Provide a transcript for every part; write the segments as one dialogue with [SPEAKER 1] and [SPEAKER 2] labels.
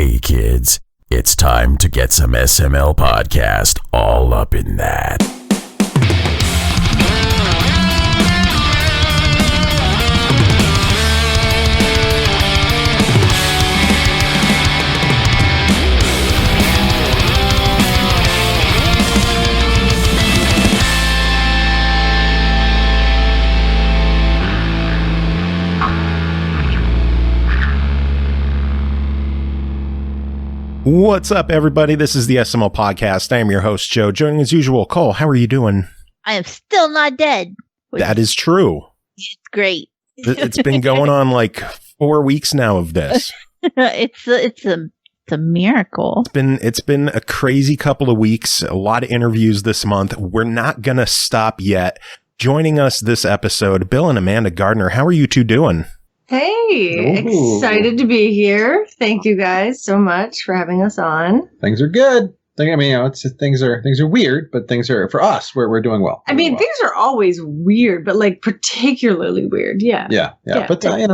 [SPEAKER 1] Hey kids, it's time to get some SML podcast all up in that.
[SPEAKER 2] What's up, everybody? This is the SML podcast. I am your host, Joe. Joining as usual, Cole. How are you doing?
[SPEAKER 3] I am still not dead.
[SPEAKER 2] That is true.
[SPEAKER 3] It's great.
[SPEAKER 2] It's been going on like 4 weeks now of this.
[SPEAKER 3] It's a miracle.
[SPEAKER 2] It's been a crazy couple of weeks. A lot of interviews this month. We're not gonna stop yet. Joining us this episode, Bill and Amanda Gardner. How are you two doing?
[SPEAKER 4] Hey,
[SPEAKER 5] Ooh.
[SPEAKER 4] excited to be here. Thank you guys so much for having us on.
[SPEAKER 5] Things are good. Things are weird, but things are, for us, we're doing well.
[SPEAKER 4] I mean, things are always weird, but like particularly weird. Yeah.
[SPEAKER 5] Yeah. But good.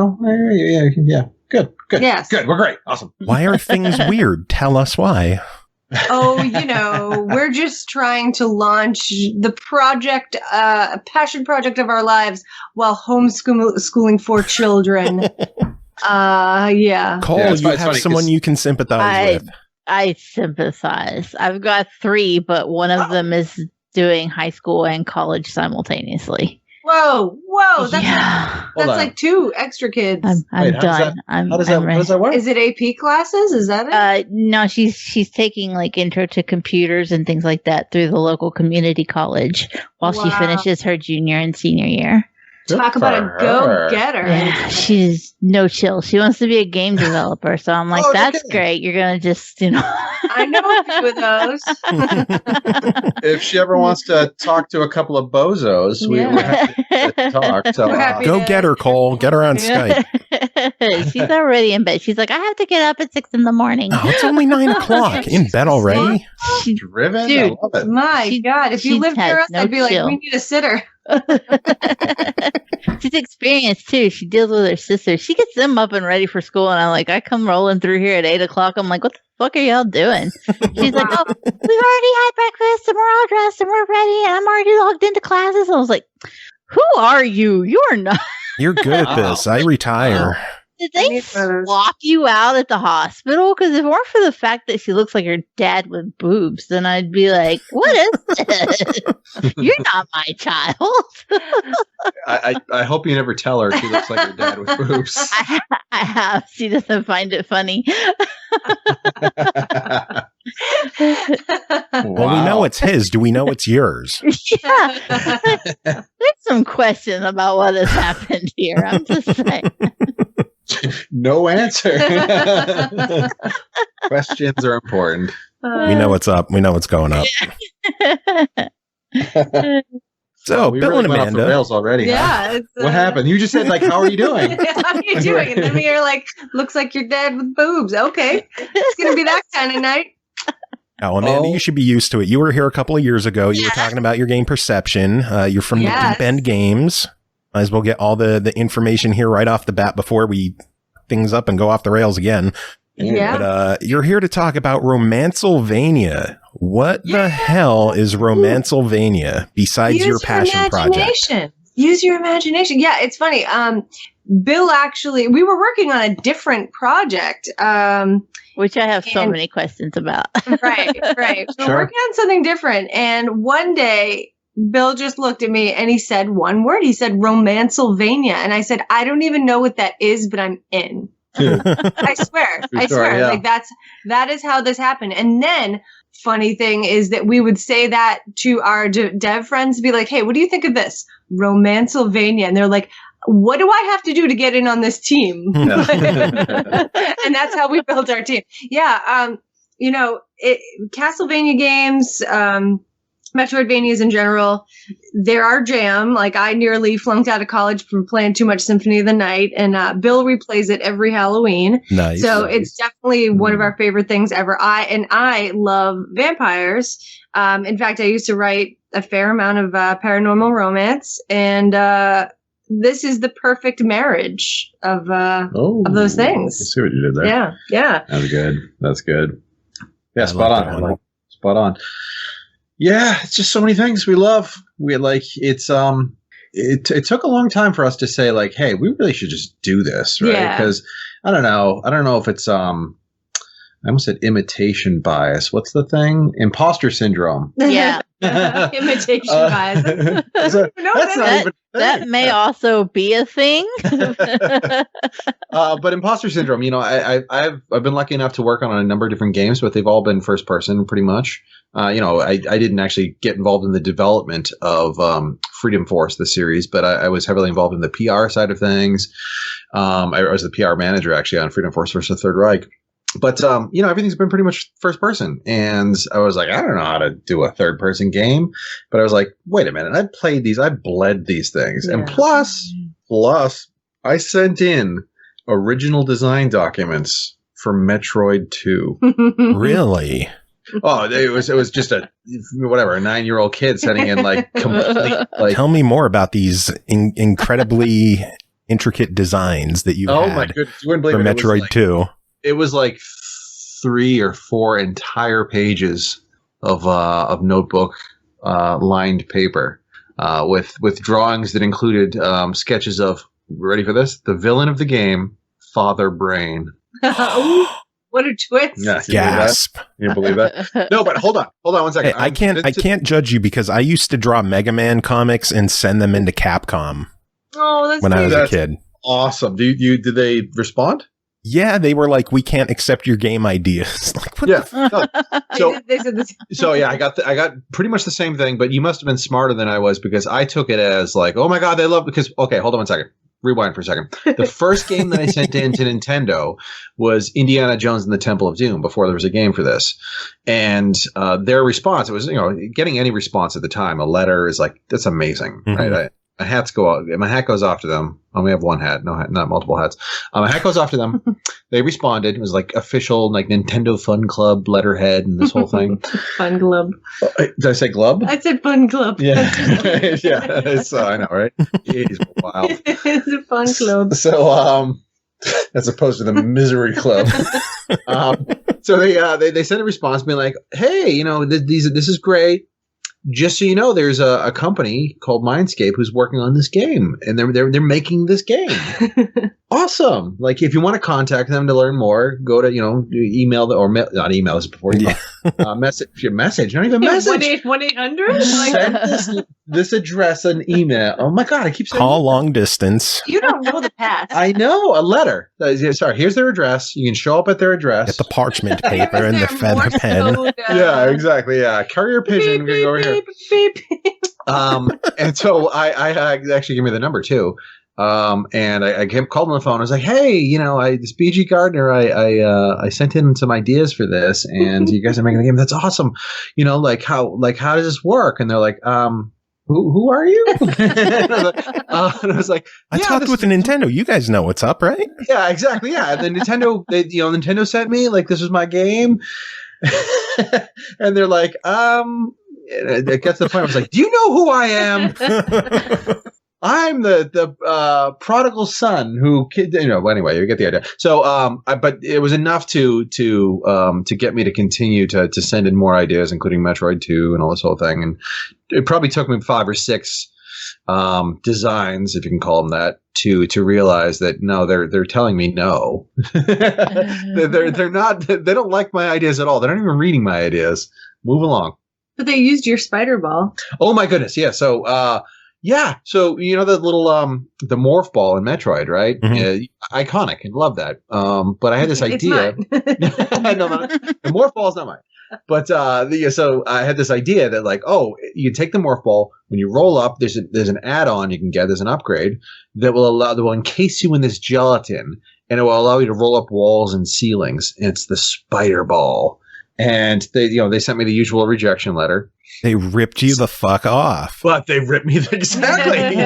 [SPEAKER 4] Yes.
[SPEAKER 5] Good. We're great. Awesome.
[SPEAKER 2] Why are things weird? Tell us why.
[SPEAKER 4] Oh, we're just trying to launch the project, a passion project of our lives while homeschooling 4 children. Yeah.
[SPEAKER 2] Cole,
[SPEAKER 5] Yeah, it's
[SPEAKER 2] you
[SPEAKER 5] funny
[SPEAKER 2] have someone you can sympathize with.
[SPEAKER 3] I sympathize. I've got 3, but one of them is doing high school and college simultaneously.
[SPEAKER 4] Whoa.
[SPEAKER 3] Yeah.
[SPEAKER 4] That's like 2 extra kids.
[SPEAKER 3] I'm
[SPEAKER 5] Wait,
[SPEAKER 3] done.
[SPEAKER 5] How does that work?
[SPEAKER 4] Is it AP classes? Is that it?
[SPEAKER 3] No, she's taking like intro to computers and things like that through the local community college while she finishes her junior and senior year.
[SPEAKER 4] Talk about a go-getter.
[SPEAKER 3] Yeah, she's no chill. She wants to be a game developer. So I'm like, that's great. You're going to just,
[SPEAKER 4] I know a few of those.
[SPEAKER 5] If she ever wants to talk to a couple of bozos, we're happy to talk. So,
[SPEAKER 2] Go get her, Cole. Get her on Skype.
[SPEAKER 3] She's already in bed. She's like, I have to get up at 6 a.m.
[SPEAKER 2] Oh, it's only 9 o'clock. In bed already?
[SPEAKER 3] She's
[SPEAKER 5] driven?
[SPEAKER 3] Dude,
[SPEAKER 5] I love it.
[SPEAKER 4] My God, if you lived near us, I'd be like, we need a sitter.
[SPEAKER 3] She's experienced too. She deals with her sister. She gets them up and ready for school, and I come rolling through here at 8 o'clock. I'm like, what the fuck are y'all doing? She's like, oh, we've already had breakfast and we're all dressed and we're ready and I'm already logged into classes. I was like, who are you? You're not.
[SPEAKER 2] You're good at this. I retire.
[SPEAKER 3] Did they swap you out at the hospital? Because if it weren't for the fact that she looks like her dad with boobs, then I'd be like, what is this? You're not my child.
[SPEAKER 5] I hope you never tell her she looks like her dad with boobs.
[SPEAKER 3] I have. She doesn't find it funny.
[SPEAKER 2] Well, we know it's his. Do we know it's yours?
[SPEAKER 3] Yeah. There's some questions about what has happened here. I'm just saying.
[SPEAKER 5] No answer. Questions are important.
[SPEAKER 2] We know what's up. We know what's going up. So,
[SPEAKER 5] we
[SPEAKER 2] Bill
[SPEAKER 5] really
[SPEAKER 2] and
[SPEAKER 5] went off the
[SPEAKER 2] Amanda.
[SPEAKER 5] rails already.
[SPEAKER 4] Yeah.
[SPEAKER 5] Huh?
[SPEAKER 4] It's,
[SPEAKER 5] What happened? You just said, like, how are you doing?
[SPEAKER 4] How are you doing? And then you're like, looks like your dad with boobs. Okay. It's going to be that kind of night.
[SPEAKER 2] Oh, Amanda, you should be used to it. You were here a couple of years ago. You were talking about your game perception. You're from the Deep End Games. Might as well get all the information here right off the bat before we things up and go off the rails again.
[SPEAKER 4] Yeah.
[SPEAKER 2] But you're here to talk about Romancylvania. What the hell is Romancylvania besides your passion project?
[SPEAKER 4] Use your imagination. Yeah, it's funny. Bill we were working on a different project.
[SPEAKER 3] Which I have so many questions about.
[SPEAKER 4] Right. We're working on something different. And one day, Bill just looked at me and he said one word. He said Romancylvania. And I said, I don't even know what that is, but I'm in. I swear. Yeah. Like that is how this happened. And then funny thing is that we would say that to our dev friends, be like, hey, what do you think of this? Romancylvania. And they're like, what do I have to do to get in on this team? And that's how we built our team. Yeah. Castlevania games, Metroidvanias in general, they're our jam. Like, I nearly flunked out of college from playing too much Symphony of the Night, and Bill replays it every Halloween.
[SPEAKER 2] Nice.
[SPEAKER 4] So it's definitely one of our favorite things ever. I love vampires. In fact, I used to write a fair amount of paranormal romance, and this is the perfect marriage of those things.
[SPEAKER 5] I see what you did there.
[SPEAKER 4] Yeah.
[SPEAKER 5] That's good. Yeah, spot on. Spot on. Yeah, it's just so many things we love. We like it's it took a long time for us to say like, hey, we really should just do this, right? Because I don't know if it's I almost said imitation bias. What's the thing? Imposter syndrome.
[SPEAKER 3] Yeah.
[SPEAKER 4] Imitation bias.
[SPEAKER 3] That may also be a thing.
[SPEAKER 5] But imposter syndrome, I've been lucky enough to work on a number of different games, but they've all been first person pretty much. I didn't actually get involved in the development of Freedom Force, the series, but I was heavily involved in the PR side of things. I was the PR manager actually on Freedom Force versus the Third Reich. But, everything's been pretty much first person. And I was like, I don't know how to do a third person game. But I was like, wait a minute. I played these. I bled these things. Yeah. And plus, I sent in original design documents for Metroid 2.
[SPEAKER 2] Really?
[SPEAKER 5] Oh, it was just a 9-year-old kid sending in like complete. Like,
[SPEAKER 2] tell me more about these incredibly intricate designs that you had
[SPEAKER 5] my goodness. You wouldn't believe
[SPEAKER 2] for Metroid 2.
[SPEAKER 5] It was like 3 or 4 entire pages of notebook lined paper with drawings that included sketches of, ready for this? The villain of the game, Father Brain.
[SPEAKER 4] What a twist!
[SPEAKER 5] Yeah,
[SPEAKER 2] gasp!
[SPEAKER 5] You believe that? No, but hold on 1 second.
[SPEAKER 2] Hey, I can't judge you because I used to draw Mega Man comics and send them into Capcom.
[SPEAKER 4] Oh, that's
[SPEAKER 2] when I was a kid.
[SPEAKER 5] Awesome. Did they respond?
[SPEAKER 2] Yeah, they were like, we can't accept your game ideas. Like, what
[SPEAKER 5] So yeah, I got pretty much the same thing, but you must have been smarter than I was because I took it as like, oh my God, they love okay, hold on 1 second. Rewind for a second. The first game that I sent in to Nintendo was Indiana Jones and the Temple of Doom before there was a game for this. And their response, it was, getting any response at the time, a letter is like, that's amazing, right? My hat goes off to them. I only have one hat, not multiple hats. My hat goes off to them. They responded. It was like official, like Nintendo Fun Club letterhead and this whole thing.
[SPEAKER 4] Fun Club.
[SPEAKER 5] Did I say glub?
[SPEAKER 4] I said Fun Club.
[SPEAKER 5] Yeah, yeah. I know, right? Jeez, wow.
[SPEAKER 4] It's a Fun Club.
[SPEAKER 5] So, as opposed to the Misery Club. So they sent a response being like, "Hey, this is great. Just so you know, there's a company called Mindscape who's working on this game, and they're making this game. Awesome! Like, if you want to contact them to learn more, go to email not email this before you message, not even message.
[SPEAKER 4] 1-800.
[SPEAKER 5] Send this address an email. Oh my God! I keep saying
[SPEAKER 2] call long distance.
[SPEAKER 4] You don't know the past.
[SPEAKER 5] I know a letter. Sorry, here's their address. You can show up at their address.
[SPEAKER 2] Get the parchment paper and the feather pen.
[SPEAKER 5] Yeah, exactly. Yeah, carrier pigeon. Go over here. And so I actually give me the number too. And I called on the phone. I was like, hey, this BG Gardner, I sent in some ideas for this and you guys are making the game. That's awesome. How does this work? And they're like, who are you? And I was like,
[SPEAKER 2] I talked with Nintendo. You guys know what's up, right?
[SPEAKER 5] Yeah, exactly. Yeah. And then Nintendo sent me like, this was my game. And they're like, it gets to the point. I was like, do you know who I am? I'm the prodigal son who anyway, you get the idea. So, but it was enough to get me to continue to send in more ideas, including Metroid 2 and all this whole thing. And it probably took me 5 or 6 designs, if you can call them that, to realize that no, they're telling me no. they're not. They don't like my ideas at all. They're not even reading my ideas. Move along.
[SPEAKER 4] But they used your spider ball.
[SPEAKER 5] Oh my goodness, yeah. So, so the little the morph ball in Metroid, right? Mm-hmm. Iconic, and love that. But I had this idea. No, the morph ball is not mine. But so I had this idea that like, oh, you can take the morph ball when you roll up. There's an add-on you can get. There's an upgrade that will encase you in this gelatin, and it will allow you to roll up walls and ceilings. And it's the spider ball. And they sent me the usual rejection letter.
[SPEAKER 2] They ripped you the fuck off.
[SPEAKER 5] But they ripped me exactly.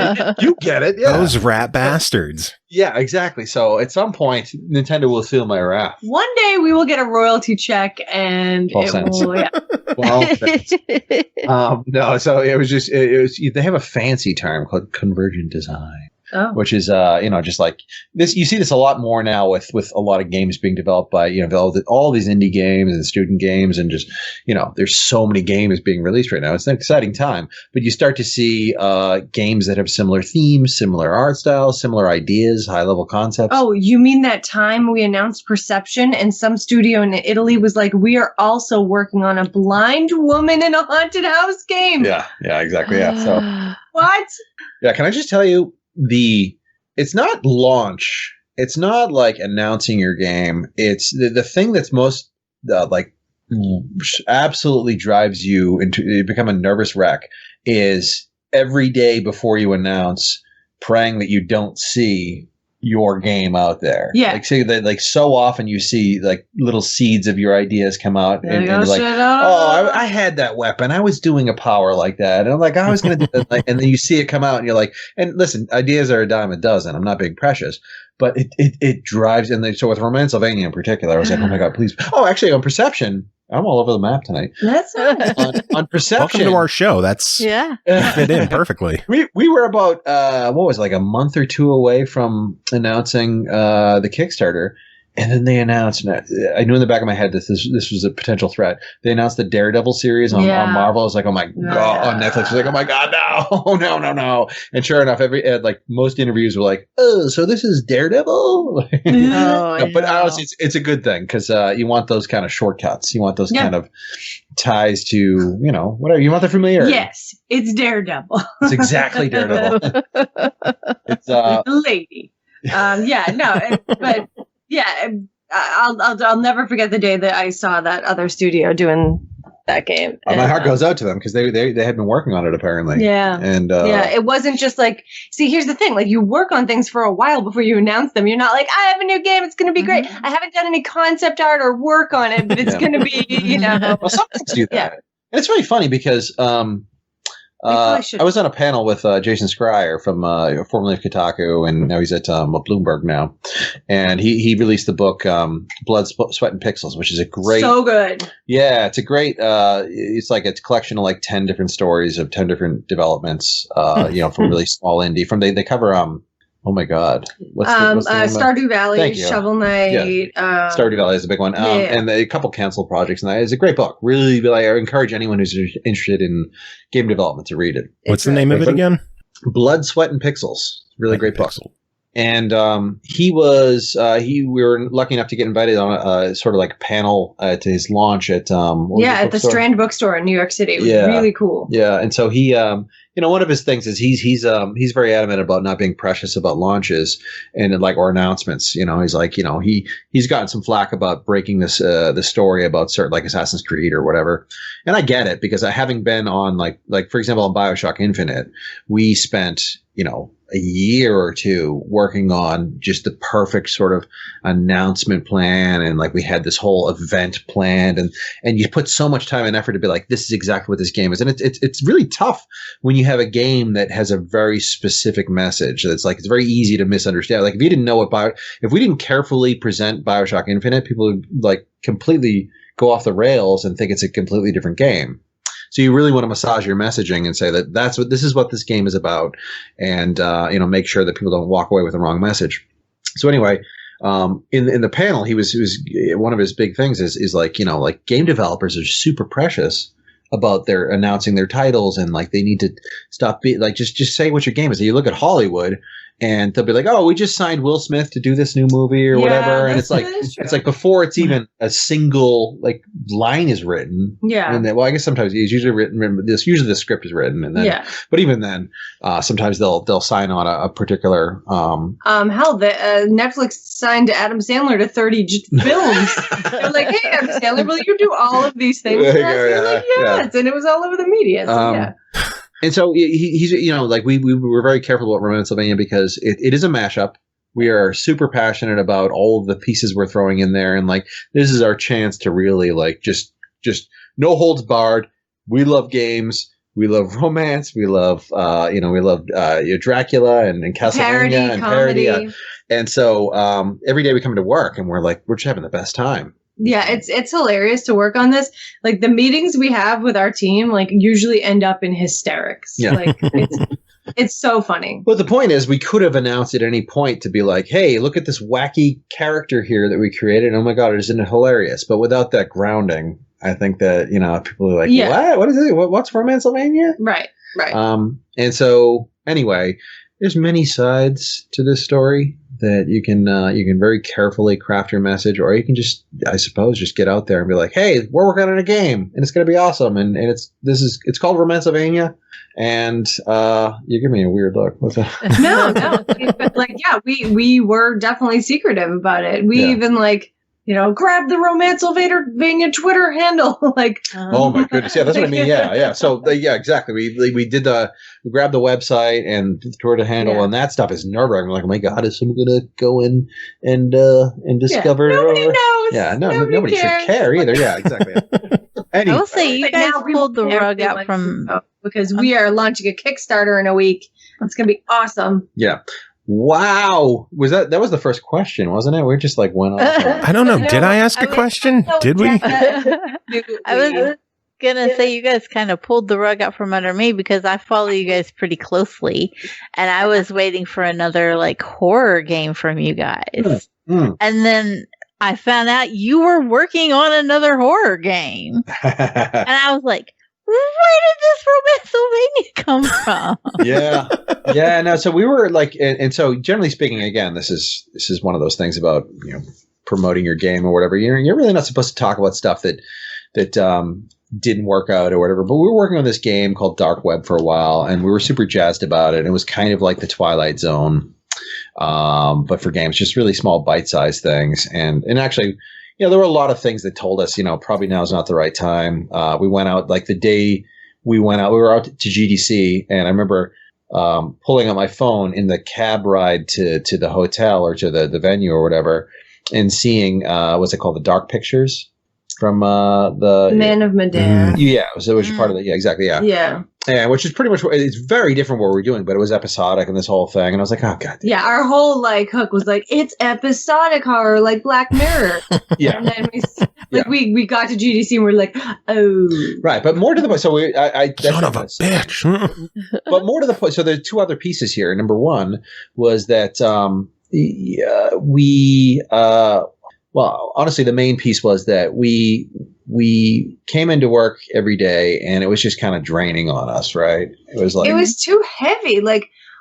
[SPEAKER 5] You get it. Yeah.
[SPEAKER 2] Those rat bastards.
[SPEAKER 5] Yeah, exactly. So at some point, Nintendo will feel my wrath.
[SPEAKER 4] One day we will get a royalty check, and it will. Yeah.
[SPEAKER 5] Well, no. So it was they have a fancy term called convergent design. which is just like this. You see this a lot more now with a lot of games being developed by all these indie games and student games, and just there's so many games being released right now. It's an exciting time, but you start to see games that have similar themes, similar art styles, similar ideas, high level concepts.
[SPEAKER 4] Oh, you mean that time we announced Perception and some studio in Italy was like, we are also working on a blind woman in a haunted house game.
[SPEAKER 5] Yeah, exactly. Yeah. So
[SPEAKER 4] what?
[SPEAKER 5] Yeah, can I just tell you it's not launch. It's not like announcing your game. It's the thing that's most absolutely drives you you become a nervous wreck is every day before you announce, praying that you don't see your game out there.
[SPEAKER 4] Yeah.
[SPEAKER 5] Like say that so often you see like little seeds of your ideas come out and you're like, I had that weapon. I was doing a power like that. And I'm like, I was going to do that. And then you see it come out and you're like, and listen, ideas are a dime a dozen. I'm not being precious, but it drives. And so with Romancey in particular, I was like, oh my God, please. Oh, actually on Perception, I'm all over the map tonight.
[SPEAKER 4] That's nice.
[SPEAKER 5] on Perception.
[SPEAKER 2] Welcome to our show. That's fit in perfectly.
[SPEAKER 5] We were about like a month or two away from announcing the Kickstarter, and then they announced. I knew in the back of my head this was a potential threat. They announced the Daredevil series on Marvel. I was like, oh my God, on Netflix. I was like, oh my God, no. And sure enough, most interviews were like, oh, so this is Daredevil. But honestly, it's a good thing because you want those kind of shortcuts. You want those kind of ties to whatever. You want the familiarity.
[SPEAKER 4] Yes, it's Daredevil.
[SPEAKER 5] It's exactly Daredevil. It's
[SPEAKER 4] the lady. But. Yeah, I'll never forget the day that I saw that other studio doing that game.
[SPEAKER 5] My heart goes out to them because they had been working on it apparently.
[SPEAKER 4] Yeah,
[SPEAKER 5] and
[SPEAKER 4] it wasn't just like. See, here's the thing: like you work on things for a while before you announce them. You're not like, I have a new game; it's going to be great. I haven't done any concept art or work on it, but it's going to be,
[SPEAKER 5] Well, some things do that. Yeah. And it's really funny because. I was on a panel with Jason Schreier from formerly of Kotaku, and now he's at Bloomberg now. And he released the book Blood, Sweat, and Pixels, which is a great...
[SPEAKER 4] So good.
[SPEAKER 5] Yeah, it's a great... it's like a collection of like 10 different stories of 10 different developments, from really small indie. They cover... oh my God! What's the name
[SPEAKER 4] Stardew Valley, Shovel Knight.
[SPEAKER 5] Yeah. Stardew Valley is a big one, and a couple canceled projects. And that is a great book. Really, I encourage anyone who's interested in game development to read it.
[SPEAKER 2] What's the name of it again?
[SPEAKER 5] Blood, Sweat, and Pixels. Really great book. And we were lucky enough to get invited on a sort of like a panel to his launch at
[SPEAKER 4] at the Strand Bookstore in New York City. It was really cool.
[SPEAKER 5] Yeah, and so he one of his things is he's very adamant about not being precious about launches and or announcements. He's like he's gotten some flack about breaking the story about certain like Assassin's Creed or whatever, and I get it because having been on like for example on BioShock Infinite, we spent a year or two working on just the perfect sort of announcement plan. And like we had this whole event planned and you put so much time and effort to be like, this is exactly what this game is. And it's really tough when you have a game that has a very specific message. It's like, it's very easy to misunderstand. Like if you didn't know if we didn't carefully present BioShock Infinite, people would like completely go off the rails and think it's a completely different game. So you really want to massage your messaging and say that this is what this game is about, and make sure that people don't walk away with the wrong message. So anyway, in the panel, he was one of his big things is like game developers are super precious about their announcing their titles, and like they need to stop just say what your game is. You look at Hollywood. And they'll be like, "Oh, we just signed Will Smith to do this new movie or whatever," and it's like before it's even a single like line is written.
[SPEAKER 4] Yeah.
[SPEAKER 5] And then, I guess sometimes it's usually written. Usually the script is written, and then but even then, sometimes they'll sign on a particular.
[SPEAKER 4] Netflix signed Adam Sandler to 30 films. They're like, "Hey, Adam Sandler, will you do all of these things for us?" He's like, "Yes," and it was all over the media. So,
[SPEAKER 5] And so he's, we were very careful about Romancey because it is a mashup. We are super passionate about all of the pieces we're throwing in there. And like, this is our chance to really like, just no holds barred. We love games. We love romance. We love, Dracula and Castlevania and parody. And so, every day we come to work and we're just having the best time.
[SPEAKER 4] Yeah, it's hilarious to work on this. Like the meetings we have with our team, like usually end up in hysterics.
[SPEAKER 5] Yeah.
[SPEAKER 4] Like It's so funny.
[SPEAKER 5] But the point is, we could have announced at any point to be like, hey, look at this wacky character here that we created. Oh my God, isn't it hilarious? But without that grounding, I think that, people are like, what? What is it? What's Romancylvania?
[SPEAKER 4] Right.
[SPEAKER 5] And so, anyway, there's many sides to this story that you can very carefully craft your message, or you can just, I suppose, just get out there and be like, hey, we're working on a game and it's going to be awesome. And it's called Romancylvania. And you give me a weird look. What's that?
[SPEAKER 4] No. We were definitely secretive about it. We even grab the Romancylvania Twitter handle.
[SPEAKER 5] Oh my goodness. Yeah, that's what I mean. Yeah. So exactly. We grabbed the website and the Twitter handle, and that stuff is nerve-wracking. Like, oh my God, is someone going to go in and discover?
[SPEAKER 4] Nobody knows.
[SPEAKER 5] Yeah, nobody should care either. Yeah, exactly. Anyway.
[SPEAKER 3] I will say you guys pulled the rug out from
[SPEAKER 4] because we are launching a Kickstarter in a week. It's going to be awesome.
[SPEAKER 5] Yeah. Wow. That was the first question, wasn't it? We just went off.
[SPEAKER 2] I don't know. Did I ask a question? Did we?
[SPEAKER 3] I was going to say you guys kind of pulled the rug out from under me because I follow you guys pretty closely. And I was waiting for another horror game from you guys. And then I found out you were working on another horror game. And I was like, where did this Romancylvania come from?
[SPEAKER 5] Yeah. No. So we were and so generally speaking, again, this is one of those things about promoting your game or whatever. You're really not supposed to talk about stuff that didn't work out or whatever. But we were working on this game called Dark Web for a while, and we were super jazzed about it. It was kind of like the Twilight Zone, but for games, just really small, bite-sized things, and actually. There were a lot of things that told us, probably now is not the right time. We went out the day we went out, we were out to GDC, and I remember pulling up my phone in the cab ride to the hotel or to the venue or whatever, and seeing what's it called, the Dark Pictures from the
[SPEAKER 4] Man of Medan.
[SPEAKER 5] Yeah, so it was part of the exactly. Yeah, which is pretty much it's very different what we're doing, but it was episodic and this whole thing, and I was like, oh God.
[SPEAKER 4] Yeah, our whole hook was it's episodic horror, like Black Mirror.
[SPEAKER 5] Yeah,
[SPEAKER 4] and then we got to GDC and we're like, oh,
[SPEAKER 5] right. But more to the point. So
[SPEAKER 2] son of a bitch.
[SPEAKER 5] But more to the point. So there are two other pieces here. Number one was that well, honestly, the main piece was that we came into work every day, and it was just kind of draining on us, right? It was
[SPEAKER 4] too heavy.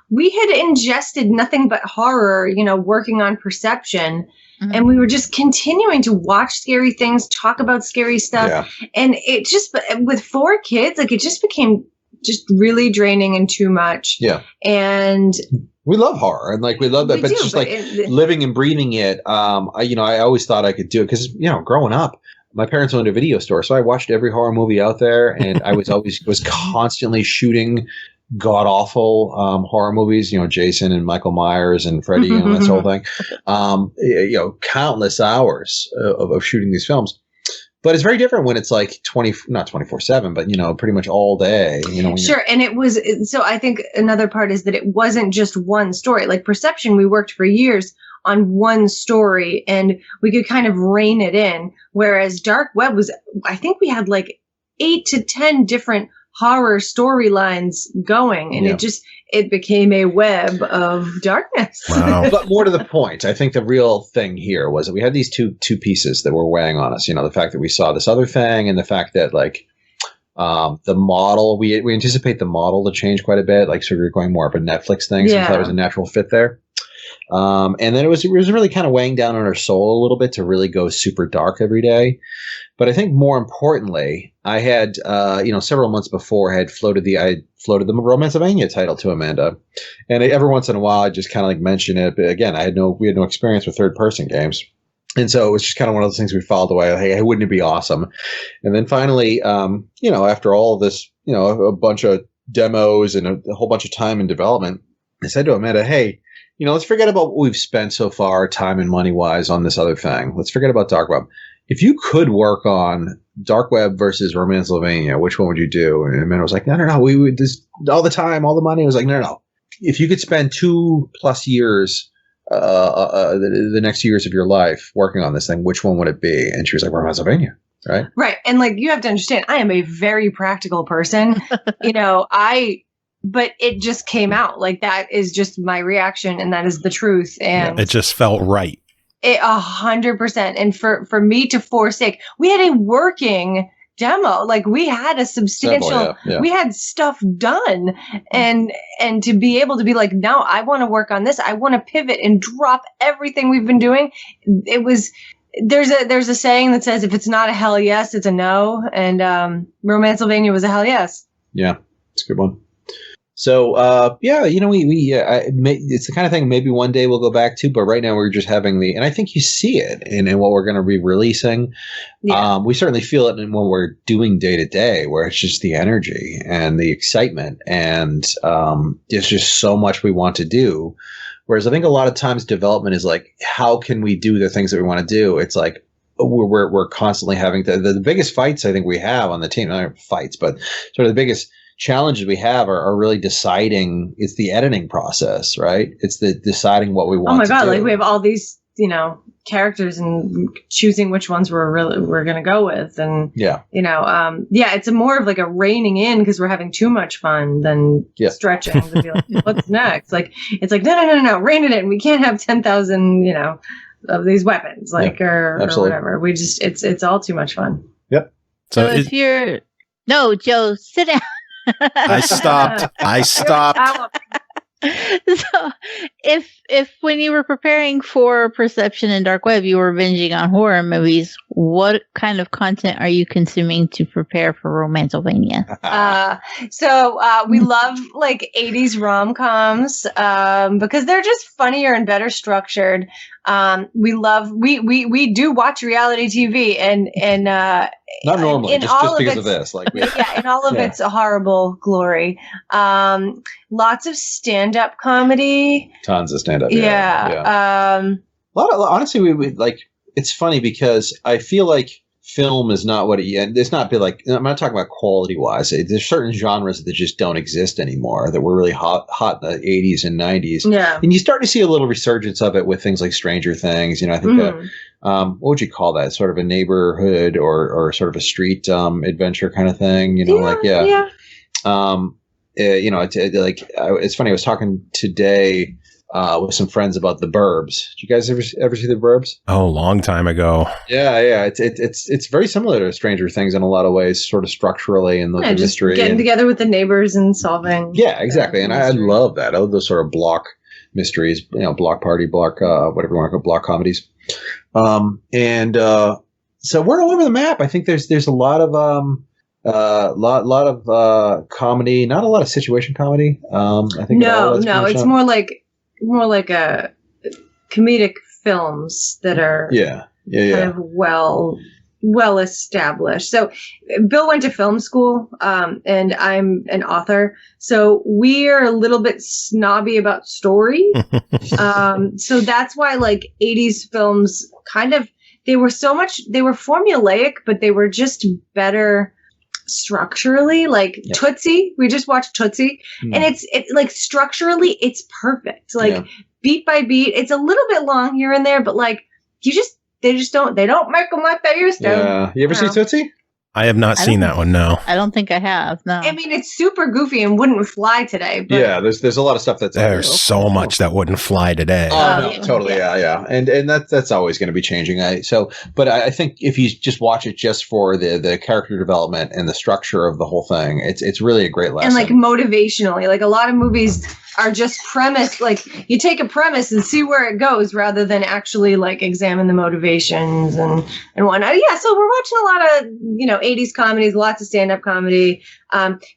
[SPEAKER 4] We had ingested nothing but horror, working on perception, and we were just continuing to watch scary things, talk about scary stuff, and it just with 4 kids, it just became just really draining and too much.
[SPEAKER 5] Yeah,
[SPEAKER 4] and.
[SPEAKER 5] We love horror, and we love that, but it's just living and breathing it. I always thought I could do it because growing up, my parents owned a video store, so I watched every horror movie out there, and I was constantly shooting god awful horror movies. Jason and Michael Myers and Freddy and that sort of thing. Countless hours of shooting these films. But it's very different when it's not 24/7, but pretty much all day.
[SPEAKER 4] Sure, and it was so. I think another part is that it wasn't just one story. Like Perception, we worked for years on one story, and we could kind of rein it in. Whereas Dark Web was, I think we had 8 to 10 different horror storylines going, and it became a web of darkness.
[SPEAKER 2] Wow.
[SPEAKER 5] But more to the point, I think the real thing here was that we had these two pieces that were weighing on us. The fact that we saw this other thing, and the fact that the model, we anticipate the model to change quite a bit. So we're going more of a Netflix thing, since that was a natural fit there. And then it was really kind of weighing down on our soul a little bit to really go super dark every day. But I think more importantly, I had, several months before I had floated the Romancylvania title to Amanda. And every once in a while, I just kind of mention it. But again, we had no experience with third person games. And so it was just kind of one of those things we followed away. Hey, wouldn't it be awesome? And then finally, after all of this, a bunch of demos and a whole bunch of time in development, I said to Amanda, hey, let's forget about what we've spent so far, time and money wise, on this other thing. Let's forget about Dark Web. If you could work on Dark Web versus Romancylvania, which one would you do? And Amanda was like, no. We would just all the time, all the money. I was like, no. If you could spend 2+ years, the next years of your life working on this thing, which one would it be? And she was like, Romancylvania. Right.
[SPEAKER 4] Right. And you have to understand, I am a very practical person. but it just came out. Like, that is just my reaction, and that is the truth. And
[SPEAKER 2] it just felt right.
[SPEAKER 4] 100%. And for me to forsake, we had a working demo. Like, we had a substantial, we had stuff done, and to be able to be like, no, I want to work on this. I want to pivot and drop everything we've been doing. It was, there's a saying that says, if it's not a hell yes, it's a no. And Romancylvania was a hell yes.
[SPEAKER 5] Yeah, it's a good one. So, it's the kind of thing maybe one day we'll go back to, but right now we're just having and I think you see it in what we're going to be releasing. Yeah. We certainly feel it in what we're doing day to day, where it's just the energy and the excitement, and there's just so much we want to do. Whereas I think a lot of times development is like, how can we do the things that we want to do? It's like, we're constantly having the biggest fights I think we have on the team, not fights, but sort of the biggest challenges we have are really deciding. It's the editing process, right? It's the deciding what we want. Oh my God!
[SPEAKER 4] Like, we have all these, characters, and choosing which ones we're going to go with, and it's more of like a reining in, because we're having too much fun than stretching to be like, what's next? Like, it's like no, rein it in. We can't have 10,000 of these weapons, or whatever. We just it's all too much fun.
[SPEAKER 5] Yep.
[SPEAKER 3] So if you're Joe, sit down.
[SPEAKER 2] I stopped.
[SPEAKER 3] So if when you were preparing for Perception and Dark Web, you were binging on horror movies, what kind of content are you consuming to prepare for Romancylvania?
[SPEAKER 4] So we love like 80s rom-coms because they're just funnier and better structured. We do watch reality TV, and
[SPEAKER 5] not normally, just because of this, like
[SPEAKER 4] in all of its horrible glory. Lots of stand-up comedy, tons
[SPEAKER 5] of stand-up.
[SPEAKER 4] Honestly,
[SPEAKER 5] we like. It's funny because I feel like film is not what it's not be like. I'm not talking about quality wise. There's certain genres that just don't exist anymore that were really hot in the 80s and 90s.
[SPEAKER 4] Yeah,
[SPEAKER 5] and you start to see a little resurgence of it with things like Stranger Things. I think what would you call that? Sort of a neighborhood or sort of a street adventure kind of thing. It's funny. I was talking today with some friends about The Burbs. Did you guys ever see The Burbs?
[SPEAKER 2] Oh, a long time ago.
[SPEAKER 5] Yeah. It's very similar to Stranger Things in a lot of ways, sort of structurally, and the mystery.
[SPEAKER 4] Getting together with the neighbors and solving.
[SPEAKER 5] Yeah, exactly. And I love that. I love those sort of block mysteries, block party, block, whatever you want to call block comedies. So we're all over the map. I think there's a lot of lot of comedy, not a lot of situation comedy. I think
[SPEAKER 4] it's more like a comedic films that are kind of well established. So Bill went to film school, and I'm an author, so we are a little bit snobby about story. So that's why like 80s films they were formulaic, but they were just better structurally. Like Tootsie, we just watched Tootsie, and it's like structurally it's perfect. Like beat by beat, it's a little bit long here and there, but like they don't make them like they used to.
[SPEAKER 5] Yeah, you ever see Tootsie?
[SPEAKER 2] I have not seen that one. No,
[SPEAKER 3] I don't think I have. No,
[SPEAKER 4] I mean it's super goofy and wouldn't fly today. But
[SPEAKER 5] there's a lot of stuff
[SPEAKER 2] there's so much that wouldn't fly today.
[SPEAKER 5] Oh no, totally, yeah, and that's always going to be changing. But I think if you just watch it just for the character development and the structure of the whole thing, it's really a great lesson.
[SPEAKER 4] And like motivationally, like a lot of movies are just premise. Like you take a premise and see where it goes, rather than actually like examine the motivations and whatnot. Yeah, so we're watching a lot of 80s comedies, lots of stand-up comedy,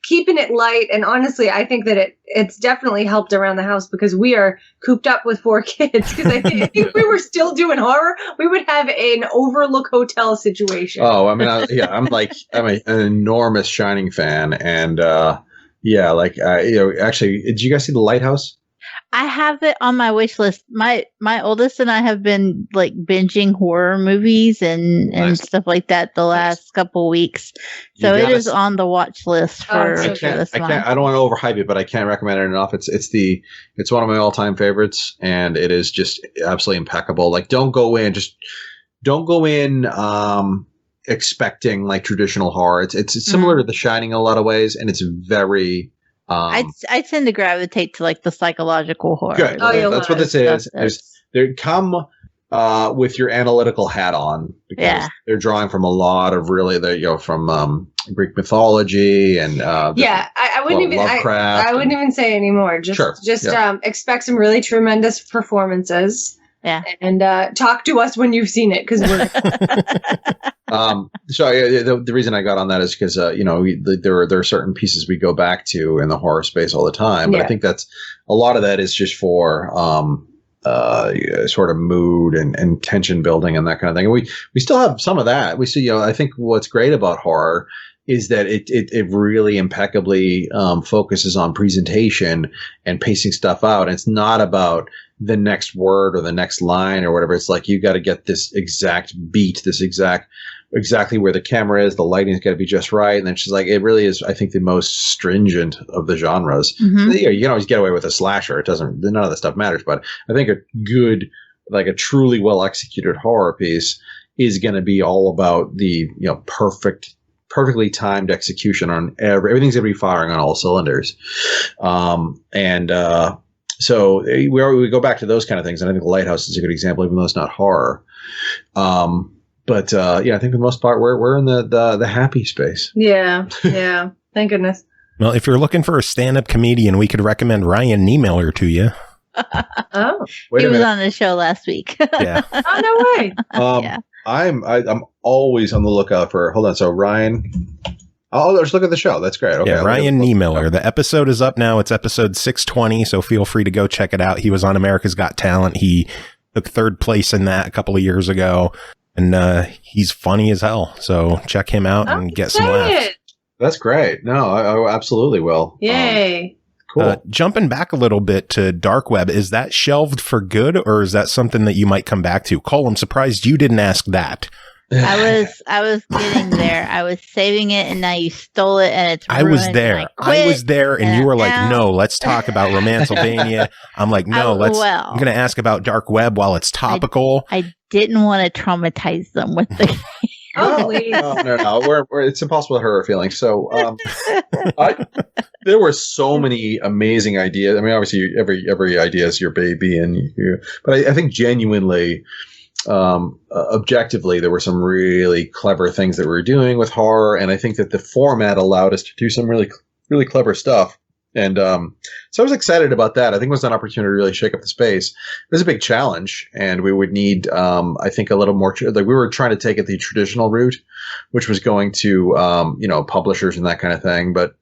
[SPEAKER 4] keeping it light. And honestly, I think that it's definitely helped around the house because we are cooped up with 4 kids. Because I think if we were still doing horror, we would have an Overlook Hotel situation.
[SPEAKER 5] Oh, I mean, I'm an enormous Shining fan, and actually, did you guys see The Lighthouse?
[SPEAKER 3] I have it on my wish list. My oldest and I have been like binging horror movies and stuff like that the last couple weeks. So it is on the watch list for this month.
[SPEAKER 5] I don't want to overhype it, but I can't recommend it enough. It's one of my all-time favorites, and it is just absolutely impeccable. Like don't go in expecting like traditional horror. It's similar to The Shining in a lot of ways, and it's very
[SPEAKER 3] I tend to gravitate to like the psychological horror.
[SPEAKER 5] Good. That's what this is. They come with your analytical hat on because they're drawing from a lot of from Greek mythology and
[SPEAKER 4] I wouldn't even
[SPEAKER 5] Lovecraft.
[SPEAKER 4] I wouldn't even say anymore. Just expect some really tremendous performances.
[SPEAKER 3] Yeah,
[SPEAKER 4] and talk to us when you've seen it because we're.
[SPEAKER 5] The reason I got on that is because there are certain pieces we go back to in the horror space all the time, but I think that's a lot of that is just for sort of mood and tension building and that kind of thing. And we still have some of that. We see, I think what's great about horror is that it really impeccably focuses on presentation and pacing stuff out. And it's not about the next word or the next line or whatever. It's like you got to get this exact beat, exactly where the camera is, the lighting's got to be just right. And then she's like, it really is, I think, the most stringent of the genres. Mm-hmm. You can always get away with a slasher. None of that stuff matters. But I think a truly well executed horror piece is going to be all about the perfectly timed execution on everything's going to be firing on all cylinders. So we go back to those kind of things, and I think The Lighthouse is a good example, even though it's not horror. But I think for the most part, we're in the happy space.
[SPEAKER 4] Yeah. Thank goodness.
[SPEAKER 2] Well, if you're looking for a stand-up comedian, we could recommend Ryan Niemiller to you.
[SPEAKER 4] Oh,
[SPEAKER 3] he was on the show last week.
[SPEAKER 2] Yeah.
[SPEAKER 4] Oh, no way.
[SPEAKER 5] I'm always on the lookout for. Hold on. So Ryan. Oh, let's look at the show. That's great. Okay,
[SPEAKER 2] yeah, Ryan Niemiller. The episode is up now. It's episode 620, so feel free to go check it out. He was on America's Got Talent. He took third place in that a couple of years ago, and he's funny as hell. So check him out and get some laughs.
[SPEAKER 5] That's great. No, I absolutely will.
[SPEAKER 4] Yay.
[SPEAKER 5] Cool.
[SPEAKER 2] Jumping back a little bit to Dark Web, is that shelved for good, or is that something that you might come back to? Cole, I'm surprised you didn't ask that.
[SPEAKER 3] I was getting there. I was saving it, and now you stole it, and it's ruined.
[SPEAKER 2] I was there, and you were like, "No, let's talk about Romancylvania." I'm like, "No, I'm going to ask about Dark Web while it's topical."
[SPEAKER 3] I didn't want to traumatize them with the.
[SPEAKER 4] Please.
[SPEAKER 5] No. It's impossible to hurt our feelings. So, there were so many amazing ideas. I mean, obviously, every idea is your baby, but I think genuinely. Objectively, there were some really clever things that we were doing with horror, and I think that the format allowed us to do some really, really clever stuff. And so I was excited about that. I think it was an opportunity to really shake up the space. It was a big challenge, and we would need, I think, a little more. We were trying to take it the traditional route, which was going to, publishers and that kind of thing. But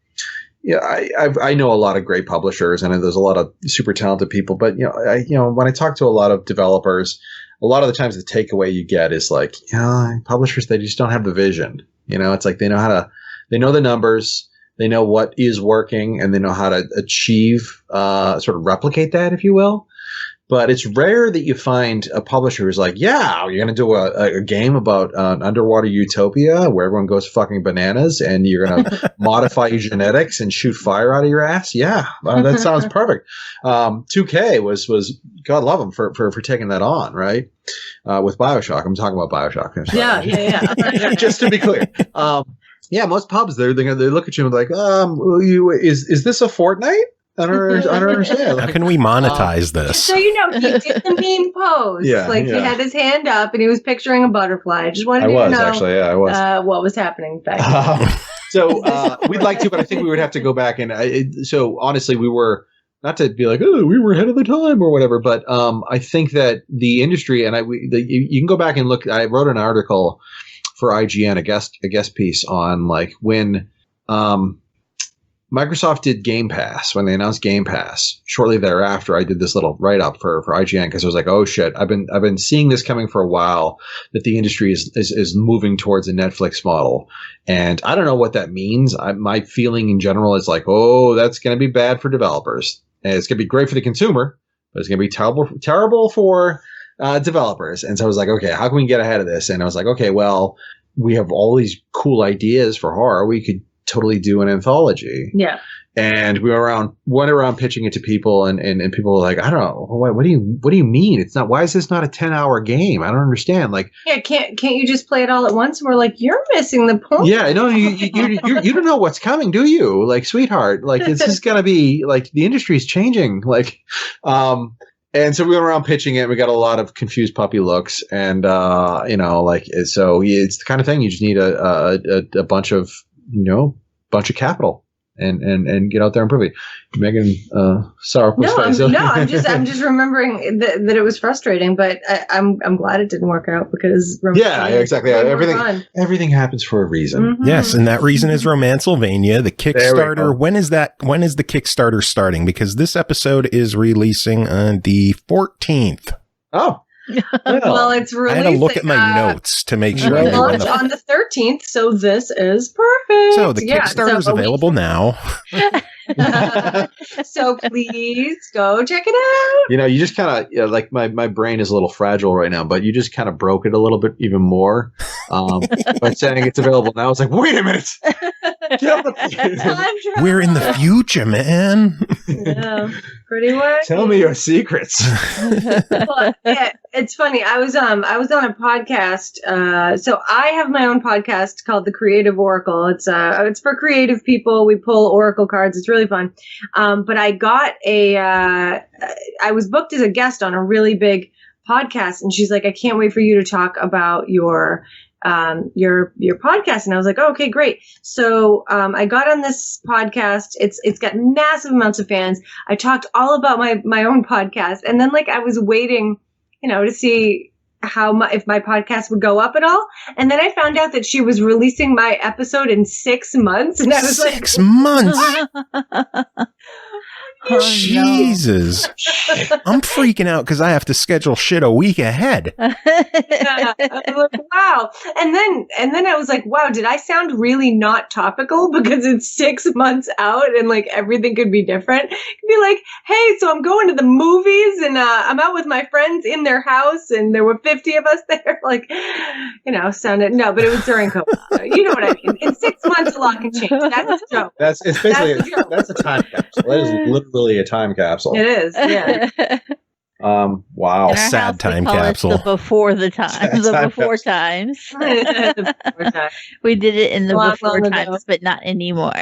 [SPEAKER 5] yeah, I know a lot of great publishers, and there's a lot of super talented people. But when I talk to a lot of developers. A lot of the times the takeaway you get is like, publishers, they just don't have the vision. It's like they know the numbers, they know what is working, and they know how to achieve, sort of replicate that, if you will. But it's rare that you find a publisher who's like, yeah, you're going to do a game about an underwater utopia where everyone goes fucking bananas and you're going to modify your genetics and shoot fire out of your ass. Yeah, that sounds perfect. 2K was God love them for taking that on, right? With BioShock. I'm talking about BioShock.
[SPEAKER 4] Yeah.
[SPEAKER 5] Just to be clear. Most pubs, they look at you and like, is this a Fortnite? I don't understand.
[SPEAKER 2] How can we monetize this?
[SPEAKER 4] So he did the meme pose. He had his hand up and he was picturing a butterfly. I just wanted to know
[SPEAKER 5] I was.
[SPEAKER 4] What was happening back then.
[SPEAKER 5] So we'd like to, but I think we would have to go back and so honestly, we were not to be like, oh, we were ahead of the time or whatever, but I think that the industry and you can go back and look. I wrote an article for IGN, a guest piece on like when. Microsoft did Game Pass when they announced Game Pass. Shortly thereafter, I did this little write-up for IGN because I was like, "Oh shit! I've been seeing this coming for a while that the industry is moving towards a Netflix model, and I don't know what that means. My feeling in general is like, oh, that's going to be bad for developers, and it's going to be great for the consumer, but it's going to be terrible for developers." And so I was like, "Okay, how can we get ahead of this?" And I was like, "Okay, well, we have all these cool ideas for horror. We could totally do an anthology.
[SPEAKER 4] Yeah.
[SPEAKER 5] And we went around pitching it to people, and people were like, I don't know, what do you mean? It's not. Why is this not a 10-hour game? I don't understand. Like,
[SPEAKER 4] yeah, can't you just play it all at once? And we're like, you're missing the point.
[SPEAKER 5] Yeah, no, you don't know what's coming, do you? Like, sweetheart, like this is gonna be like the industry's changing. Like, and so we went around pitching it. We got a lot of confused puppy looks, and like so it's the kind of thing you just need a bunch of capital. And get out there and prove it. Megan, sorrowful face.
[SPEAKER 4] I'm just remembering that it was frustrating, but I'm glad it didn't work out because
[SPEAKER 5] exactly. Everything happens for a reason.
[SPEAKER 2] Mm-hmm. Yes, and that reason is Romancylvania. The Kickstarter. When is that? When is the Kickstarter starting? Because this episode is releasing on the 14th.
[SPEAKER 5] Oh.
[SPEAKER 4] Well, it's releasing.
[SPEAKER 2] I had to look at my notes to make sure.
[SPEAKER 4] Launch on the 13th, so this is perfect.
[SPEAKER 2] So the Kickstarter is available now.
[SPEAKER 4] So please go check it out.
[SPEAKER 5] You just kind of like my brain is a little fragile right now, but you just kind of broke it a little bit even more by saying it's available now. It's like, wait a minute.
[SPEAKER 2] We're in the future, man.
[SPEAKER 4] Yeah, pretty much.
[SPEAKER 5] Tell me your secrets.
[SPEAKER 4] Well, yeah, it's funny. I was on a podcast. So I have my own podcast called The Creative Oracle. It's for creative people. We pull oracle cards. It's really fun. But I got I was booked as a guest on a really big podcast, and she's like, I can't wait for you to talk about your podcast. And I was like, oh, okay, great. So I got on this podcast. It's got massive amounts of fans. I talked all about my own podcast, and then like I was waiting, to see if my podcast would go up at all. And then I found out that she was releasing my episode in 6 months, and I was
[SPEAKER 2] 6 months. Oh, Jesus. I'm freaking out because I have to schedule shit a week ahead.
[SPEAKER 4] Yeah, I was like, wow. And then I was like, wow, did I sound really not topical because it's 6 months out and like everything could be different? It could be like, hey, so I'm going to the movies and I'm out with my friends in their house and there were 50 of us there. Like, sounded, no, but it was during COVID. You know what I mean? In 6 months, a lot can change. That's a joke.
[SPEAKER 5] That's a time capsule. That is literally a time capsule.
[SPEAKER 4] It is, yeah.
[SPEAKER 5] Wow.
[SPEAKER 2] Sad time capsule.
[SPEAKER 3] The before the time. Before times. We did it in the before times, but not anymore.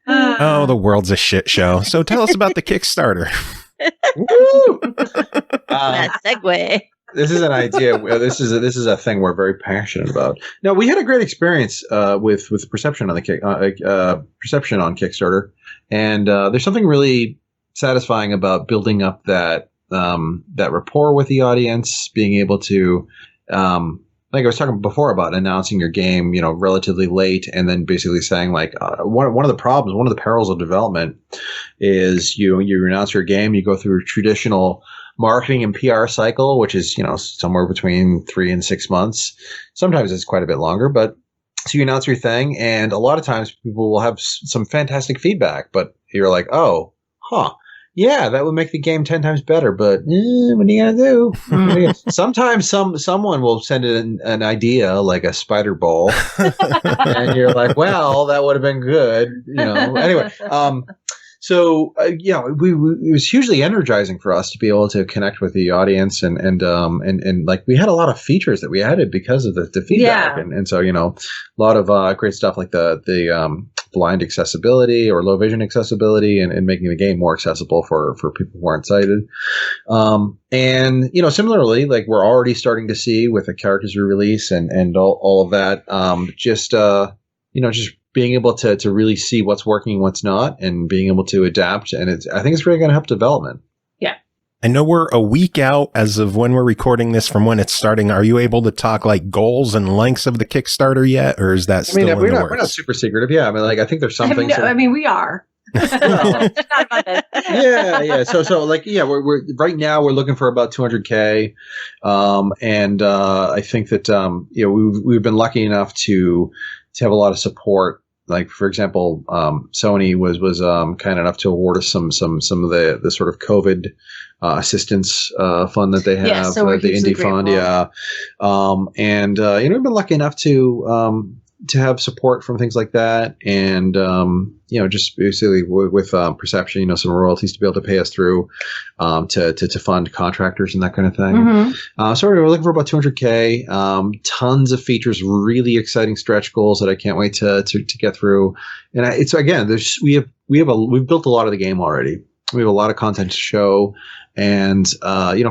[SPEAKER 2] Oh, the world's a shit show. So tell us about the Kickstarter.
[SPEAKER 3] That segue.
[SPEAKER 5] This is an idea. This is a thing we're very passionate about. No, we had a great experience with Perception on Perception on Kickstarter, and there's something really satisfying about building up that rapport with the audience, being able to, like I was talking before about announcing your game, relatively late, and then basically saying like one of the problems, one of the perils of development is you announce your game, you go through a traditional marketing and PR cycle, which is, somewhere between 3 and 6 months. Sometimes it's quite a bit longer, but so you announce your thing, and a lot of times people will have some fantastic feedback, but you're like, oh, yeah, that would make the game 10 times better, but what are you going to do? Sometimes someone will send in an idea like a spider ball, and you're like, well, that would have been good. Anyway, so it was hugely energizing for us to be able to connect with the audience, and like we had a lot of features that we added because of the feedback, and so a lot of great stuff like the blind accessibility or low vision accessibility, and making the game more accessible for people who aren't sighted. And similarly, like we're already starting to see with the characters we release and all of that, just being able to really see what's working, what's not, and being able to adapt. And I think it's really going to help development.
[SPEAKER 4] Yeah.
[SPEAKER 2] I know we're a week out as of when we're recording this from when it's starting. Are you able to talk like goals and lengths of the Kickstarter yet? Or is that still in the works?
[SPEAKER 5] We're not super secretive. Yeah. I mean, like, I think there's some things.
[SPEAKER 4] We are.
[SPEAKER 5] Yeah. So like, yeah, we're right now we're looking for about 200K. And I think that, we've been lucky enough to have a lot of support like for example, Sony was kind enough to award us some of the sort of COVID assistance fund that they have,
[SPEAKER 4] so we're
[SPEAKER 5] the indie fund, and we've been lucky enough to have support from things like that, and just basically with Perception, some royalties to be able to pay us through to fund contractors and that kind of thing.
[SPEAKER 4] Mm-hmm.
[SPEAKER 5] So we're looking for about $200K. Tons of features, really exciting stretch goals that I can't wait to get through. And it's again, we've built a lot of the game already. We have a lot of content to show, and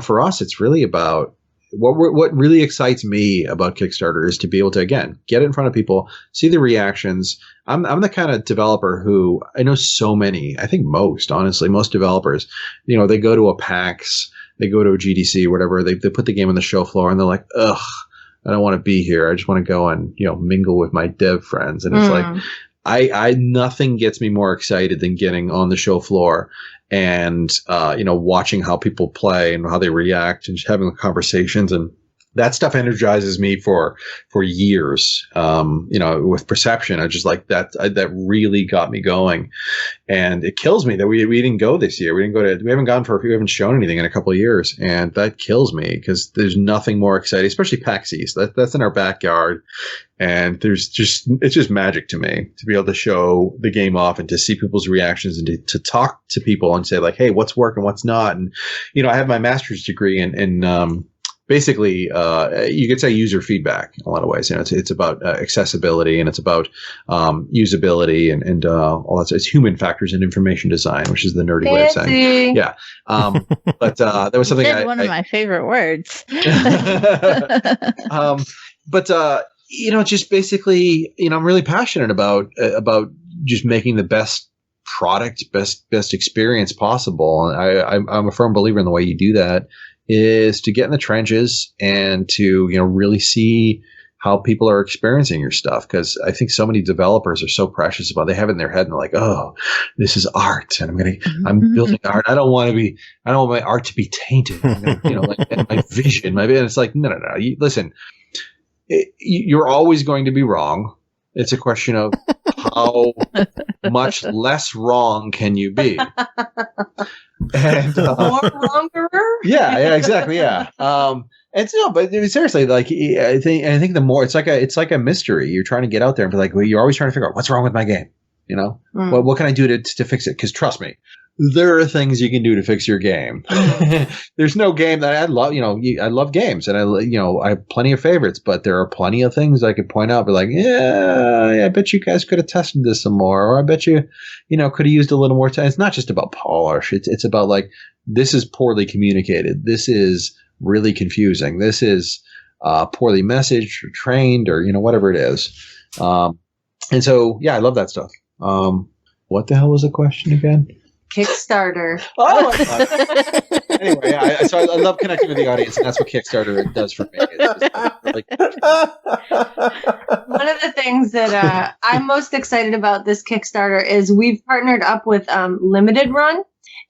[SPEAKER 5] for us, it's really about. What really excites me about Kickstarter is to be able to, again, get it in front of people, see the reactions. I'm the kind of developer who I know so many, I think most developers, they go to a PAX, they go to a GDC, whatever, they put the game on the show floor and they're like, ugh, I don't want to be here. I just want to go and, mingle with my dev friends. And it's like, I nothing gets me more excited than getting on the show floor and watching how people play and how they react and just having conversations, and that stuff energizes me for years. With Perception, I just like that. That really got me going, and it kills me that we didn't go this year. We haven't shown anything in a couple of years, and that kills me because there's nothing more exciting, especially PAX East. That's in our backyard. And it's just magic to me to be able to show the game off and to see people's reactions and to talk to people and say like, hey, what's working, what's not. And, I have my master's degree in basically, you could say user feedback in a lot of ways. It's about accessibility, and it's about usability and all that. It's human factors in information design, which is the nerdy way of saying. Yeah. But that was something
[SPEAKER 3] one of my favorite words.
[SPEAKER 5] Just basically, I'm really passionate about just making the best product, best experience possible. And I'm a firm believer in the way you do that is to get in the trenches and to, really see how people are experiencing your stuff. Because I think so many developers are so precious about, they have it in their head and they're like, oh, this is art and I'm building art. I don't want my art to be tainted. Like my vision, and it's like, no. Listen, you're always going to be wrong. It's a question of how much less wrong can you be. And,
[SPEAKER 4] more wronger?
[SPEAKER 5] Yeah, exactly. Yeah. And so, but seriously, like I think the more it's like a mystery. You're trying to get out there and be like, well, you're always trying to figure out what's wrong with my game. What can I do to fix it? Because trust me, there are things you can do to fix your game. There's no game that I love. I love games, and I have plenty of favorites, but there are plenty of things I could point out. Be like, yeah, I bet you guys could have tested this some more, or I bet you, could have used a little more time. It's not just about polish. It's about like, this is poorly communicated. This is really confusing. This is poorly messaged or trained, or whatever it is. And so, yeah, I love that stuff. What the hell was the question again?
[SPEAKER 4] Kickstarter.
[SPEAKER 5] Oh, anyway, I love connecting with the audience, and that's what Kickstarter does for me.
[SPEAKER 4] One of the things that I'm most excited about this Kickstarter is we've partnered up with Limited Run,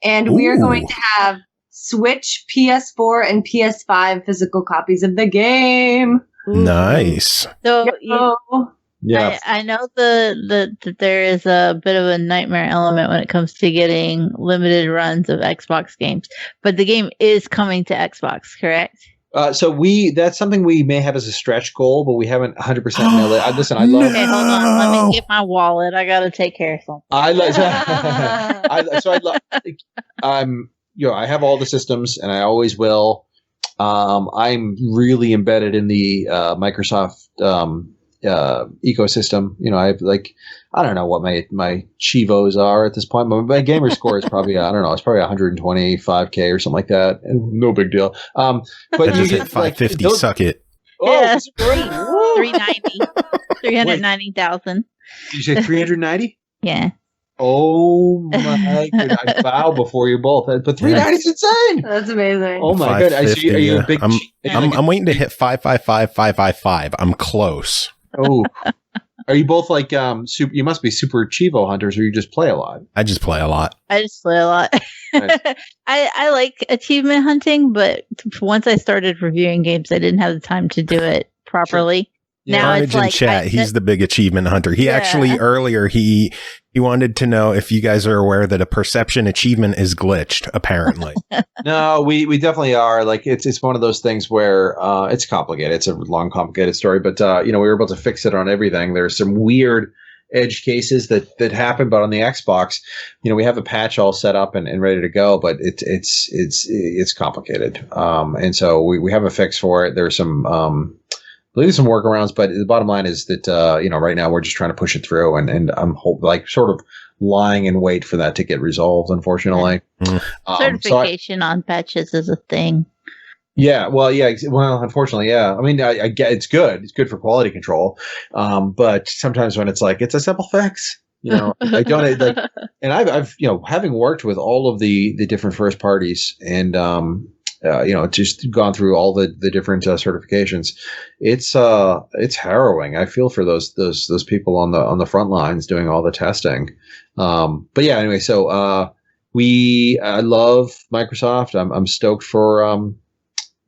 [SPEAKER 4] and we are going to have Switch, PS4, and PS5 physical copies of the game.
[SPEAKER 2] Nice.
[SPEAKER 3] So
[SPEAKER 5] yeah,
[SPEAKER 3] I know that there is a bit of a nightmare element when it comes to getting limited runs of Xbox games, but the game is coming to Xbox, correct?
[SPEAKER 5] So that's something we may have as a stretch goal, but we haven't 100% nailed it. Listen, I love.
[SPEAKER 3] Okay, hold on. Let me get my wallet. I got to take care of something.
[SPEAKER 5] I have all the systems, and I always will. I'm really embedded in the Microsoft ecosystem. I don't know what my Chivos are at this point. My gamer score is probably, it's probably 125K or something like that. And no big deal. But
[SPEAKER 2] I just hit 550, suck it.
[SPEAKER 5] Oh,
[SPEAKER 3] yeah, 390,000.
[SPEAKER 5] Did you say 390?
[SPEAKER 3] Yeah.
[SPEAKER 5] Oh my god! I bow before you both. But 390 is insane.
[SPEAKER 4] That's amazing.
[SPEAKER 5] Oh my god! I see. Are you a big?
[SPEAKER 2] I'm waiting to hit 555. I'm close.
[SPEAKER 5] Oh, are you both like super? You must be super Chivo hunters, or you just play a lot.
[SPEAKER 2] I just play a lot.
[SPEAKER 3] Nice. I like achievement hunting, but once I started reviewing games, I didn't have the time to do it properly.
[SPEAKER 5] Sure.
[SPEAKER 3] Now
[SPEAKER 2] Carnage
[SPEAKER 3] it's
[SPEAKER 2] in
[SPEAKER 3] like
[SPEAKER 2] chat. He's the big achievement hunter. He actually earlier he wanted to know if you guys are aware that a perception achievement is glitched. Apparently,
[SPEAKER 5] No, we definitely are. Like it's one of those things where it's complicated. It's a long, complicated story, but we were able to fix it on everything. There's some weird edge cases that happen, but on the Xbox, we have a patch all set up and ready to go, but it's complicated. And so we have a fix for it. There's some I believe some workarounds, but the bottom line is that right now we're just trying to push it through, and I'm sort of lying in wait for that to get resolved. Unfortunately,
[SPEAKER 3] certification on patches is a thing.
[SPEAKER 5] Yeah, well, unfortunately, yeah. I mean, I get it's good. It's good for quality control, but sometimes when it's like it's a simple fix, I don't like. And I've having worked with all of the different first parties and just gone through all the different certifications. It's harrowing. I feel for those people on the front lines doing all the testing. But yeah, anyway, so I love Microsoft. I'm stoked for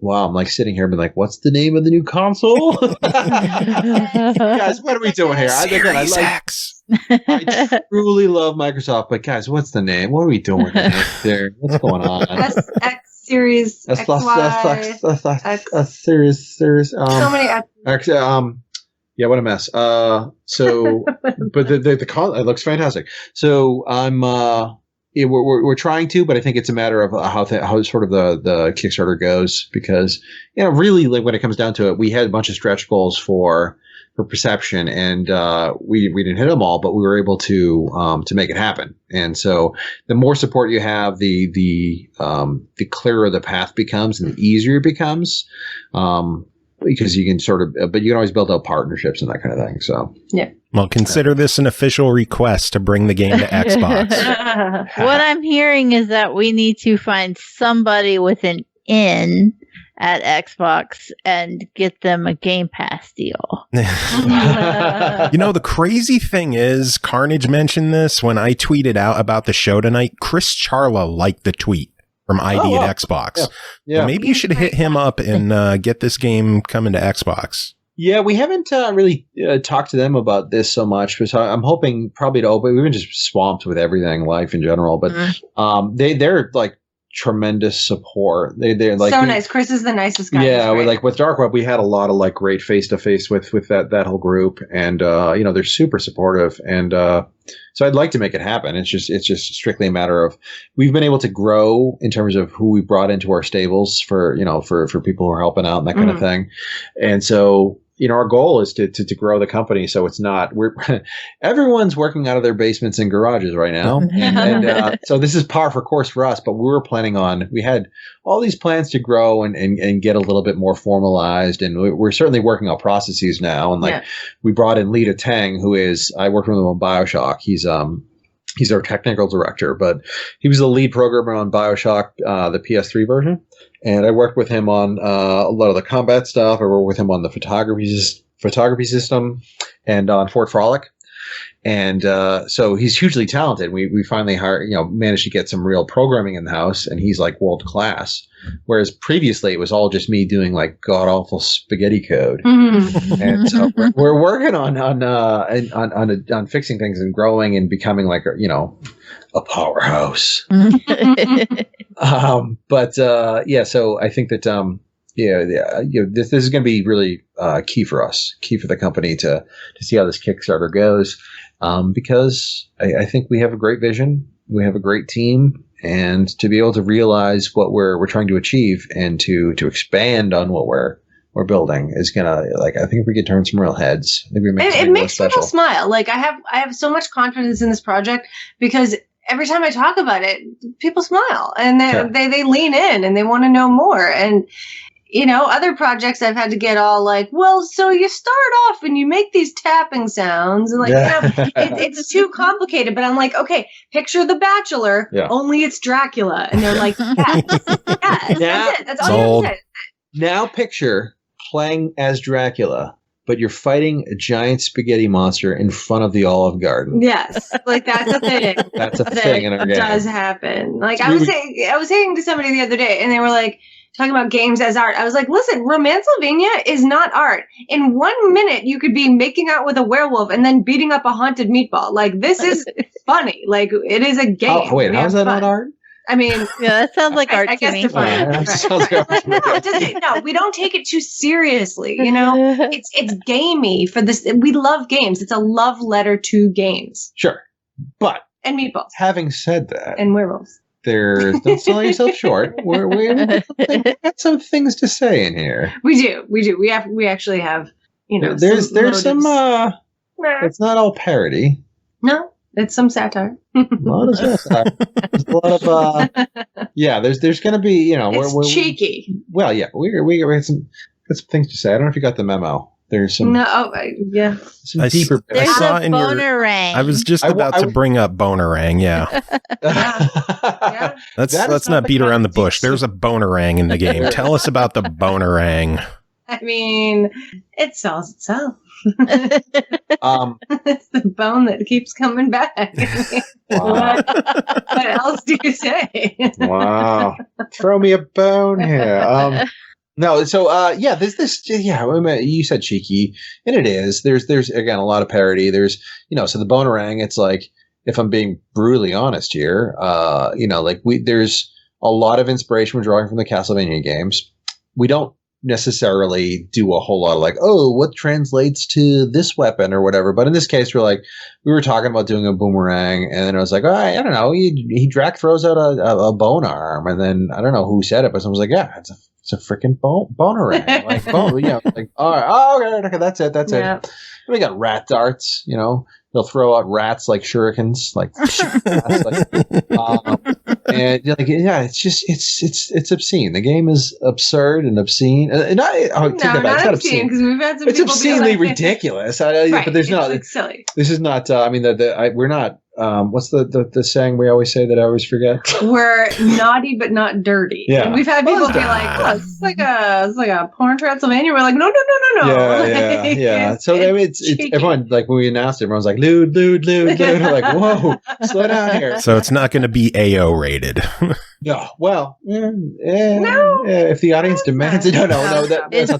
[SPEAKER 5] wow, I'm like sitting here and being like, what's the name of the new console? Guys, what are we doing here?
[SPEAKER 2] Series X.
[SPEAKER 5] I truly love Microsoft, but guys, what's the name? What are we doing there? What's going on?
[SPEAKER 4] X Series X, Y, X.
[SPEAKER 5] Series.
[SPEAKER 4] So many X.
[SPEAKER 5] Yeah, what a mess. But the con it looks fantastic. So we're trying to, but I think it's a matter of how sort of the Kickstarter goes, because really, like, when it comes down to it, we had a bunch of stretch goals for perception, and we didn't hit them all, but we were able to make it happen. And so the more support you have, the clearer the path becomes and the easier it becomes. Because you can but you can always build out partnerships and that kind of thing. So
[SPEAKER 4] yeah.
[SPEAKER 2] Well, consider this an official request to bring the game to Xbox.
[SPEAKER 3] What I'm hearing is that we need to find somebody with an in at Xbox and get them a Game Pass deal.
[SPEAKER 2] The crazy thing is, Carnage mentioned this when I tweeted out about the show tonight. Chris Charla liked the tweet from ID at Xbox. Yeah. So maybe you should hit him up and get this game coming to Xbox.
[SPEAKER 5] Yeah, we haven't really talked to them about this so much, because I'm hoping probably to open. We've been just swamped with everything, life in general, but they're like tremendous support. They're like
[SPEAKER 4] so nice. Chris is the nicest guy.
[SPEAKER 5] Yeah, with Dark Web, we had a lot of like great face to face with that whole group, and they're super supportive, and so I'd like to make it happen. It's just strictly a matter of we've been able to grow in terms of who we brought into our stables for people who are helping out and that kind of thing, and so. Our goal is to grow the company, so it's not everyone's working out of their basements and garages right now, and so this is par for course for us. But we had all these plans to grow and get a little bit more formalized, and we're certainly working on processes now. And we brought in Lita Tang, I worked with him on BioShock. He's our technical director, but he was the lead programmer on BioShock, the PS3 version. And I worked with him on a lot of the combat stuff. I worked with him on the photography system and on Fort Frolic. And so he's hugely talented. We finally managed to get some real programming in the house, and he's like world class. Whereas previously it was all just me doing like god awful spaghetti code. And so we're working on fixing things and growing and becoming like a powerhouse. So I think that this is going to be really key for us, key for the company to see how this Kickstarter goes, because I think we have a great vision, we have a great team, and to be able to realize what we're trying to achieve and to expand on what we're building is gonna, I think we could turn some real heads. Maybe it
[SPEAKER 4] makes people smile. Like I have so much confidence in this project because every time I talk about it, people smile and they lean in and they want to know more. And other projects I've had to get all like, well, so you start off and you make these tapping sounds and like, it's too complicated. But I'm like, okay, picture The Bachelor, only it's Dracula. And they're like, yes, that's it. That's all you said.
[SPEAKER 5] Now picture playing as Dracula, but you're fighting a giant spaghetti monster in front of the Olive Garden.
[SPEAKER 4] Yes, like that's a thing.
[SPEAKER 5] That's a thing in our game.
[SPEAKER 4] It does happen. Like I was saying to somebody the other day, and they were like, talking about games as art. I was like, listen, Romancylvania is not art. In 1 minute, you could be making out with a werewolf and then beating up a haunted meatball. Like, this is funny. Like, it is a game.
[SPEAKER 5] Oh, wait, how is that not art?
[SPEAKER 4] I mean,
[SPEAKER 3] yeah, that sounds like art to me.
[SPEAKER 4] No, we don't take it too seriously. You know, it's gamey for this. We love games. It's a love letter to games.
[SPEAKER 5] Sure, but
[SPEAKER 4] and meatballs.
[SPEAKER 5] Having said that,
[SPEAKER 4] and werewolves.
[SPEAKER 5] Don't sell yourself short. We got some things to say in here.
[SPEAKER 4] We do. We actually have. You know,
[SPEAKER 5] there's some. It's not all parody.
[SPEAKER 4] No. It's some satire.
[SPEAKER 5] A lot of satire. There's a lot of there's going to be, you know,
[SPEAKER 4] we're cheeky.
[SPEAKER 5] Well, yeah, we got some things to say. I don't know if you got the memo. There's some some deeper.
[SPEAKER 3] There's I saw a in bonerang.
[SPEAKER 2] I was just about to bring up bonerang. Yeah. Let's not beat around the bush. There's a bonerang in the game. Tell us about the bonerang.
[SPEAKER 4] I mean, it sells itself. It's the bone that keeps coming back.
[SPEAKER 5] Wow.
[SPEAKER 4] What else do you say?
[SPEAKER 5] Wow. Throw me a bone here. No, so there's this you said cheeky, and it is. There's again a lot of parody. There's so the bonerang, it's like, if I'm being brutally honest here, there's a lot of inspiration we're drawing from the Castlevania games. We don't necessarily do a whole lot of like, oh, what translates to this weapon or whatever. But in this case, we were talking about doing a boomerang, and then I was like, oh, I don't know, he Drac throws out a bone arm, and then I don't know who said it, but someone was like, yeah, it's a freaking bonerang, like bone, like, all right, okay, that's it. And we got rat darts, they'll throw out rats like shurikens, and it's just it's obscene. The game is absurd and obscene. And it's not obscene because we've had some. It's obscenely ridiculous. Right. But there's it's
[SPEAKER 4] silly.
[SPEAKER 5] This is not. We're not. What's the saying we always say that I always forget? We're
[SPEAKER 4] naughty but not dirty.
[SPEAKER 5] Yeah.
[SPEAKER 4] And we've had people be like, "Oh, it's like a porn Transylvania." We're like, "No."
[SPEAKER 5] Yeah. So it's everyone, like, when we announced it, everyone's like, "Lewd." We're like, "Whoa, slow down here."
[SPEAKER 2] So it's not going to be AO rated.
[SPEAKER 5] No. Well, if the audience demands it, no.
[SPEAKER 3] Is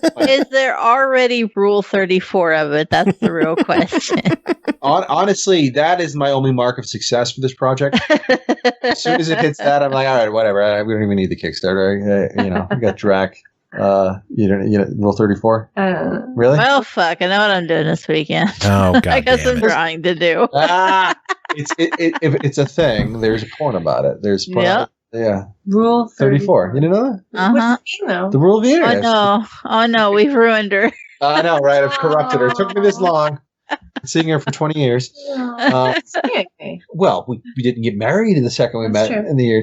[SPEAKER 3] there already Rule 34 of it? That's the real question.
[SPEAKER 5] Honestly, that is my only mark of success for this project. As soon as it hits that, I'm like, all right, whatever. We don't even need the Kickstarter. We got Drac. Rule 34. Really?
[SPEAKER 3] Well, fuck. I know what I'm doing this weekend.
[SPEAKER 2] Oh, God.
[SPEAKER 3] I got some drawing to do.
[SPEAKER 5] If it's a thing, there's a porn about it. There's porn.
[SPEAKER 3] Yep.
[SPEAKER 5] Yeah.
[SPEAKER 4] Rule
[SPEAKER 5] 34. You didn't know that?
[SPEAKER 4] What's the game, though?
[SPEAKER 5] The rule of the internet.
[SPEAKER 3] Oh no, we've ruined her.
[SPEAKER 5] I know, right? I've corrupted her. It took me this long. Been seeing her for 20 years. Well, we didn't get married in the second we met in the year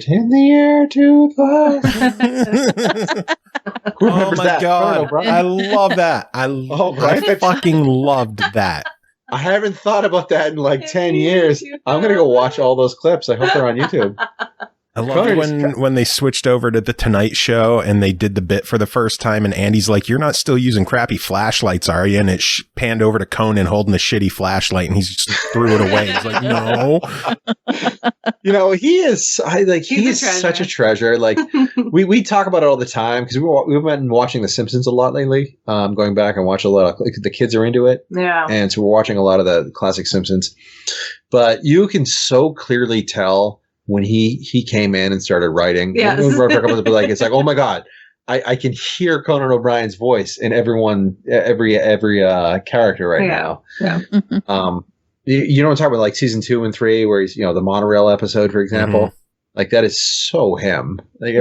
[SPEAKER 5] 2000. Who remembers that?
[SPEAKER 2] God. I love that. I fucking loved that.
[SPEAKER 5] I haven't thought about that in like 10 years. I'm going to go watch all those clips. I hope they're on YouTube.
[SPEAKER 2] I love when they switched over to the Tonight Show and they did the bit for the first time, and Andy's like, "You're not still using crappy flashlights, are you?" And it panned over to Conan holding the shitty flashlight, and he just threw it away. He's like, "No."
[SPEAKER 5] He is such a treasure. Like, we talk about it all the time because we've been watching The Simpsons a lot lately. Going back and watch a lot of, like, the kids are into it.
[SPEAKER 4] Yeah.
[SPEAKER 5] And so we're watching a lot of the classic Simpsons. But you can so clearly tell when he came in and started writing, it's like, oh my God, I can hear Conan O'Brien's voice in every character right now. Yeah. You know what I'm talking about, like season 2 and 3, where he's, the monorail episode, for example, like that is so him. Like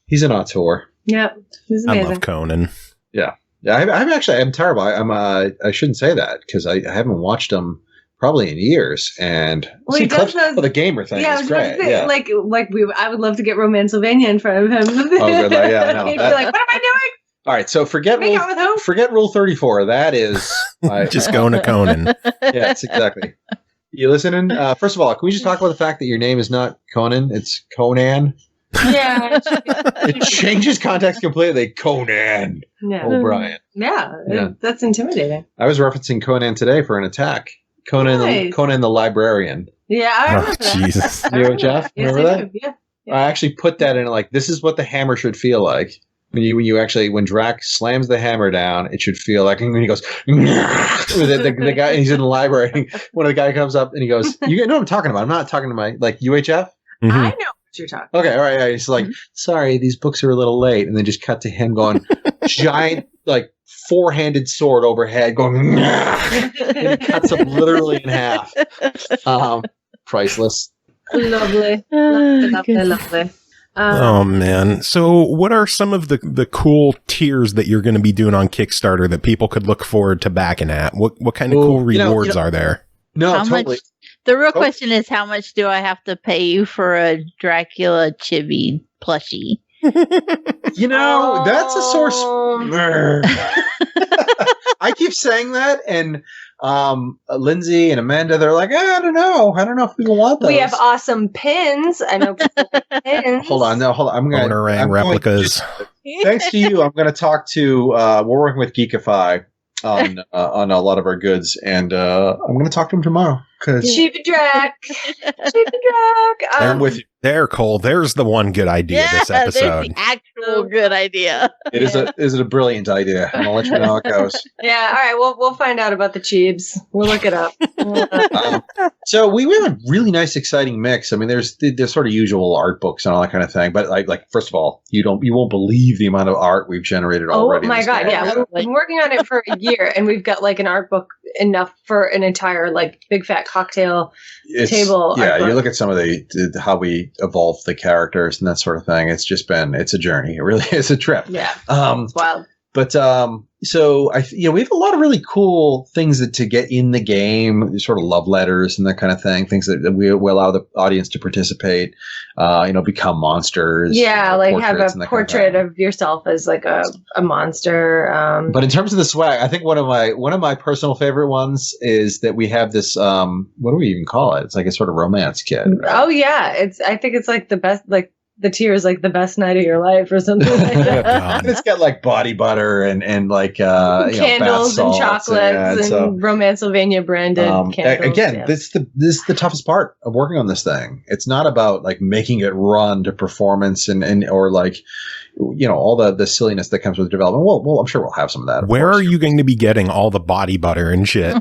[SPEAKER 5] he's an auteur.
[SPEAKER 4] Yep, he's amazing.
[SPEAKER 2] I love Conan.
[SPEAKER 5] Yeah. I'm terrible. I shouldn't say that because I haven't watched him probably in years, and
[SPEAKER 4] he does
[SPEAKER 5] the gamer thing is great.
[SPEAKER 4] Say, I would love to get Romancylvania in front of him.
[SPEAKER 5] Good, no,
[SPEAKER 4] he'd be like, "What am I doing?"
[SPEAKER 5] All right, so forget Rule 34. That is
[SPEAKER 2] just going to Conan.
[SPEAKER 5] Yes, exactly. You listening? First of all, can we just talk about the fact that your name is not Conan? It's Conan.
[SPEAKER 4] Yeah,
[SPEAKER 5] it changes context completely. Conan O'Brien.
[SPEAKER 4] Yeah, that's intimidating.
[SPEAKER 5] I was referencing Conan today for an attack. Conan the Librarian.
[SPEAKER 4] Yeah, I remember
[SPEAKER 2] that. Jesus.
[SPEAKER 5] You know, Jeff? Remember that?
[SPEAKER 4] Yeah.
[SPEAKER 5] I actually put that in like, this is what the hammer should feel like. When Drac slams the hammer down, it should feel like, and he goes, the guy, he's in the library. One of the guy comes up and he goes, you know what I'm talking about? I'm not talking to my, like, UHF?
[SPEAKER 4] I know what you're talking about.
[SPEAKER 5] Okay, all right. He's like, sorry, these books are a little late. And then just cut to him going, giant, like, four-handed sword overhead going, and he cuts him literally in half. Priceless.
[SPEAKER 4] Lovely. Lovely.
[SPEAKER 2] Oh man! So, what are some of the cool tiers that you're going to be doing on Kickstarter that people could look forward to backing at? What kind of cool rewards are there?
[SPEAKER 5] No,
[SPEAKER 3] how
[SPEAKER 5] totally.
[SPEAKER 3] much? The real question is, how much do I have to pay you for a Dracula chibi plushie?
[SPEAKER 5] You know, that's a source. I keep saying that, and Lindsay and Amanda, they're like, I don't know if people want those.
[SPEAKER 4] We have awesome pins. I know people like pins.
[SPEAKER 5] Hold on. I'm going to
[SPEAKER 2] replicas.
[SPEAKER 5] Thanks to you, I'm going to talk to. We're working with Geekify on a lot of our goods, and I'm going to talk to them tomorrow.
[SPEAKER 4] Cheap Drac.
[SPEAKER 5] I'm with you.
[SPEAKER 2] There, Cole. There's the one good idea this episode.
[SPEAKER 3] There's the actual good idea.
[SPEAKER 5] It is a brilliant idea. I'll let you know how it goes.
[SPEAKER 4] Yeah, all right. We'll find out about the cheebs. We'll look it up.
[SPEAKER 5] So we have a really nice, exciting mix. I mean, there's sort of usual art books and all that kind of thing. But like first of all, you won't believe the amount of art we've generated already.
[SPEAKER 4] Oh my god! Yeah, we've been working on it for a year, and we've got like an art book enough for an entire like big fat cocktail table.
[SPEAKER 5] Yeah, you look at some of the how we evolve the characters and that sort of thing. It's a journey. It really is a trip.
[SPEAKER 4] Yeah,
[SPEAKER 5] it's
[SPEAKER 4] wild.
[SPEAKER 5] But so we have a lot of really cool things to get in the game, sort of love letters and that kind of thing. Things that we allow the audience to participate. Become monsters.
[SPEAKER 4] Yeah, like have a portrait of yourself as like a monster.
[SPEAKER 5] But in terms of the swag, I think one of my personal favorite ones is that we have this. What do we even call it? It's like a sort of romance kit. Right?
[SPEAKER 4] Oh yeah, I think it's like the best. Like the tier is like the best night of your life or something like that.
[SPEAKER 5] It's got like body butter and like
[SPEAKER 4] candles and chocolates and Romancylvania branded candles.
[SPEAKER 5] Again, this is the toughest part of working on this thing. It's not about like making it run to performance and or like all the silliness that comes with development. Well, I'm sure we'll have some of that.
[SPEAKER 2] Where are you going to be getting all the body butter and shit?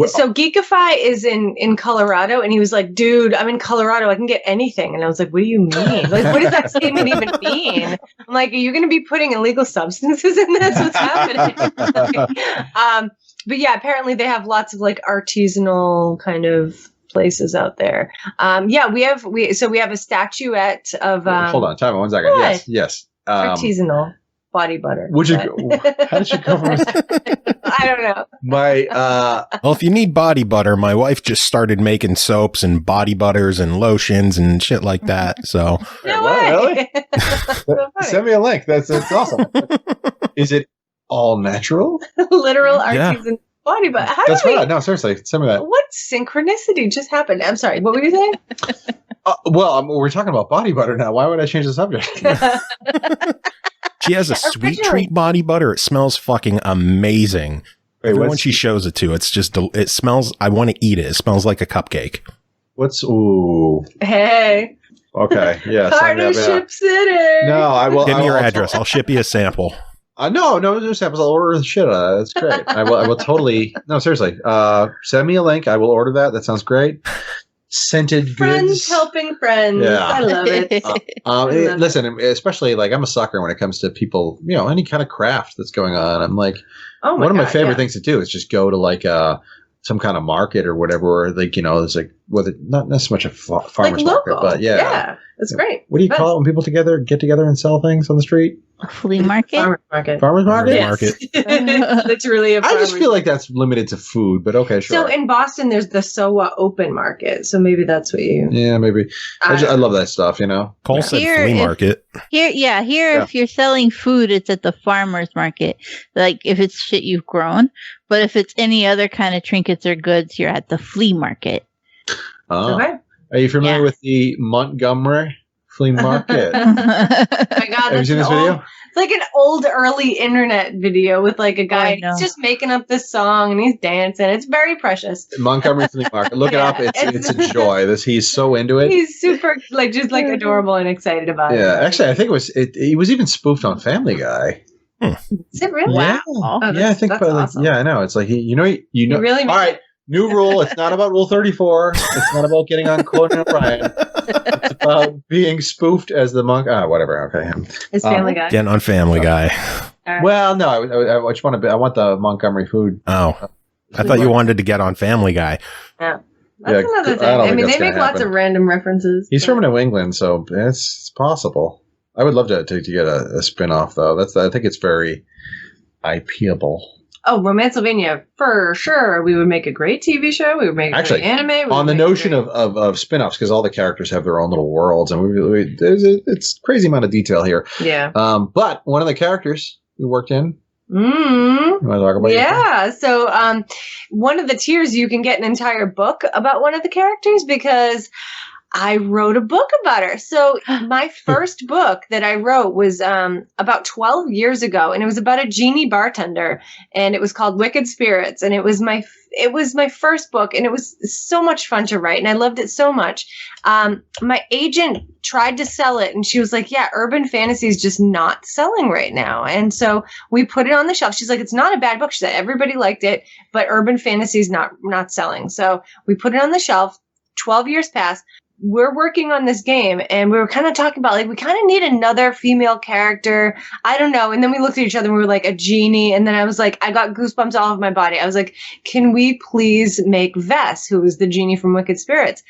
[SPEAKER 4] So Geekify is in Colorado, and he was like, dude, I'm in Colorado. I can get anything. And I was like, what do you mean? Like, what does that statement even mean? I'm like, are you going to be putting illegal substances in this? What's happening? But yeah, apparently they have lots of like artisanal kind of places out there. We have a statuette of.
[SPEAKER 5] Hold on, time 1 second.
[SPEAKER 4] What?
[SPEAKER 5] Yes.
[SPEAKER 4] Artisanal body butter.
[SPEAKER 5] How did you go from?
[SPEAKER 4] I don't know.
[SPEAKER 2] Well, if you need body butter, my wife just started making soaps and body butters and lotions and shit like that. So,
[SPEAKER 4] no way.
[SPEAKER 5] Really? Send me a link. That's awesome. Is it all natural?
[SPEAKER 4] Literal artisan body butter.
[SPEAKER 5] That's right. No, seriously, send me that.
[SPEAKER 4] What synchronicity just happened? I'm sorry. What were you saying?
[SPEAKER 5] We're talking about body butter now. Why would I change the subject?
[SPEAKER 2] She has a sweet treat body butter. It smells fucking amazing. When she shows it to, it's just, it smells, I want to eat it. It smells like a cupcake.
[SPEAKER 5] Ooh.
[SPEAKER 4] Hey.
[SPEAKER 5] Okay. Yeah.
[SPEAKER 4] Partnership City.
[SPEAKER 5] No, I will.
[SPEAKER 2] Give me your address. I'll ship you a sample.
[SPEAKER 5] No samples. I'll order the shit out of that. That's great. I will totally, no, seriously. Send me a link. I will order that. That sounds great. Scented
[SPEAKER 4] friends
[SPEAKER 5] goods.
[SPEAKER 4] Helping friends. Yeah. I love it.
[SPEAKER 5] Listen, especially like I'm a sucker when it comes to people, any kind of craft that's going on. I'm like, one of my favorite things to do is just go to like some kind of market or whatever, or like, there's like, not so much a farmer's market, but yeah. That's
[SPEAKER 4] great.
[SPEAKER 5] What do you call it when people get together and sell things on the street?
[SPEAKER 3] A flea market?
[SPEAKER 5] Farmer's market?
[SPEAKER 4] Yes. Literally
[SPEAKER 5] I just feel like that's limited to food, but okay, sure.
[SPEAKER 4] So in Boston, there's the SOA open market. So maybe that's what you...
[SPEAKER 5] Yeah, maybe. I love that stuff,
[SPEAKER 2] Cole said flea market.
[SPEAKER 3] Here, if you're selling food, it's at the farmer's market. Like if it's shit you've grown. But if it's any other kind of trinkets or goods, you're at the flea market.
[SPEAKER 5] Oh. Okay. Are you familiar with the Montgomery Flea market.
[SPEAKER 4] Oh my God,
[SPEAKER 5] Have you seen this video?
[SPEAKER 4] It's like an old early internet video with like a guy. He's just making up this song and he's dancing. It's very precious.
[SPEAKER 5] Montgomery Flea Market. Look it up. It's a joy. He's so into it.
[SPEAKER 4] He's super just adorable and excited about it.
[SPEAKER 5] Yeah, actually, I think it was even spoofed on Family Guy.
[SPEAKER 4] Is it really?
[SPEAKER 5] Yeah.
[SPEAKER 4] Wow. Oh,
[SPEAKER 5] I think.
[SPEAKER 4] awesome.
[SPEAKER 5] Yeah, I know. It's like you know.
[SPEAKER 4] Really
[SPEAKER 5] all right. New rule. It's not about Rule 34. It's not about getting on Conan O'Brien. It's about being spoofed as the monk. Whatever. Okay.
[SPEAKER 4] It's Family Guy.
[SPEAKER 2] Getting on Family Guy.
[SPEAKER 4] Right.
[SPEAKER 5] Well, no. I just want I want the Montgomery food.
[SPEAKER 2] Oh, I thought you wanted to get on Family Guy.
[SPEAKER 4] Yeah. That's another thing. I mean, they make lots of random references.
[SPEAKER 5] He's from New England, so it's possible. I would love to get a spin-off, though. I think it's very IPable.
[SPEAKER 4] Oh, Romancylvania, for sure. We would make a great TV show. We would make a great anime.
[SPEAKER 5] On the notion of spin-offs, because all the characters have their own little worlds, and it's crazy amount of detail here.
[SPEAKER 4] Yeah.
[SPEAKER 5] But one of the characters we worked in.
[SPEAKER 4] Mm-hmm.
[SPEAKER 5] You want to talk about
[SPEAKER 4] Yeah. So one of the tiers, you can get an entire book about one of the characters because I wrote a book about her. So my first book that I wrote was about 12 years ago, and it was about a genie bartender, and it was called Wicked Spirits, and it was my first book, and it was so much fun to write, and I loved it so much. My agent tried to sell it, and she was like, yeah, urban fantasy is just not selling right now. And so we put it on the shelf. She's like, it's not a bad book. She said, everybody liked it, but urban fantasy is not selling. So we put it on the shelf. 12 years passed. We're working on this game, and we were kind of talking about, like, we kind of need another female character. I don't know. And then we looked at each other and we were like, a genie. And then I was like, I got goosebumps all over my body. I was like, can we please make Vess, who is the genie from Wicked Spirits?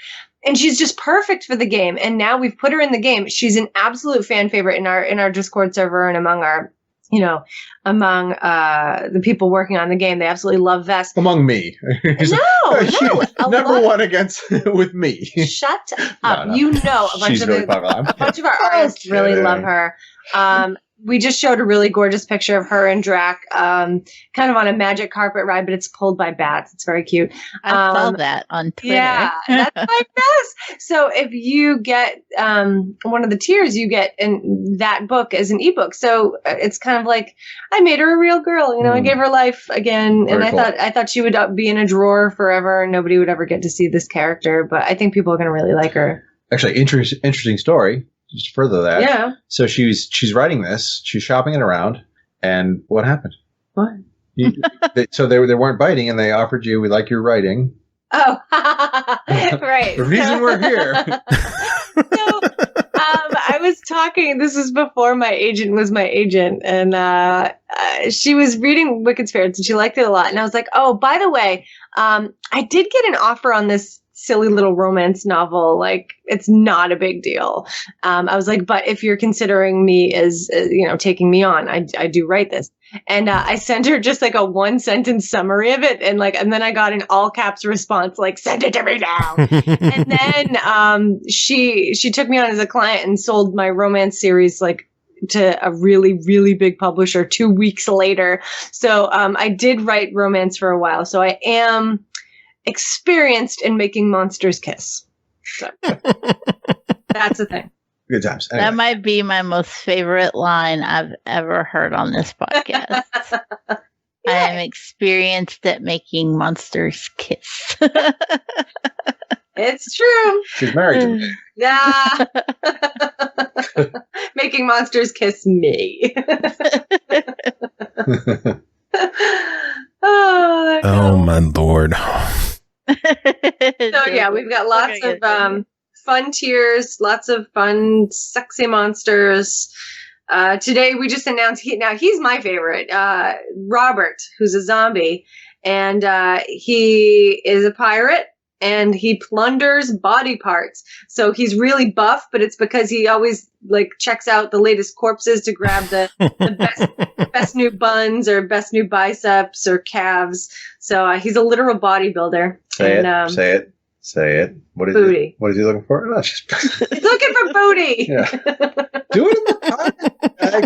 [SPEAKER 4] And she's just perfect for the game. And now we've put her in the game. She's an absolute fan favorite in our Discord server and among our, among the people working on the game. They absolutely love Vess.
[SPEAKER 5] Among me.
[SPEAKER 4] No.
[SPEAKER 5] Number one against with me.
[SPEAKER 4] Shut up. No. A bunch of our artists really love her. We just showed a really gorgeous picture of her and Drac, kind of on a magic carpet ride, but it's pulled by bats. It's very cute.
[SPEAKER 3] I saw that on Twitter.
[SPEAKER 4] Yeah, that's my best. So if you get one of the tiers, you get that book as an ebook. So it's kind of like I made her a real girl. I gave her life again, and I thought she would be in a drawer forever, and nobody would ever get to see this character. But I think people are going to really like her.
[SPEAKER 5] Actually, interesting story. Just to further that.
[SPEAKER 4] Yeah.
[SPEAKER 5] So she's writing this. She's shopping it around. And what happened?
[SPEAKER 4] What?
[SPEAKER 5] So they weren't biting, and they offered you, we like your writing.
[SPEAKER 4] Oh, right.
[SPEAKER 5] The reason we're here.
[SPEAKER 4] So, I was talking, this was before my agent was my agent, and she was reading Wicked Spirits, and she liked it a lot. And I was like, oh, by the way, I did get an offer on this silly little romance novel. Like, it's not a big deal. I was like, but if you're considering me as, taking me on, I do write this. And I sent her just like a 1-sentence summary of it. And then I got an all caps response, like, send it to me now. And then she took me on as a client and sold my romance series, like, to a really, really big publisher 2 weeks later. So I did write romance for a while. So I am experienced in making monsters kiss. So that's the thing.
[SPEAKER 5] Good times. Anyway.
[SPEAKER 3] That might be my most favorite line I've ever heard on this podcast. I am experienced at making monsters kiss.
[SPEAKER 4] It's true.
[SPEAKER 5] She's married to me.
[SPEAKER 4] Yeah. Making monsters kiss me.
[SPEAKER 2] Oh my lord.
[SPEAKER 4] So yeah, we've got lots of fun tiers, lots of fun sexy monsters. Today we just announced he's my favorite, Robert, who's a zombie, and he is a pirate. And he plunders body parts. So he's really buff, but it's because he always checks out the latest corpses to grab the best new buns or best new biceps or calves. So he's a literal bodybuilder.
[SPEAKER 5] Say it. What is
[SPEAKER 4] booty.
[SPEAKER 5] What is he looking for? No,
[SPEAKER 4] he's looking for booty.
[SPEAKER 5] Yeah. Do it in the comments.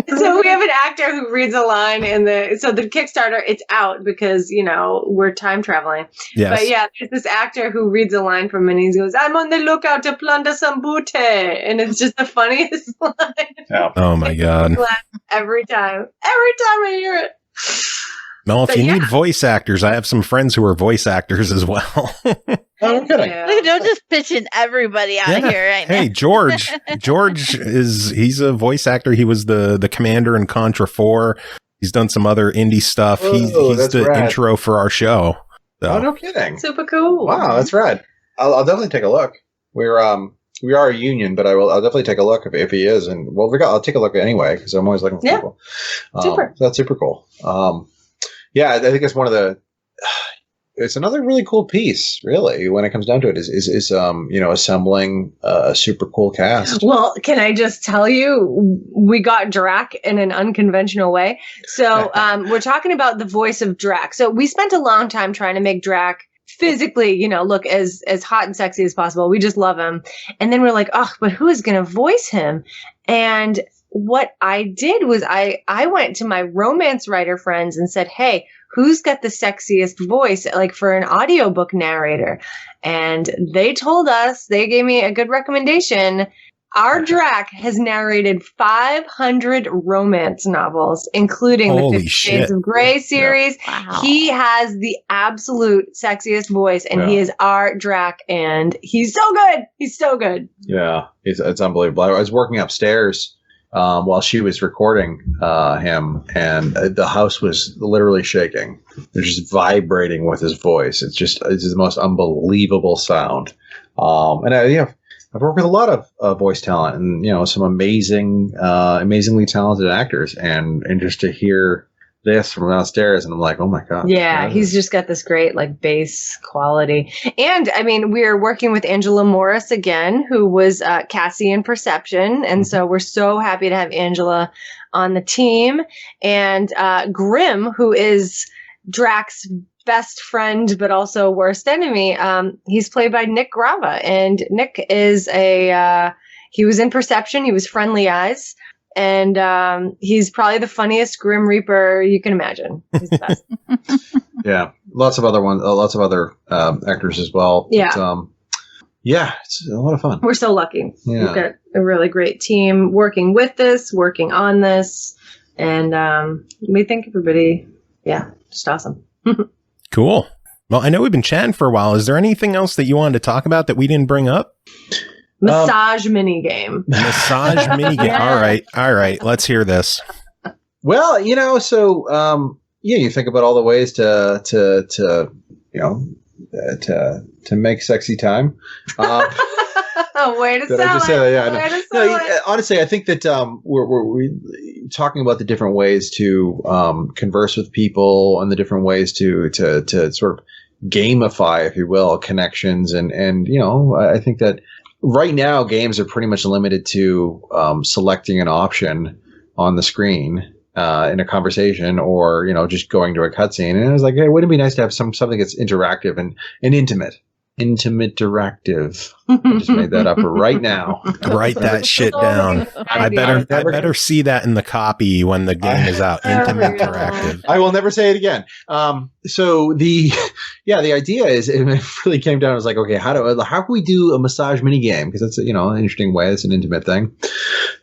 [SPEAKER 4] So we have an actor who reads a line in the Kickstarter, it's out because, we're time traveling.
[SPEAKER 2] Yes.
[SPEAKER 4] But yeah, there's this actor who reads a line from it and he goes, I'm on the lookout to plunder some booty. And it's just the funniest line.
[SPEAKER 5] Yeah.
[SPEAKER 2] Oh my God.
[SPEAKER 4] Every time I hear it.
[SPEAKER 2] Well, if you need voice actors, I have some friends who are voice actors as well.
[SPEAKER 5] Oh, I'm kidding.
[SPEAKER 3] Look, don't just pitching everybody out here right now.
[SPEAKER 2] Hey, George he's a voice actor. He was the commander in Contra 4. He's done some other indie stuff. He's the
[SPEAKER 5] rad.
[SPEAKER 2] intro for our show. So.
[SPEAKER 5] Oh, no kidding.
[SPEAKER 4] Super cool.
[SPEAKER 5] Wow, that's rad. I'll definitely take a look. We are a union, but I'll definitely take a look if he is. And I'll take a look anyway because I'm always looking for people.
[SPEAKER 4] Super.
[SPEAKER 5] So that's super cool. Yeah, I think it's it's another really cool piece, really, when it comes down to it, is assembling a super cool cast.
[SPEAKER 4] Well, can I just tell you, we got Drac in an unconventional way. So we're talking about the voice of Drac. So we spent a long time trying to make Drac physically, look as hot and sexy as possible. We just love him. And then we're like, but who is going to voice him? And what I did was I went to my romance writer friends and said, hey, who's got the sexiest voice, like for an audiobook narrator? And they told us, they gave me a good recommendation. Our Drac has narrated 500 romance novels, including the 50 Shades of Grey series.
[SPEAKER 3] Yeah. Wow.
[SPEAKER 4] He has the absolute sexiest voice, and he is our Drac, and he's so good. He's so good.
[SPEAKER 5] Yeah, it's unbelievable. I was working upstairs while she was recording him, and the house was literally shaking. It was just vibrating with his voice. It's the most unbelievable sound. And I've worked with a lot of voice talent, and some amazingly talented actors, and just to hear this from downstairs, and I'm like, oh my God.
[SPEAKER 4] Yeah, he's just got this great bass quality. And I mean, we're working with Angela Morris again, who was Cassie in Perception. And so we're so happy to have Angela on the team. And Grim, who is Drac's best friend, but also worst enemy, he's played by Nick Grava. And Nick is he was in Perception. He was Friendly Eyes. And he's probably the funniest Grim Reaper you can imagine. He's the best.
[SPEAKER 5] Yeah, lots of other actors as well.
[SPEAKER 4] Yeah,
[SPEAKER 5] but, it's a lot of fun.
[SPEAKER 4] We're so lucky.
[SPEAKER 5] Yeah.
[SPEAKER 4] We've got a really great team working on this, and we think everybody, just awesome.
[SPEAKER 2] Cool. Well, I know we've been chatting for a while. Is there anything else that you wanted to talk about that we didn't bring up?
[SPEAKER 4] Massage minigame.
[SPEAKER 2] Massage minigame.
[SPEAKER 4] Yeah.
[SPEAKER 2] All right. Let's hear this.
[SPEAKER 5] Well, you think about all the ways to make sexy time.
[SPEAKER 4] Way to
[SPEAKER 5] Did
[SPEAKER 4] sell
[SPEAKER 5] I just say that? Yeah,
[SPEAKER 4] Way to sell it.
[SPEAKER 5] Honestly, I think that we're talking about the different ways to converse with people and the different ways to sort of gamify, if you will, connections. And I think that right now games are pretty much limited to selecting an option on the screen in a conversation, or just going to a cutscene. And I was like, hey, wouldn't it be nice to have something that's interactive and intimate? Interactive. I just made that up right now.
[SPEAKER 2] Write that shit down. I better see that in the copy when the game is out. Interactive.
[SPEAKER 5] I will never say it again. So the idea is, it really came down. I was like, okay, how can we do a massage mini game? Because it's an interesting way. It's an intimate thing.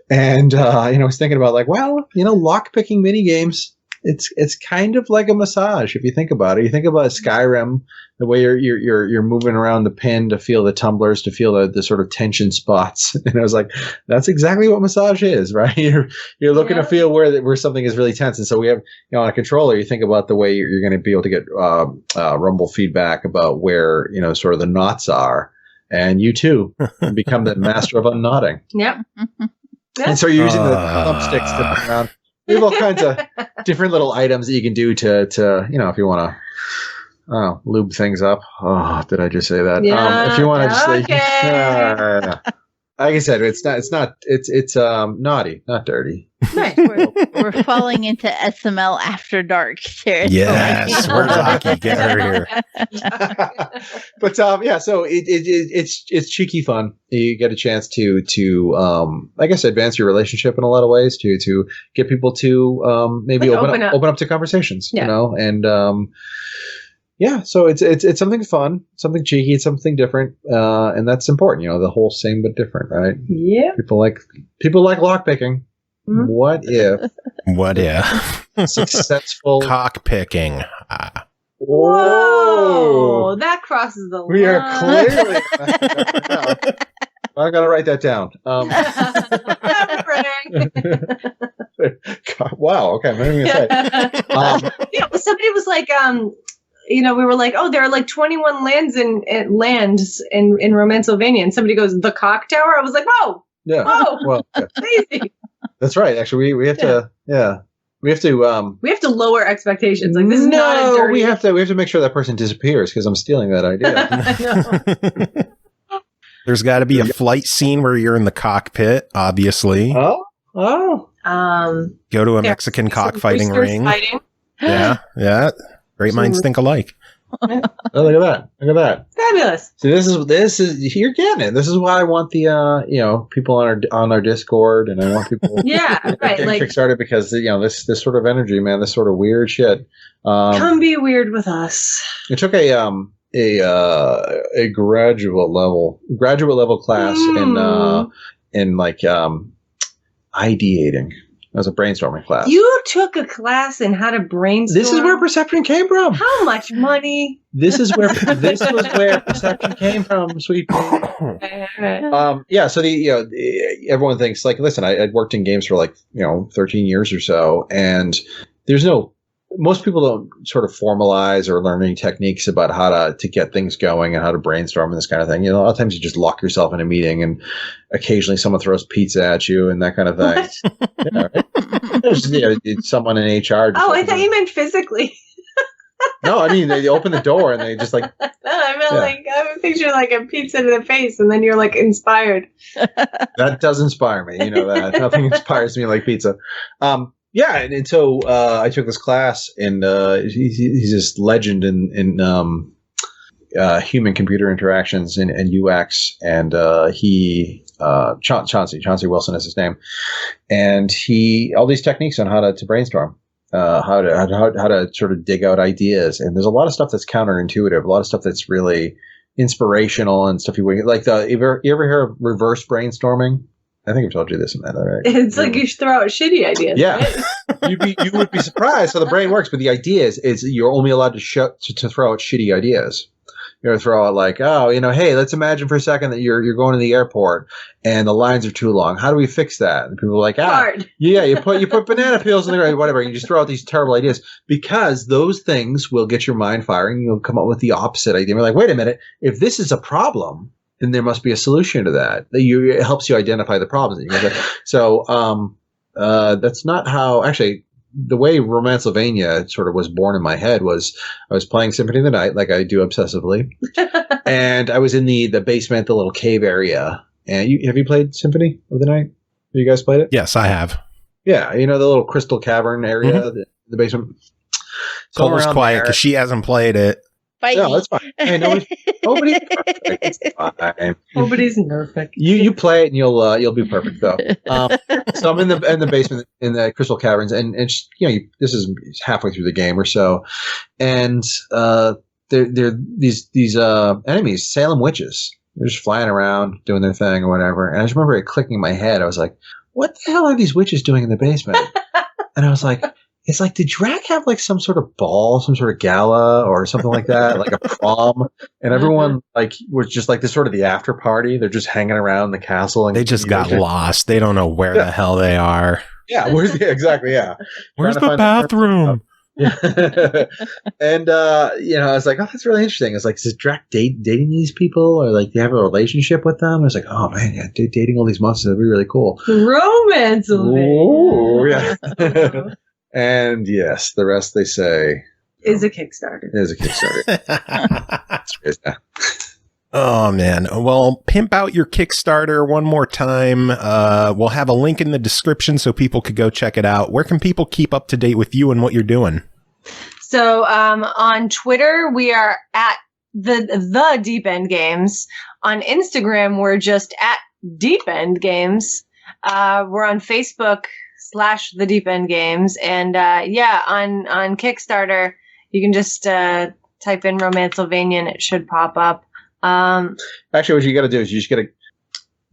[SPEAKER 5] And I was thinking about lock picking mini games. It's kind of like a massage if you think about it. You think about Skyrim, the way you're moving around the pin to feel the tumblers, to feel the sort of tension spots. And I was like, that's exactly what massage is, right? You're looking to feel where something is really tense. And so we have on a controller, you think about the way you're going to be able to get rumble feedback about where sort of the knots are, and you too become the master of unknotting.
[SPEAKER 4] Yep.
[SPEAKER 5] And so you're using the thumbsticks to move around. We have all kinds of different little items that you can do to if you want to lube things up. Oh, did I just say that?
[SPEAKER 4] Yeah,
[SPEAKER 5] if you want to just
[SPEAKER 4] okay.
[SPEAKER 5] like I said, it's naughty, not dirty.
[SPEAKER 3] Nice. We're falling into SML After Dark territory.
[SPEAKER 2] Yes, where's Aki? Get her here.
[SPEAKER 5] But so it's cheeky fun. You get a chance to I guess advance your relationship in a lot of ways, to get people to maybe
[SPEAKER 4] Like
[SPEAKER 5] open up to conversations,
[SPEAKER 4] Yeah.
[SPEAKER 5] you know, and so it's something fun, something cheeky, it's something different, and that's important. You know, the whole same but different, right?
[SPEAKER 4] Yeah.
[SPEAKER 5] People like lockpicking.
[SPEAKER 4] Mhm.
[SPEAKER 5] What if successful
[SPEAKER 2] Cock picking?
[SPEAKER 4] Whoa, that crosses the line.
[SPEAKER 5] We are clearly. I gotta write that down. God, wow. Okay, I'm not even gonna say.
[SPEAKER 4] Somebody was like, we were like, oh, there are like 21 lands in Romancylvania, and somebody goes, the Cock Tower. I was like, whoa,
[SPEAKER 5] Yeah.
[SPEAKER 4] whoa,
[SPEAKER 5] Well, yeah.
[SPEAKER 4] crazy.
[SPEAKER 5] That's right. Actually, we have to. Yeah. We have to.
[SPEAKER 4] We have to lower expectations. Like, this is not a dirty.
[SPEAKER 5] We have to make sure that person disappears because I'm stealing that idea.
[SPEAKER 4] I know.
[SPEAKER 2] There's got to be a flight scene where you're in the cockpit, obviously.
[SPEAKER 5] Oh.
[SPEAKER 2] Go to a Mexican cockfighting ring.
[SPEAKER 4] Fighting.
[SPEAKER 2] Yeah. Great minds think alike.
[SPEAKER 5] Oh, look at that.
[SPEAKER 4] Fabulous.
[SPEAKER 5] So this is you're getting it. This is why I want the people on our Discord, and I want people
[SPEAKER 4] Yeah, right. Like,
[SPEAKER 5] Kickstarter because this sort of energy, man, this sort of weird shit.
[SPEAKER 4] come be weird with us.
[SPEAKER 5] It took a graduate level class in like ideating. It was a brainstorming class.
[SPEAKER 4] You took a class in how to brainstorm.
[SPEAKER 5] This is where perception came from.
[SPEAKER 4] How much money?
[SPEAKER 5] This was where perception came from, sweet pea. So everyone thinks like, listen, I'd worked in games for 13 years or so, and most people don't sort of formalize or learn any techniques about how to get things going and how to brainstorm and this kind of thing. A lot of times you just lock yourself in a meeting and occasionally someone throws pizza at you and that kind of thing. Yeah, right? There's, someone in HR.
[SPEAKER 4] Oh, I thought you meant physically.
[SPEAKER 5] No, I mean, they open the door and they just like.
[SPEAKER 4] I'm picturing like a pizza to the face and then you're like inspired.
[SPEAKER 5] That does inspire me. You know that. Nothing inspires me like pizza. And so I took this class, and he's this legend in human computer interactions and UX, and Chauncey Wilson is his name, and all these techniques on how to brainstorm, how to sort of dig out ideas, and there's a lot of stuff that's counterintuitive, a lot of stuff that's really inspirational and stuff you like. You ever hear of reverse brainstorming? I think I've told you this in that. Right?
[SPEAKER 4] It's like you should throw out shitty ideas.
[SPEAKER 5] Yeah,
[SPEAKER 4] right?
[SPEAKER 5] you would be surprised how the brain works. But the idea is you're only allowed to throw out shitty ideas. You're going to throw out like, hey, let's imagine for a second that you're going to the airport and the lines are too long. How do we fix that? And people are like, you put banana peels in there, whatever. You just throw out these terrible ideas because those things will get your mind firing. You'll come up with the opposite idea. We're like, wait a minute, if this is a problem, then there must be a solution to that. It helps you identify the problems. So that's not how, actually, the way Romancylvania sort of was born in my head was I was playing Symphony of the Night, like I do obsessively, and I was in the basement, the little cave area. And have you played Symphony of the Night? Have you guys played it?
[SPEAKER 2] Yes, I have.
[SPEAKER 5] Yeah, the little crystal cavern area, the basement.
[SPEAKER 2] Cole's quiet because she hasn't played it.
[SPEAKER 3] Bye.
[SPEAKER 5] No, that's fine. Hey, nobody's perfect. It's fine.
[SPEAKER 4] Nobody's perfect.
[SPEAKER 5] You play it and you'll be perfect though. So I'm in the basement in the crystal caverns, and this is halfway through the game or so, and they're these enemies, Salem witches. They're just flying around doing their thing or whatever. And I just remember it clicking in my head. I was like, "What the hell are these witches doing in the basement?" And I was like. It's like, did Drac have like some sort of ball, some sort of gala or something like that, like a prom? And everyone was just like this sort of the after party. They're just hanging around the castle. And
[SPEAKER 2] they just got lost. They don't know where the hell they are.
[SPEAKER 5] Yeah, exactly. Yeah.
[SPEAKER 2] Where's the bathroom?
[SPEAKER 5] And, I was like, oh, that's really interesting. It's like, is Drac dating these people or like, do you have a relationship with them? I was like, oh man, yeah, dating all these monsters would be really cool.
[SPEAKER 4] Romance.
[SPEAKER 5] Oh, yeah. And yes, the rest they say
[SPEAKER 4] is a Kickstarter.
[SPEAKER 5] Is a Kickstarter.
[SPEAKER 2] Oh, man. Well, pimp out your Kickstarter one more time. We'll have a link in the description so people could go check it out. Where can people keep up to date with you and what you're doing?
[SPEAKER 4] So on Twitter, we are at the Deep End Games. On Instagram, we're just at Deep End Games. We're on Facebook / the Deep End Games. And on Kickstarter, you can just type in Romancylvania and it should pop up.
[SPEAKER 5] Actually, what you got to do is you just got to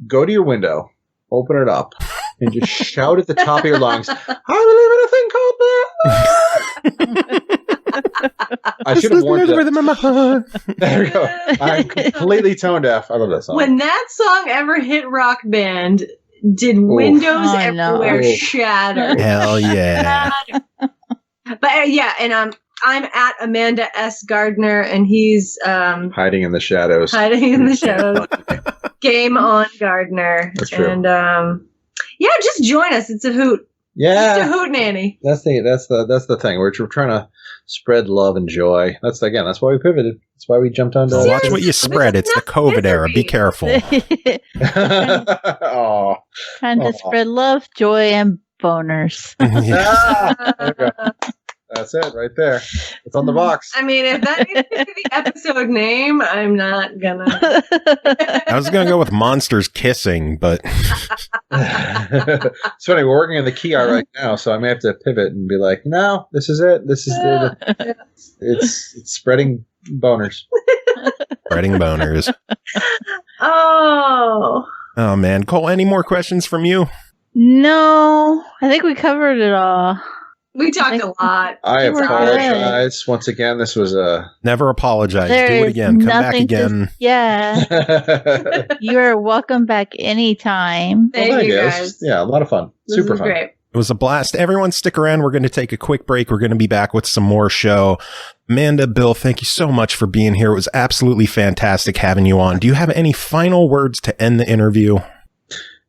[SPEAKER 5] go to your window, open it up, and just shout at the top of your lungs, I believe in a thing called that. I should have warned you. There we go. I'm completely tone deaf. I love that song.
[SPEAKER 4] When that song ever hit Rock Band, did windows everywhere shatter.
[SPEAKER 2] Hell yeah.
[SPEAKER 4] But and I'm at Amanda S. Gardner, and he's
[SPEAKER 5] hiding in the shadows.
[SPEAKER 4] Game on Gardner.
[SPEAKER 5] That's true.
[SPEAKER 4] And just join us. It's a hoot.
[SPEAKER 5] Yeah,
[SPEAKER 4] it's a hoot nanny.
[SPEAKER 5] That's the thing. We're trying to spread love and joy. That's why we pivoted. That's why we jumped onto.
[SPEAKER 2] Watch what you spread. It's the COVID era. Be careful.
[SPEAKER 3] Trying to spread love, joy, and boners.
[SPEAKER 5] That's it right there. It's on the box.
[SPEAKER 4] I mean, if that needs to be the episode name, I'm not gonna.
[SPEAKER 2] I was gonna go with monsters kissing, but
[SPEAKER 5] it's funny. We're working on the key art right now, so I may have to pivot and be like, "No, this is it. This is it's spreading boners."
[SPEAKER 2] Spreading boners.
[SPEAKER 4] Oh
[SPEAKER 2] man, Cole. Any more questions from you?
[SPEAKER 3] No, I think we covered it all.
[SPEAKER 4] We talked a lot.
[SPEAKER 5] I apologize once again. This was
[SPEAKER 2] never apologize. Do it again. Come back again.
[SPEAKER 3] You are welcome back anytime.
[SPEAKER 4] Thank you guys.
[SPEAKER 5] Yeah, a lot of fun. Super fun.
[SPEAKER 4] Great.
[SPEAKER 2] It was a blast. Everyone stick around. We're going to take a quick break. We're going to be back with some more show. Amanda, Bill, thank you so much for being here. It was absolutely fantastic having you on. Do you have any final words to end the interview?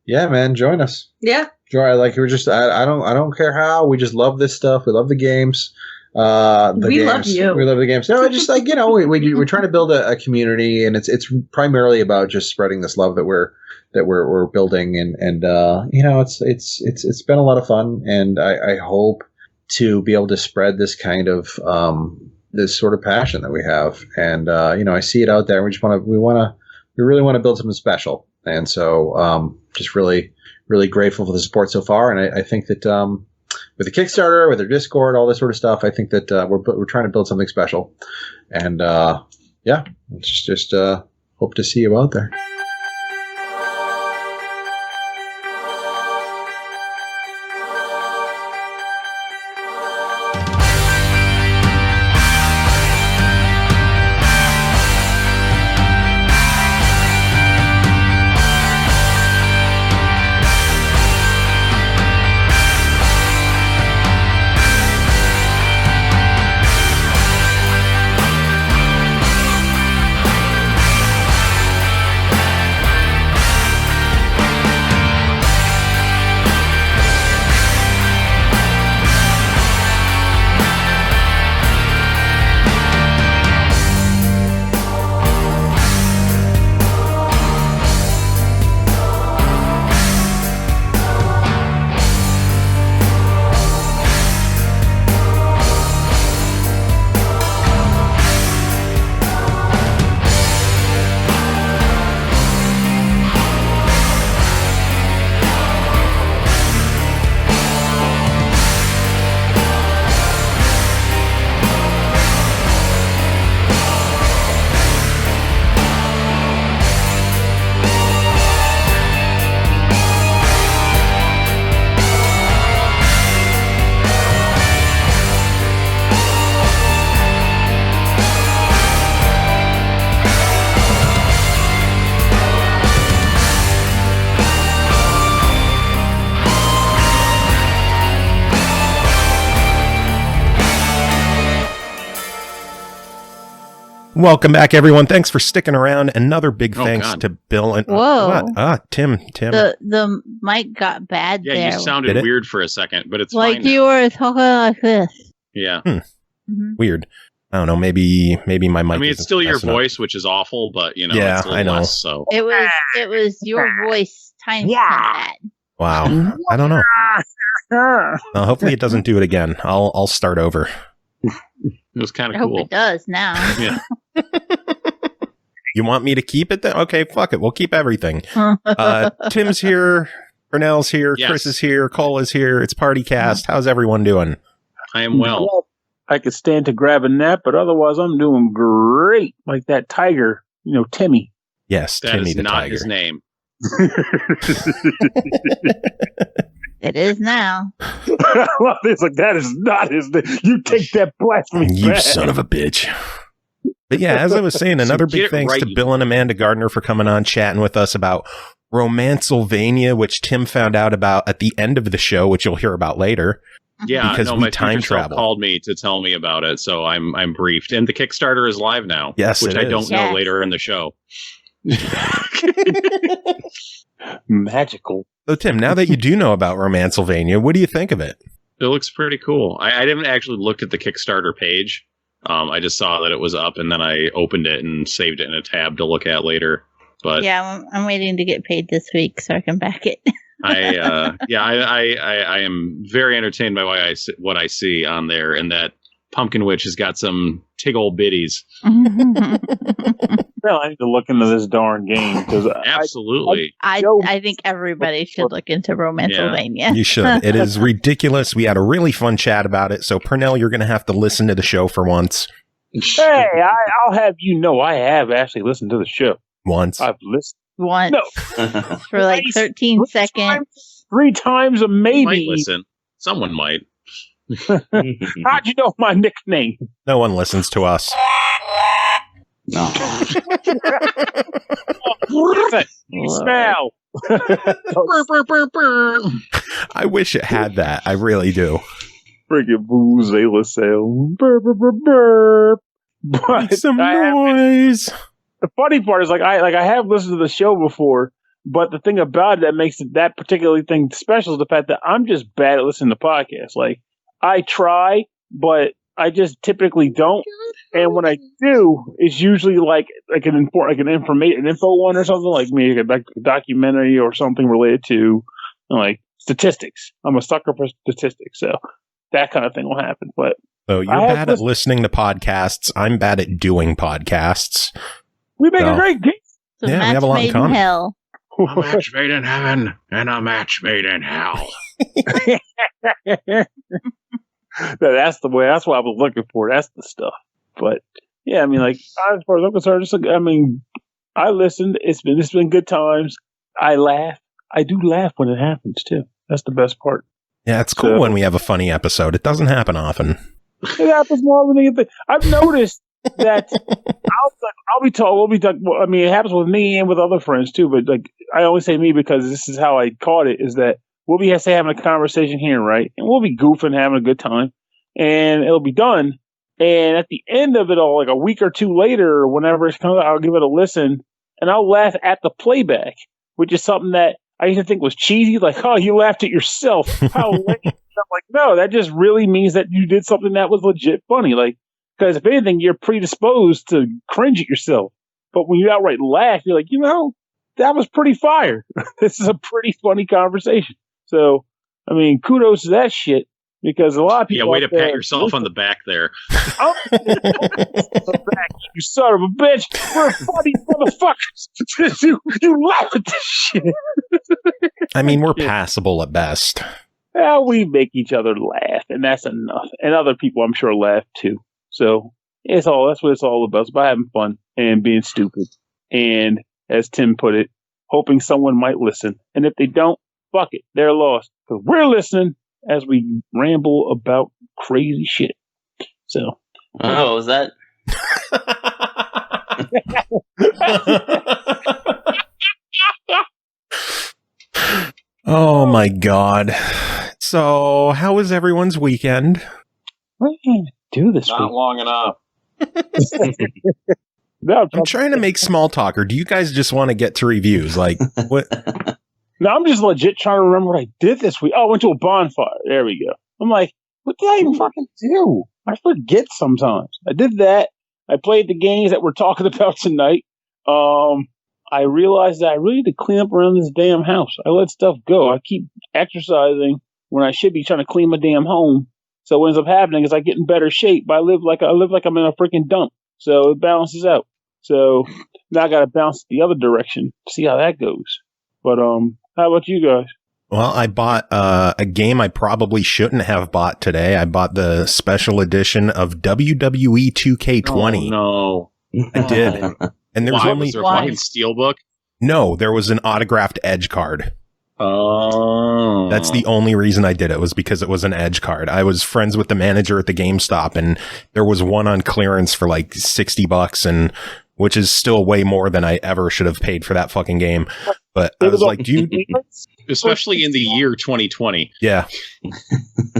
[SPEAKER 5] Yeah, man. Join us.
[SPEAKER 4] Yeah.
[SPEAKER 5] Joy, like we're just I don't care how, we just love this stuff. We love the games.
[SPEAKER 4] We love you.
[SPEAKER 5] We love the games. No, just like we're trying to build a community, and it's primarily about just spreading this love that we're building, and it's been a lot of fun, and I hope to be able to spread this kind of this sort of passion that we have, and I see it out there. We really want to build something special, and so just really grateful for the support so far, and I think that with the Kickstarter, with their Discord, all this sort of stuff, I think that we're trying to build something special, and just hope to see you out there.
[SPEAKER 2] Welcome back, everyone. Thanks for sticking around. Another big thanks to Bill and Tim.
[SPEAKER 3] The mic got bad there.
[SPEAKER 6] Yeah, you sounded weird for a second, but it's
[SPEAKER 3] like
[SPEAKER 6] fine
[SPEAKER 3] you were talking like this.
[SPEAKER 6] Yeah.
[SPEAKER 2] Weird. I don't know. Maybe my mic.
[SPEAKER 6] I mean, it's still your voice, which is awful, but you know,
[SPEAKER 2] yeah,
[SPEAKER 6] it's a little less, so
[SPEAKER 3] it was your voice times 10.
[SPEAKER 2] Wow. I don't know. Hopefully it doesn't do it again. I'll start over.
[SPEAKER 6] It was kind
[SPEAKER 3] I
[SPEAKER 6] of
[SPEAKER 3] hope
[SPEAKER 6] cool.
[SPEAKER 3] it does now.
[SPEAKER 6] Yeah.
[SPEAKER 2] You want me to keep it then? Okay, fuck it. We'll keep everything. Tim's here. Pernell's here.
[SPEAKER 6] Yes.
[SPEAKER 2] Chris is here. Cole is here. It's PartyCast. How's everyone doing?
[SPEAKER 6] I am well.
[SPEAKER 7] I could stand to grab a nap, but otherwise I'm doing great. Like that tiger, Timmy.
[SPEAKER 2] Yes,
[SPEAKER 6] That
[SPEAKER 2] Timmy
[SPEAKER 6] is
[SPEAKER 2] the
[SPEAKER 6] not
[SPEAKER 2] tiger.
[SPEAKER 6] his name.
[SPEAKER 3] It is now.
[SPEAKER 7] Well, it's like, that is not his name. You take that blasphemy
[SPEAKER 2] You
[SPEAKER 7] back.
[SPEAKER 2] son of a bitch. But yeah, as I was saying, another
[SPEAKER 6] get
[SPEAKER 2] big
[SPEAKER 6] it
[SPEAKER 2] thanks
[SPEAKER 6] right,
[SPEAKER 2] to
[SPEAKER 6] you-
[SPEAKER 2] Bill and Amanda Gardner for coming on, chatting with us about Romancylvania, which Tim found out about at the end of the show, which you'll hear about later.
[SPEAKER 6] Yeah,
[SPEAKER 2] Because
[SPEAKER 6] no,
[SPEAKER 2] we
[SPEAKER 6] my
[SPEAKER 2] time
[SPEAKER 6] future self
[SPEAKER 2] travel.
[SPEAKER 6] called me to tell me about it, so I'm briefed. And the Kickstarter is live now.
[SPEAKER 2] Yes,
[SPEAKER 6] which
[SPEAKER 2] it
[SPEAKER 6] I
[SPEAKER 2] is.
[SPEAKER 6] don't know
[SPEAKER 3] Yes.
[SPEAKER 6] later in the show.
[SPEAKER 7] Magical.
[SPEAKER 2] So Tim, now that you do know about Romancylvania, what do you think of it?
[SPEAKER 6] It looks pretty cool. I didn't actually look at the Kickstarter page. I just saw that it was up, and then I opened it and saved it in a tab to look at later. But
[SPEAKER 3] Yeah, I'm waiting to get paid this week so I can back it.
[SPEAKER 6] I am very entertained by what I see on there, and that Pumpkin Witch has got some tig old biddies.
[SPEAKER 7] Well, I need to look into this darn game because
[SPEAKER 6] Absolutely.
[SPEAKER 3] I think everybody should look into Romancylvania.
[SPEAKER 2] You should. It is ridiculous. We had a really fun chat about it. So Pernell, you're going to have to listen to the show for once.
[SPEAKER 7] hey, I'll have you know I have actually listened to the show.
[SPEAKER 2] Once.
[SPEAKER 7] I've listened
[SPEAKER 3] Once
[SPEAKER 7] No.
[SPEAKER 3] for like 13 seconds.
[SPEAKER 7] 3 times a
[SPEAKER 6] Might
[SPEAKER 7] maybe.
[SPEAKER 6] listen. Someone might.
[SPEAKER 7] How'd you know my nickname?
[SPEAKER 2] No one listens to us.
[SPEAKER 8] No.
[SPEAKER 7] Smell.
[SPEAKER 2] I wish it had that. I really do.
[SPEAKER 7] Friggin' Vuvuzela sale. Burp, burp, burp, burp.
[SPEAKER 2] Make
[SPEAKER 7] But
[SPEAKER 2] some
[SPEAKER 7] I have-
[SPEAKER 2] noise.
[SPEAKER 7] the funny part is I have listened to the show before, but the thing about it that makes it that particular thing special is the fact that I'm just bad at listening to podcasts. Like I try, but I just typically don't. And when I do, it's usually like an info one or something, like maybe a documentary or something related to like statistics. I'm a sucker for statistics, so that kind of thing will happen. But
[SPEAKER 2] So you're
[SPEAKER 7] I have
[SPEAKER 2] bad at listening to podcasts. I'm bad at doing podcasts.
[SPEAKER 7] we make
[SPEAKER 2] No.
[SPEAKER 7] a great game.
[SPEAKER 3] So
[SPEAKER 2] Yeah, we
[SPEAKER 3] match
[SPEAKER 2] have a lot in
[SPEAKER 3] made in
[SPEAKER 2] common.
[SPEAKER 3] hell.
[SPEAKER 6] A match made in heaven and a match made in hell.
[SPEAKER 7] That's the way. That's what I was looking for. That's the stuff. But yeah, I mean, like as far as I'm concerned, I listened. It's been good times. I laugh. I do laugh when it happens too. That's the best part.
[SPEAKER 2] Yeah, it's cool
[SPEAKER 7] So-
[SPEAKER 2] when we have a funny episode. It doesn't happen often.
[SPEAKER 7] It happens more than anything. I've noticed that I'll be told. We'll be talking. Well, I mean, it happens with me and with other friends too. But like, I only say me because this is how I caught it. Is that we'll be having a conversation here, right? And we'll be goofing, having a good time, and it'll be done. And at the end of it all, like a week or two later, or whenever it's coming out, I'll give it a listen, and I'll laugh at the playback, which is something that I used to think was cheesy. Like, oh, you laughed at yourself. How lame. I'm like, no, that just really means that you did something that was legit funny. Like, because if anything, you're predisposed to cringe at yourself. But when you outright laugh, you're like, that was pretty fire. This is a pretty funny conversation. So, I mean, kudos to that shit. Because a lot of
[SPEAKER 6] Yeah,
[SPEAKER 7] people.
[SPEAKER 6] way to
[SPEAKER 7] out there
[SPEAKER 6] pat yourself on the back there.
[SPEAKER 7] You son of a bitch. We're funny motherfuckers. you laugh at this shit.
[SPEAKER 2] I mean, we're passable at best.
[SPEAKER 7] Yeah, we make each other laugh, and that's enough. And other people, I'm sure, laugh too. So that's what it's all about. It's about having fun and being stupid. And as Tim put it, hoping someone might listen. And if they don't, fuck it. They're lost. Because we're listening as we ramble about crazy shit. So.
[SPEAKER 8] Oh, was that?
[SPEAKER 2] Oh my God. So, how was everyone's weekend?
[SPEAKER 7] What are you going to do this
[SPEAKER 6] Not
[SPEAKER 7] week?
[SPEAKER 6] long enough.
[SPEAKER 7] No,
[SPEAKER 2] I'm trying to make small talk, or do you guys just want to get to reviews? Like, what?
[SPEAKER 7] No, I'm just legit trying to remember what I did this week. Oh, I went to a bonfire. There we go. I'm like, what did I even fucking do? I forget sometimes. I did that. I played the games that we're talking about tonight. I realized that I really need to clean up around this damn house. I let stuff go. I keep exercising when I should be trying to clean my damn home. So what ends up happening is I get in better shape, but I live like I'm in a freaking dump. So it balances out. So now I got to bounce the other direction. See how that goes. But how about you guys?
[SPEAKER 2] Well, I bought a game I probably shouldn't have bought today. I bought the special edition of WWE 2K20.
[SPEAKER 6] Oh, no.
[SPEAKER 2] I did. And there was only
[SPEAKER 6] was there a fucking steelbook?
[SPEAKER 2] No, there was an autographed Edge card.
[SPEAKER 6] Oh.
[SPEAKER 2] That's the only reason I did it, was because it was an Edge card. I was friends with the manager at the GameStop, and there was one on clearance for like $60, and which is still way more than I ever should have paid for that fucking game. But I was like, dude,
[SPEAKER 6] especially in the year 2020.
[SPEAKER 2] Yeah.
[SPEAKER 7] It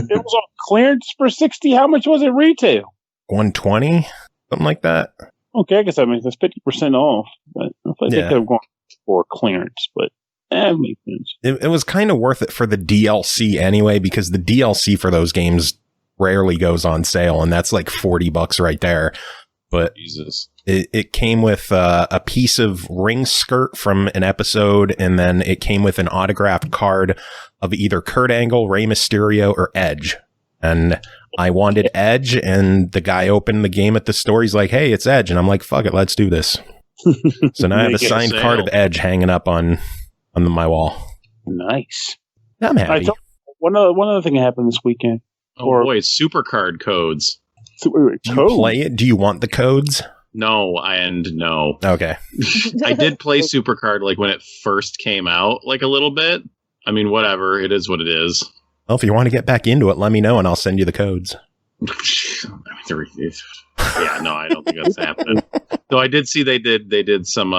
[SPEAKER 7] was on clearance for $60. How much was it retail?
[SPEAKER 2] $120, something like that.
[SPEAKER 7] Okay, I guess that means that's 50% off. But I thought they could have gone for clearance, but that makes sense.
[SPEAKER 2] It was kind of worth it for the DLC anyway, because the DLC for those games rarely goes on sale, and that's like $40 right there. But
[SPEAKER 6] Jesus.
[SPEAKER 2] It came with a piece of ring skirt from an episode, and then it came with an autographed card of either Kurt Angle, Rey Mysterio, or Edge. And I wanted Edge, and the guy opened the game at the store. He's like, hey, it's Edge. And I'm like, fuck it, let's do this. So now I have a signed card of Edge hanging up on my wall.
[SPEAKER 7] Nice.
[SPEAKER 2] I'm happy.
[SPEAKER 7] One other thing happened this weekend.
[SPEAKER 6] Oh, boy, supercard codes.
[SPEAKER 2] Do you play it? Do you want the codes?
[SPEAKER 6] No, no.
[SPEAKER 2] Okay.
[SPEAKER 6] I did play Supercard like when it first came out, like a little bit. I mean, whatever. It is what it is.
[SPEAKER 2] Well, if you want to get back into it, let me know and I'll send you the codes.
[SPEAKER 6] Yeah, no, I don't think that's happening. Though I did see they did some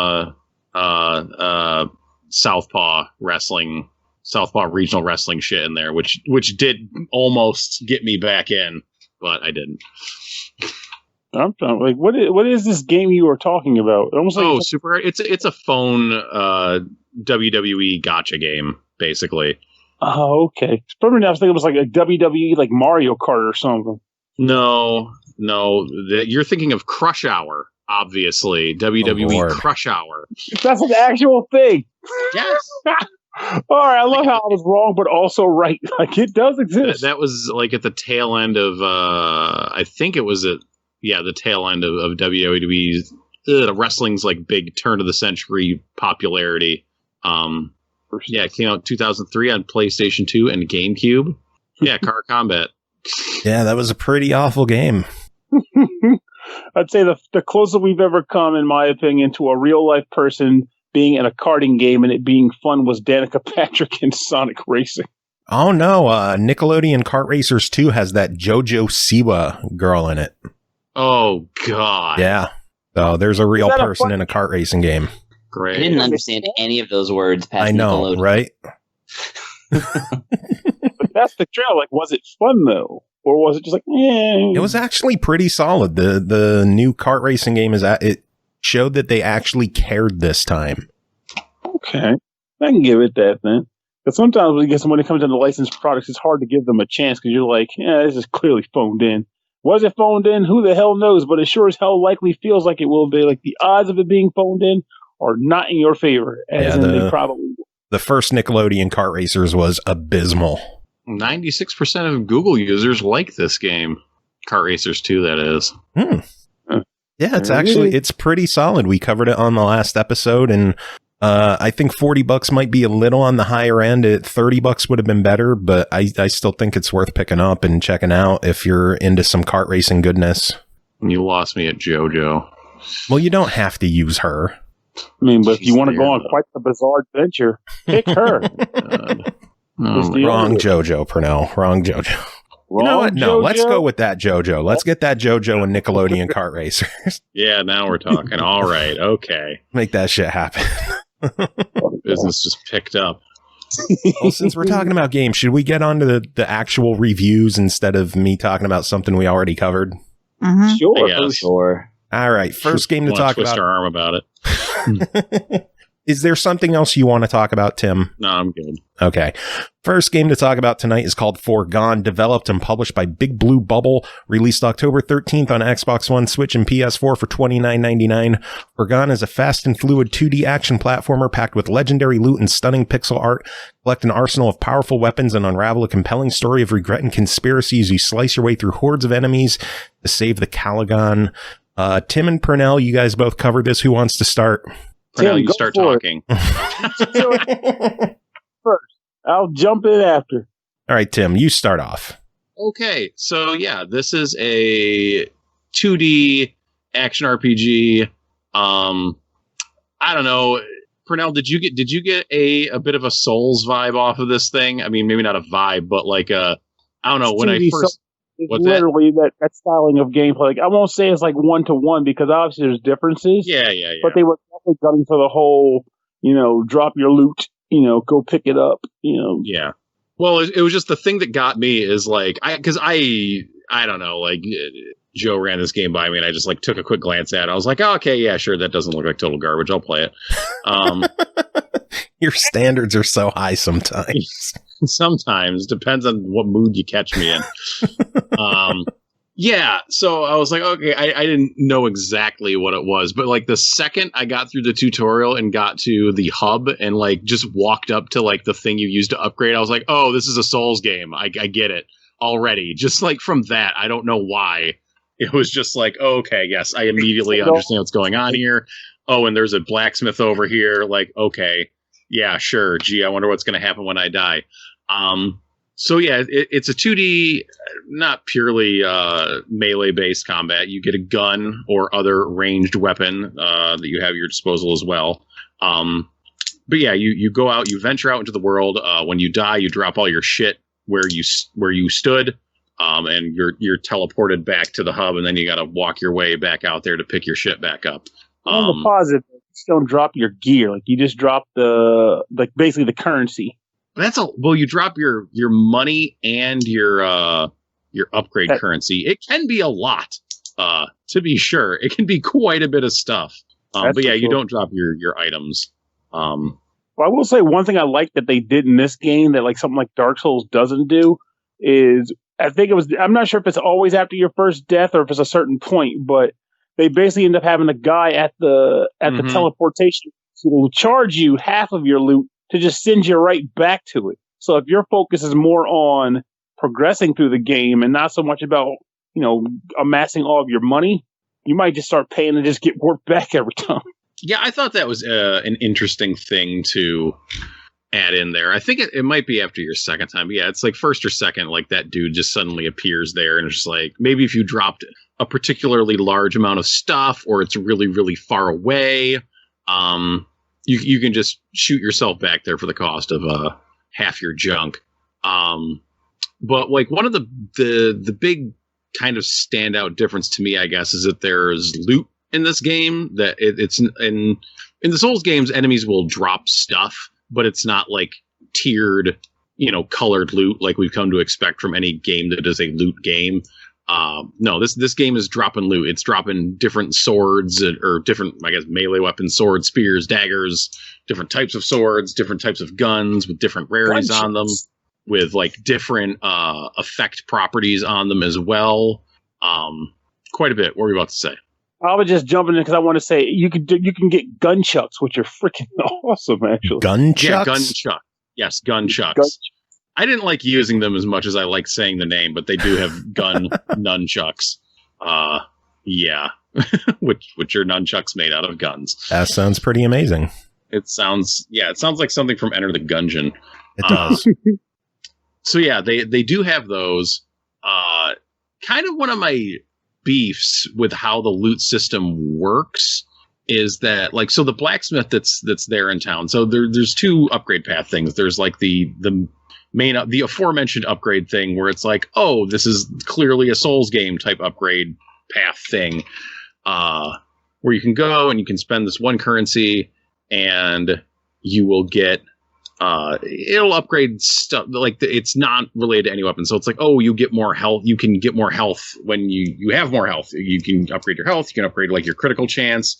[SPEAKER 6] Southpaw regional wrestling shit in there, which did almost get me back in, but I didn't.
[SPEAKER 7] I'm trying, like, what is this game you were talking about? Almost like
[SPEAKER 6] Super. It's a phone WWE gotcha game, basically.
[SPEAKER 7] Oh, okay. For me, I was thinking it was like a WWE, like Mario Kart or something.
[SPEAKER 6] No, you're thinking of Crush Hour, obviously. WWE Crush Hour.
[SPEAKER 7] That's an actual thing.
[SPEAKER 6] Yes.
[SPEAKER 7] All right, I love how I was wrong, but also right. Like, it does exist.
[SPEAKER 6] That was like at the tail end of, I think it was the tail end of WWE's wrestling's like big turn of the century popularity. It came out in 2003 on PlayStation 2 and GameCube. Yeah, Car Combat.
[SPEAKER 2] Yeah, that was a pretty awful game.
[SPEAKER 7] I'd say the closest we've ever come, in my opinion, to a real life person being in a karting game and it being fun was Danica Patrick in Sonic Racing.
[SPEAKER 2] Oh no, Nickelodeon Kart Racers 2 has that JoJo Siwa girl in it.
[SPEAKER 6] Oh god.
[SPEAKER 2] Yeah. So there's a real person in a kart racing game.
[SPEAKER 6] Great.
[SPEAKER 8] I didn't understand any of those words past
[SPEAKER 2] I know,
[SPEAKER 8] Nickelodeon.
[SPEAKER 2] right?
[SPEAKER 7] But that's the trail. Like, was it fun though? Or was it just like,
[SPEAKER 2] It was actually pretty solid. The new kart racing game it showed that they actually cared this time.
[SPEAKER 7] Okay. I can give it that then. Because sometimes when it comes to the licensed products, it's hard to give them a chance because you're like, this is clearly phoned in. Was it phoned in? Who the hell knows? But it sure as hell likely feels like it will be. Like, the odds of it being phoned in are not in your favor, as they probably will.
[SPEAKER 2] The first Nickelodeon Kart Racers was abysmal.
[SPEAKER 6] 96% of Google users like this game. Kart Racers 2, that is.
[SPEAKER 2] Yeah, it's pretty solid. We covered it on the last episode, and I think $40 might be a little on the higher end. $30 would have been better, but I still think it's worth picking up and checking out if you're into some kart racing goodness.
[SPEAKER 6] You lost me at JoJo.
[SPEAKER 2] Well, you don't have to use her.
[SPEAKER 7] I mean, but if you want to go on quite the bizarre adventure, pick her.
[SPEAKER 2] Wrong JoJo, Pernell. Wrong JoJo. You know what? No, let's go with that JoJo. Let's get that JoJo and Nickelodeon Kart Racers.
[SPEAKER 6] Yeah, now we're talking. All right, okay.
[SPEAKER 2] Make that shit happen.
[SPEAKER 6] Business just picked up.
[SPEAKER 2] Well, since we're talking about games, should we get on to the actual reviews instead of me talking about something we already covered?
[SPEAKER 8] Mm-hmm. Sure.
[SPEAKER 2] All right, first game to talk about.
[SPEAKER 6] Twist our arm about it.
[SPEAKER 2] Is there something else you want to talk about, Tim?
[SPEAKER 6] No, I'm good.
[SPEAKER 2] Okay. First game to talk about tonight is called Foregone, developed and published by Big Blue Bubble, released October 13th on Xbox One, Switch, and PS4 for $29.99. Foregone is a fast and fluid 2D action platformer packed with legendary loot and stunning pixel art. Collect an arsenal of powerful weapons and unravel a compelling story of regret and conspiracy as you slice your way through hordes of enemies to save the Calagon. Tim and Pernell, you guys both covered this. Who wants to start?
[SPEAKER 6] Pernell, you start talking.
[SPEAKER 7] First, I'll jump in after.
[SPEAKER 2] All right, Tim, you start off.
[SPEAKER 6] Okay, so yeah, this is a 2D action RPG. I don't know, Pernell, did you get a bit of a Souls vibe off of this thing? I mean, maybe not a vibe, but like I don't know, when I first.
[SPEAKER 7] It's literally that styling of gameplay. Like, I won't say it's like 1-to-1 because obviously there's differences.
[SPEAKER 6] Yeah.
[SPEAKER 7] But they were definitely gunning for the whole, drop your loot, go pick it up,
[SPEAKER 6] Yeah. Well, it was just the thing that got me is like, I don't know, like Joe ran this game by me and I just like took a quick glance at it. I was like, oh, okay, yeah, sure. That doesn't look like total garbage. I'll play it.
[SPEAKER 2] Your standards are so high sometimes.
[SPEAKER 6] Sometimes, depends on what mood you catch me in. Yeah, so I was like, okay, I didn't know exactly what it was, but like the second I got through the tutorial and got to the hub and like just walked up to like the thing you use to upgrade, I was like, oh, this is a Souls game. I get it already. Just like from that, I don't know why. It was just like, oh, okay, yes, I immediately understand what's going on here. Oh, and there's a blacksmith over here. Like, okay, yeah, sure. Gee, I wonder what's going to happen when I die. So yeah, it's a 2D, not purely melee-based combat. You get a gun or other ranged weapon that you have at your disposal as well. But yeah, you go out, you venture out into the world. When you die, you drop all your shit where you stood, and you're teleported back to the hub, and then you got to walk your way back out there to pick your shit back up.
[SPEAKER 7] On the positive, you just don't drop your gear. Like, you just drop basically the currency.
[SPEAKER 6] You drop your money and your upgrade currency. It can be a lot, to be sure. It can be quite a bit of stuff. But yeah, you don't drop your items.
[SPEAKER 7] Well, I will say one thing I like that they did in this game that like something like Dark Souls doesn't do is I'm not sure if it's always after your first death or if it's a certain point, but they basically end up having a guy at the teleportation who will charge you half of your loot to just send you right back to it. So if your focus is more on progressing through the game and not so much about, amassing all of your money, you might just start paying and just get work back every time.
[SPEAKER 6] Yeah, I thought that was an interesting thing to add in there. I think it might be after your second time. But yeah, it's like first or second, like that dude just suddenly appears there and it's just like, maybe if you dropped a particularly large amount of stuff or it's really, really far away, you can just shoot yourself back there for the cost of half your junk. But like one of the big kind of standout difference to me, I guess, is that there's loot in this game. That it's in the Souls games, enemies will drop stuff, but it's not like tiered, colored loot like we've come to expect from any game that is a loot game. No, this game is dropping loot. It's dropping different swords or different, I guess, melee weapons, swords, spears, daggers, different types of swords, different types of guns with different rarities on them, with like different effect properties on them as well. Quite a bit. What were you about to say?
[SPEAKER 7] I was just jumping in because I want to say you can get gunchucks, which are freaking awesome, actually.
[SPEAKER 2] Gunchucks?
[SPEAKER 6] Yeah, gunchuck. Yes, gunchucks. I didn't like using them as much as I like saying the name, but they do have gun nunchucks. Yeah, which are nunchucks made out of guns.
[SPEAKER 2] That sounds pretty amazing.
[SPEAKER 6] It sounds like something from Enter the Gungeon.
[SPEAKER 2] It does.
[SPEAKER 6] So yeah, they do have those. Kind of one of my beefs with how the loot system works is that, like, so the blacksmith that's there in town. So there's two upgrade path things. There's like the aforementioned upgrade thing where it's like, oh, this is clearly a Souls game type upgrade path thing, where you can go and you can spend this one currency and you will get it'll upgrade stuff like it's not related to any weapon. So it's like, oh, you get more health. You can get more health when you have more health. You can upgrade your health. You can upgrade like your critical chance.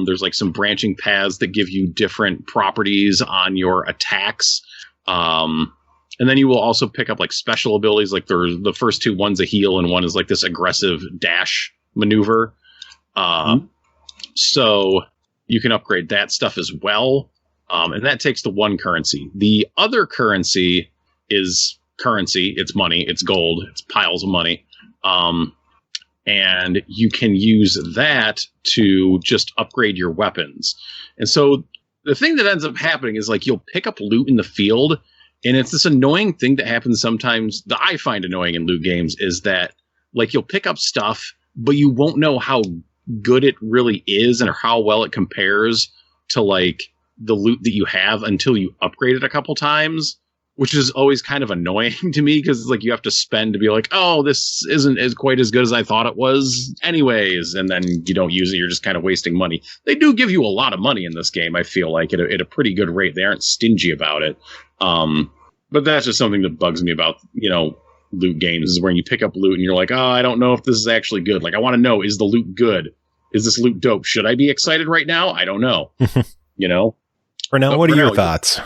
[SPEAKER 6] There's like some branching paths that give you different properties on your attacks. And then you will also pick up like special abilities. Like the first two, one's a heal and one is like this aggressive dash maneuver. So you can upgrade that stuff as well. And that takes the one currency. The other currency is currency. It's money. It's gold. It's piles of money. And you can use that to just upgrade your weapons. And so the thing that ends up happening is like you'll pick up loot in the field. And it's this annoying thing that happens sometimes that I find annoying in loot games is that like you'll pick up stuff, but you won't know how good it really is and how well it compares to like the loot that you have until you upgrade it a couple times, which is always kind of annoying to me because it's like you have to spend to be like, oh, this isn't as quite as good as I thought it was anyways. And then you don't use it. You're just kind of wasting money. They do give you a lot of money in this game. I feel like at a pretty good rate. They aren't stingy about it. But that's just something that bugs me about, loot games is when you pick up loot and you're like, oh, I don't know if this is actually good. Like, I want to know, is the loot good? Is this loot dope? Should I be excited right now? I don't know.
[SPEAKER 2] Pernell, what are your thoughts?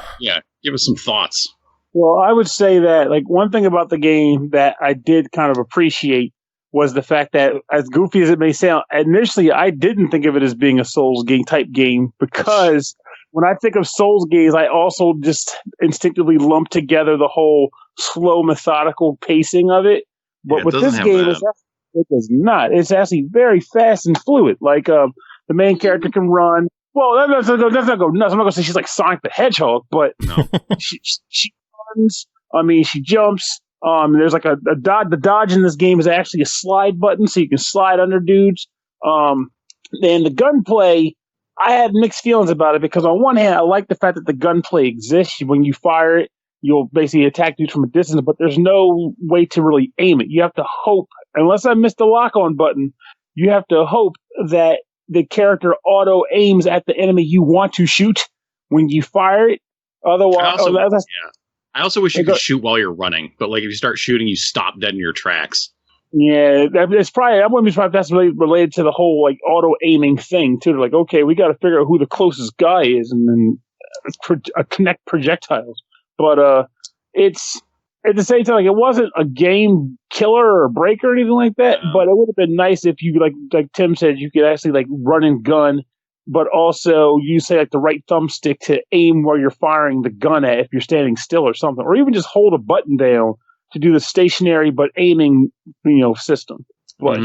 [SPEAKER 6] Give us some thoughts.
[SPEAKER 7] Well, I would say that like one thing about the game that I did kind of appreciate was the fact that, as goofy as it may sound, initially I didn't think of it as being a Souls game type game because when I think of Souls games, I also just instinctively lump together the whole slow, methodical pacing of it. But with this game, it does not. It's actually very fast and fluid. Like the main character can run. Well, that's not go nuts. I'm not going to say she's like Sonic the Hedgehog, but no. she runs. I mean, she jumps. There's like a dodge. The dodge in this game is actually a slide button, so you can slide under dudes. And the gunplay, I had mixed feelings about it because on one hand, I like the fact that the gunplay exists. When you fire it, you'll basically attack dudes from a distance, but there's no way to really aim it. You have to hope, unless I missed the lock-on button, you have to hope that the character auto aims at the enemy you want to shoot when you fire it. Otherwise,
[SPEAKER 6] I also wish you could shoot while you're running, but like if you start shooting, you stop dead in your tracks.
[SPEAKER 7] Yeah, it's probably. I wouldn't be surprised if that's related to the whole like auto aiming thing too. They're like, okay, we got to figure out who the closest guy is, and then connect projectiles. But it's at the same time, like it wasn't a game killer or breaker or anything like that. But it would have been nice if you like Tim said, you could actually like run and gun, but also use say like the right thumbstick to aim where you're firing the gun at if you're standing still or something, or even just hold a button down to do the stationary but aiming, system. But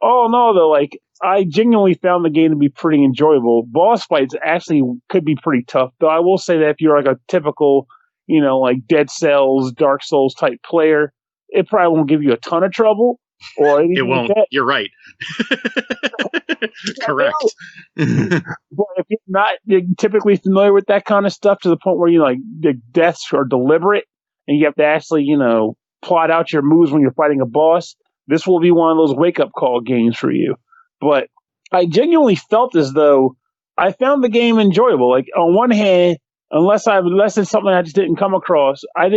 [SPEAKER 7] all in all, though, like I genuinely found the game to be pretty enjoyable. Boss fights actually could be pretty tough, though. I will say that if you're like a typical, like Dead Cells, Dark Souls type player, it probably won't give you a ton of trouble. Or
[SPEAKER 6] it won't. Like you're right. Correct.
[SPEAKER 7] But if you're not typically familiar with that kind of stuff to the point where the deaths are deliberate and you have to actually, plot out your moves when you're fighting a boss, this will be one of those wake-up call games for you. But I genuinely felt as though I found the game enjoyable. Like, on one hand, unless it's something I just didn't come across, I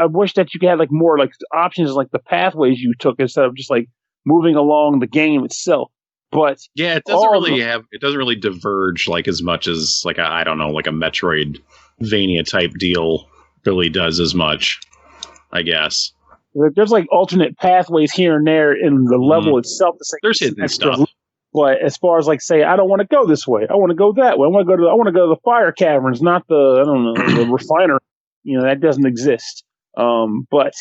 [SPEAKER 7] wish that you could have like more like options, like the pathways you took instead of just like moving along the game itself. But
[SPEAKER 6] yeah, it doesn't really diverge like as much as like I don't know, like a Metroidvania type deal really does as much, I guess.
[SPEAKER 7] There's like alternate pathways here and there in the level itself.
[SPEAKER 6] There's hidden stuff.
[SPEAKER 7] But as far as like say, I don't want to go this way. I want to go that way. I want to go to the fire caverns, not the refinery. That doesn't exist. But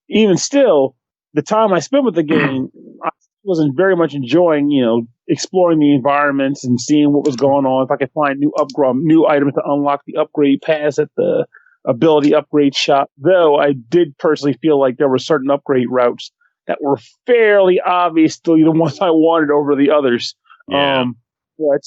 [SPEAKER 7] even still, the time I spent with the game, I wasn't very much enjoying, exploring the environments and seeing what was going on. If I could find new items to unlock the upgrade paths at the ability upgrade shop, though I did personally feel like there were certain upgrade routes that were fairly obvious to be the ones I wanted over the others.
[SPEAKER 6] Yeah.
[SPEAKER 7] But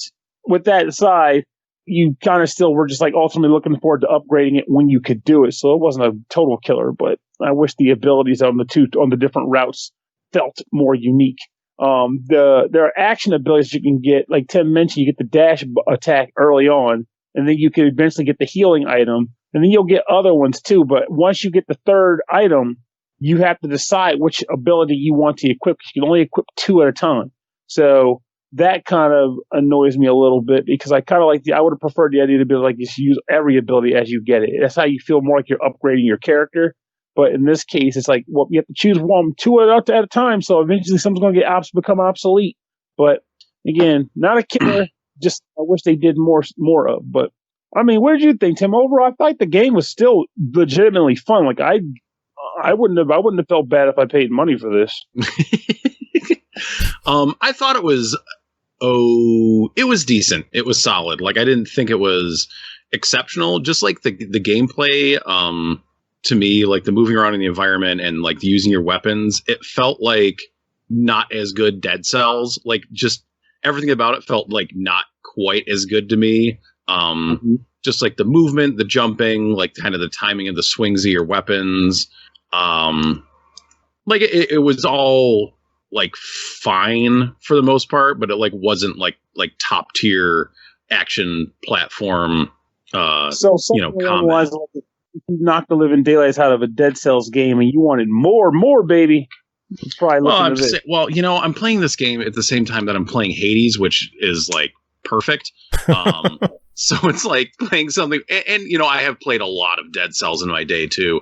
[SPEAKER 7] with that aside, you kind of still were just like ultimately looking forward to upgrading it when you could do it. So it wasn't a total killer, but I wish the abilities on the different routes felt more unique. There are action abilities you can get, like Tim mentioned, you get the dash attack early on, and then you can eventually get the healing item. and then you'll get other ones too. But once you get the third item, you have to decide which ability you want to equip. You can only equip 2 at a time. So that kind of annoys me a little bit because I kind of I would have preferred the idea to be like just use every ability as you get it. That's how you feel more like you're upgrading your character. But in this case, it's like, well, you have to choose 2 at a time. So eventually something's going to become obsolete. But again, not a killer. Just I wish they did more of. But I mean, what did you think, Tim? Overall, I thought the game was still legitimately fun. Like I wouldn't have felt bad if I paid money for this.
[SPEAKER 6] I thought it was decent. It was solid. Like I didn't think it was exceptional. Just like the gameplay, to me, like the moving around in the environment and like using your weapons, it felt like not as good Dead Cells. Like just everything about it felt like not quite as good to me. Just like the movement, the jumping, like kind of the timing of the swings of your weapons. Like it was all like fine for the most part, but it like wasn't like top tier action platform.
[SPEAKER 7] So combat. If you knocked the living daylights out of a Dead Cells game and you wanted more, baby, it's probably looking at it.
[SPEAKER 6] Well, I'm playing this game at the same time that I'm playing Hades, which is like perfect. So it's like playing something, and I have played a lot of Dead Cells in my day too.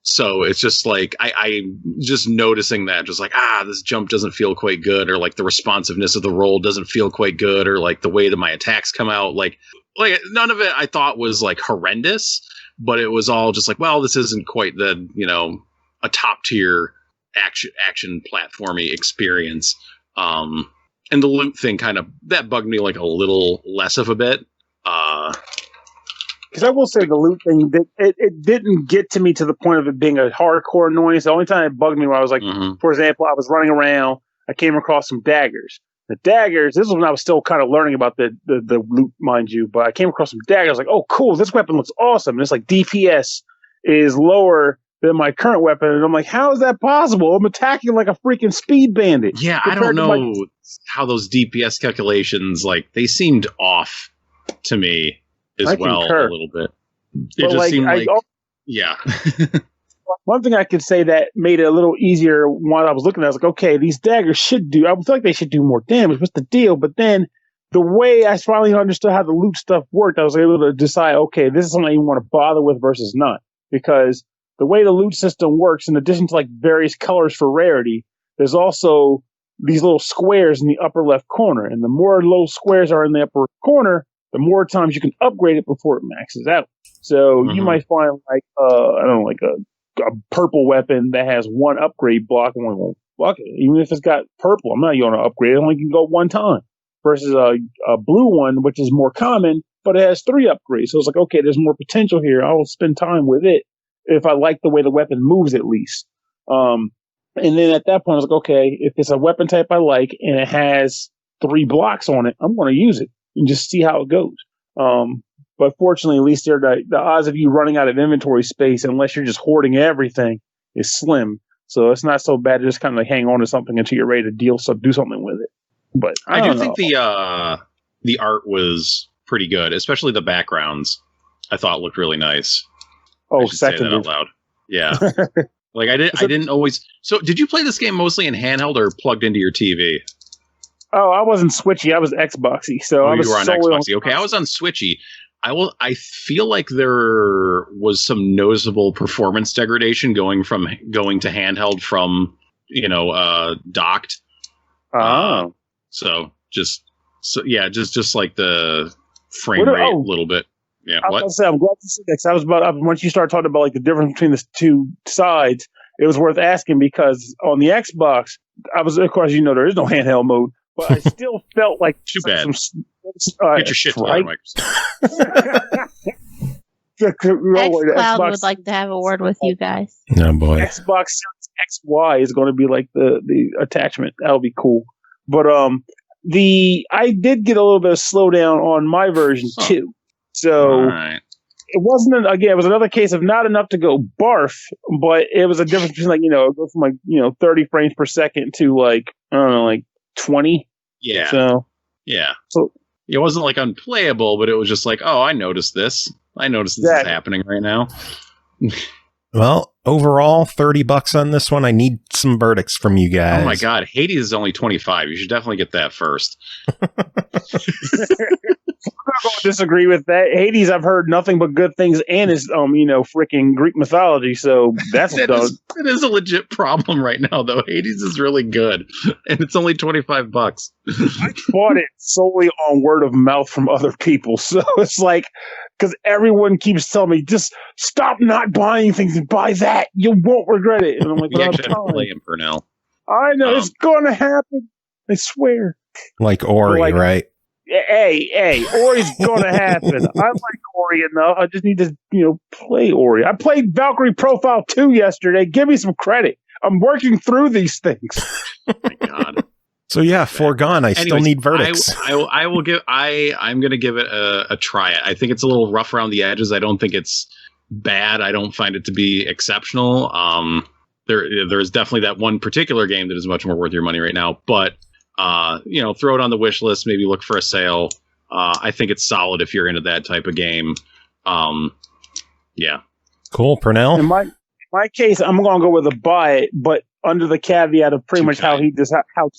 [SPEAKER 6] So it's just like I'm just noticing that, just like this jump doesn't feel quite good, or like the responsiveness of the roll doesn't feel quite good, or like the way that my attacks come out, like none of it I thought was like horrendous, but it was all just like, well, this isn't quite the a top tier action platformy experience. And the loot thing kind of that bugged me like a little less of a bit.
[SPEAKER 7] Because I will say the loot thing, it didn't get to me to the point of it being a hardcore noise. The only time it bugged me when I was like, for example, I was running around, I came across some daggers. The daggers, this is when I was still kind of learning about the loot, mind you, but I came across some daggers. I was like, oh, cool, this weapon looks awesome. And it's like DPS is lower than my current weapon. And I'm like, how is that possible? I'm attacking like a freaking speed bandit.
[SPEAKER 6] Yeah, I don't know how those DPS calculations, like, they seemed off to me. As well, a little bit. It just seemed like, yeah.
[SPEAKER 7] One thing I could say that made it a little easier while I was looking at it, I was like, okay, these daggers should do, I feel like they should do more damage. What's the deal? But then the way I finally understood how the loot stuff worked, I was able to decide, okay, this is something you want to bother with versus not. Because the way the loot system works, in addition to like various colors for rarity, there's also these little squares in the upper left corner. And the more little squares are in the upper corner, the more times you can upgrade it before it maxes out. So you might find like, a purple weapon that has one upgrade block. And I'm like, well, fuck it. Even if it's got purple, I'm not going to upgrade it. It only can go one time. Versus a blue one, which is more common, but it has 3 upgrades. So it's like, okay, there's more potential here. I'll spend time with it if I like the way the weapon moves at least. And then at that point, I was like, okay, if it's a weapon type I like and it has 3 blocks on it, I'm going to use it and just see how it goes. But fortunately, at least the odds of you running out of inventory space, unless you're just hoarding everything, is slim. So it's not so bad to just kind of like hang on to something until you're ready to do something with it. But
[SPEAKER 6] I do think the art was pretty good, especially the backgrounds. I thought looked really nice.
[SPEAKER 7] Oh,
[SPEAKER 6] say that out loud. Yeah. Like I didn't always. So did you play this game mostly in handheld or plugged into your TV?
[SPEAKER 7] Oh, I wasn't Switchy. I was Xboxy. So I was
[SPEAKER 6] you were on Xboxy. Okay, I was on Switchy. I feel like there was some noticeable performance degradation going to handheld from docked.
[SPEAKER 7] Oh.
[SPEAKER 6] So just like the frame rate a little bit. Yeah.
[SPEAKER 7] I'm glad to see that. 'Cause I was once you start talking about like the difference between the two sides, it was worth asking because on the Xbox, of course, there is no handheld mode. But I still felt like
[SPEAKER 6] too bad. Get your shit together, Microsoft.
[SPEAKER 3] xCloud would like to have a word with you guys.
[SPEAKER 2] Oh boy,
[SPEAKER 7] Xbox Series XY is going to be like the attachment. That'll be cool. But I did get a little bit of slowdown on my version too. So it wasn't it was another case of not enough to go barf, but it was a difference between it go from 30 frames per second to like 20.
[SPEAKER 6] Yeah.
[SPEAKER 7] So
[SPEAKER 6] yeah. So it wasn't like unplayable, but it was just like, oh, I noticed this. I notice this is happening right now.
[SPEAKER 2] Well, overall, $30 on this one. I need some verdicts from you guys.
[SPEAKER 6] Oh my God, Hades is only 25. You should definitely get that first.
[SPEAKER 7] I'm not going to disagree with that. Hades, I've heard nothing but good things, and it's freaking Greek mythology. So that's
[SPEAKER 6] it is a legit problem right now, though. Hades is really good, and it's only $25.
[SPEAKER 7] I bought it solely on word of mouth from other people, so it's like because everyone keeps telling me just stop not buying things and buy that. You won't regret it. And I'm like,
[SPEAKER 6] you actually have to play him, Pernell.
[SPEAKER 7] I know it's going to happen. I swear.
[SPEAKER 2] Like Ori, right?
[SPEAKER 7] Hey, Ori's going to happen. I like Ori enough. I just need to, play Ori. I played Valkyrie Profile 2 yesterday. Give me some credit. I'm working through these things.
[SPEAKER 6] Oh my God.
[SPEAKER 2] So yeah, Foregone. I still need verdicts.
[SPEAKER 6] I'm going to give it a try. I think it's a little rough around the edges. I don't think it's bad. I don't find it to be exceptional. There's definitely that one particular game that is much more worth your money right now, but throw it on the wish list, maybe look for a sale. I think it's solid if you're into that type of game. Yeah.
[SPEAKER 2] Cool. Pernell?
[SPEAKER 7] In my case, I'm going to go with a buy it, but under the caveat of pretty much how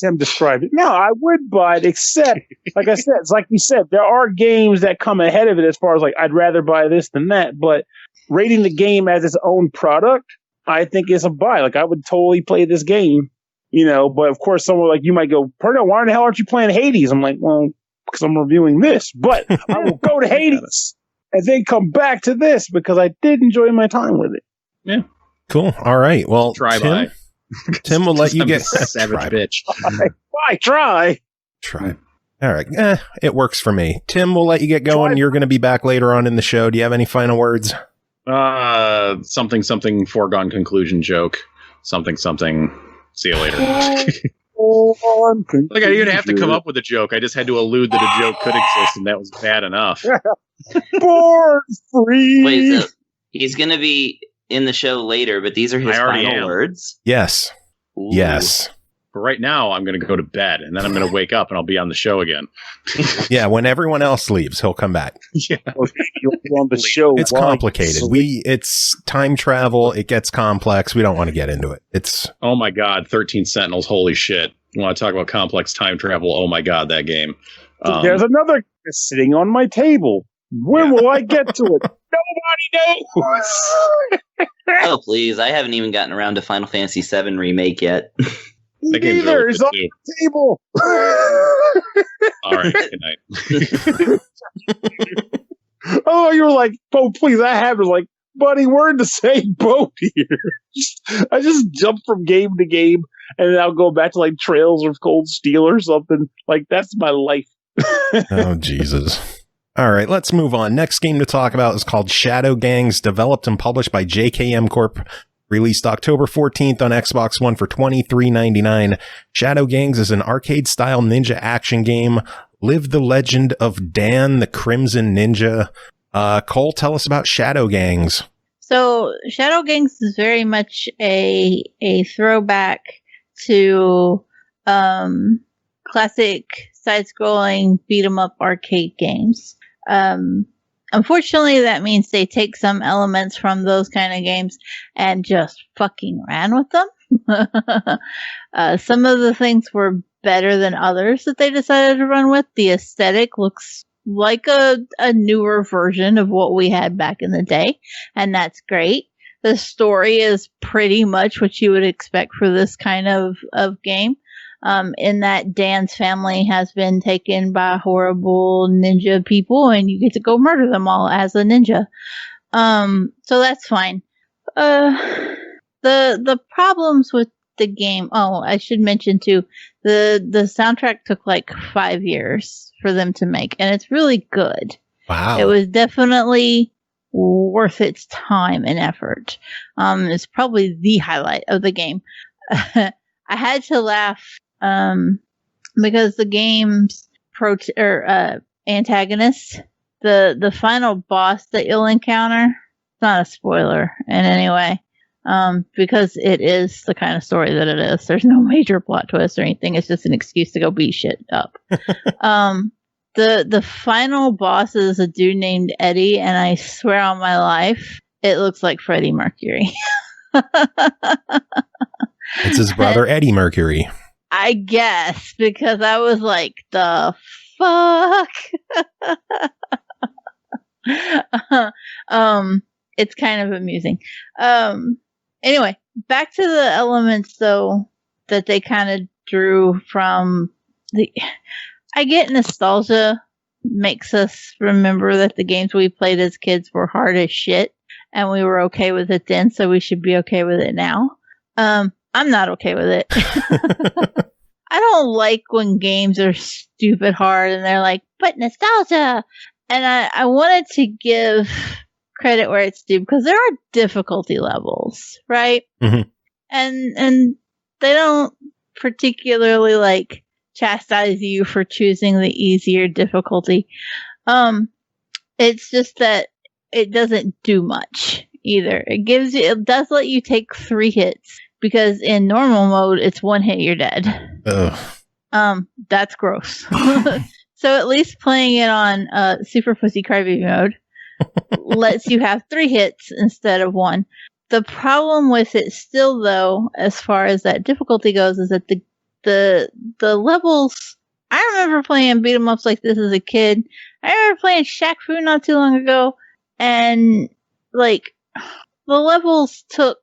[SPEAKER 7] Tim described it. No, I would buy it, except, like I said, it's like you said, there are games that come ahead of it as far as like, I'd rather buy this than that, but rating the game as its own product, I think it's a buy. Like, I would totally play this game. But of course, someone like you might go, Pernell, why the hell aren't you playing Hades? I'm like, well, because I'm reviewing this. But I will go to Hades and then come back to this because I did enjoy my time with it.
[SPEAKER 6] Yeah.
[SPEAKER 2] Cool. All right. Well, Tim will let you get
[SPEAKER 6] savage bitch.
[SPEAKER 7] Try.
[SPEAKER 2] All right. It works for me. Tim, we'll let you get going. You're going to be back later on in the show. Do you have any final words?
[SPEAKER 6] Something foregone conclusion joke. Something. See you later. Like I didn't have to come up with a joke. I just had to allude that a joke could exist, and that was bad enough.
[SPEAKER 7] Born free.
[SPEAKER 8] Wait, so he's going to be in the show later, but these are his final words?
[SPEAKER 2] Yes.
[SPEAKER 8] Ooh.
[SPEAKER 2] Yes.
[SPEAKER 6] But right now, I'm going to go to bed, and then I'm going to wake up, and I'll be on the show again.
[SPEAKER 2] Yeah, when everyone else leaves, he'll come back.
[SPEAKER 6] Yeah.
[SPEAKER 7] You'll be on the show.
[SPEAKER 2] It's complicated. It's time travel. It gets complex. We don't want to get into it.
[SPEAKER 6] Oh my God, 13 Sentinels. Holy shit. You want to talk about complex time travel? Oh my God, that game.
[SPEAKER 7] There's another sitting on my table. When will I get to it? Nobody knows.
[SPEAKER 8] Oh, please. I haven't even gotten around to Final Fantasy VII Remake yet.
[SPEAKER 7] Neither is on the table.
[SPEAKER 6] All right. Good night.
[SPEAKER 7] Oh, you were like, oh, please. I have it. Like, buddy, we're in the same boat here. I just jump from game to game, and then I'll go back to like Trails of Cold Steel or something. Like, that's my life.
[SPEAKER 2] Oh, Jesus. All right, let's move on. Next game to talk about is called Shadow Gangs, developed and published by JKM CORP. Released October 14th on Xbox One for $23.99. Shadow Gangs is an arcade-style ninja action game. Live the legend of Dan the Crimson Ninja. Cole, tell us about Shadow Gangs.
[SPEAKER 3] So Shadow Gangs is very much a throwback to classic side-scrolling beat-em-up arcade games. Unfortunately, that means they take some elements from those kind of games and just fucking ran with them. Some of the things were better than others that they decided to run with. The aesthetic looks like a newer version of what we had back in the day, and that's great. The story is pretty much what you would expect for this kind of game. In that Dan's family has been taken by horrible ninja people, and you get to go murder them all as a ninja. So that's fine. The problems with the game. Oh, I should mention too, the soundtrack took like 5 years for them to make, and it's really good.
[SPEAKER 2] Wow.
[SPEAKER 3] It was definitely worth its time and effort. It's probably the highlight of the game. I had to laugh because the game's antagonist, the final boss that you'll encounter, it's not a spoiler in any way, because it is the kind of story that it is. There's no major plot twist or anything. It's just an excuse to go beat shit up. The final boss is a dude named Eddie, and I swear on my life, it looks like Freddie Mercury.
[SPEAKER 2] It's his brother Eddie Mercury.
[SPEAKER 3] I guess, because I was like, the fuck? It's kind of amusing. Anyway, back to the elements, though, that they kind of drew from the... I get nostalgia makes us remember that the games we played as kids were hard as shit, and we were okay with it then, so we should be okay with it now. I'm not okay with it. I don't like when games are stupid hard and they're like, but nostalgia! And I wanted to give credit where it's due, because there are difficulty levels, right?
[SPEAKER 2] Mm-hmm.
[SPEAKER 3] And they don't particularly like chastise you for choosing the easier difficulty. It's just that it doesn't do much either. It does let you take 3 hits, because in normal mode it's 1 hit, you're dead.
[SPEAKER 2] Ugh.
[SPEAKER 3] That's gross. So at least playing it on Super Pussy Crybaby mode lets you have 3 hits instead of 1. The problem with it still, though, as far as that difficulty goes, is that the levels... I remember playing beat 'em ups like this as a kid. I remember playing Shaq Fu not too long ago, and like the levels took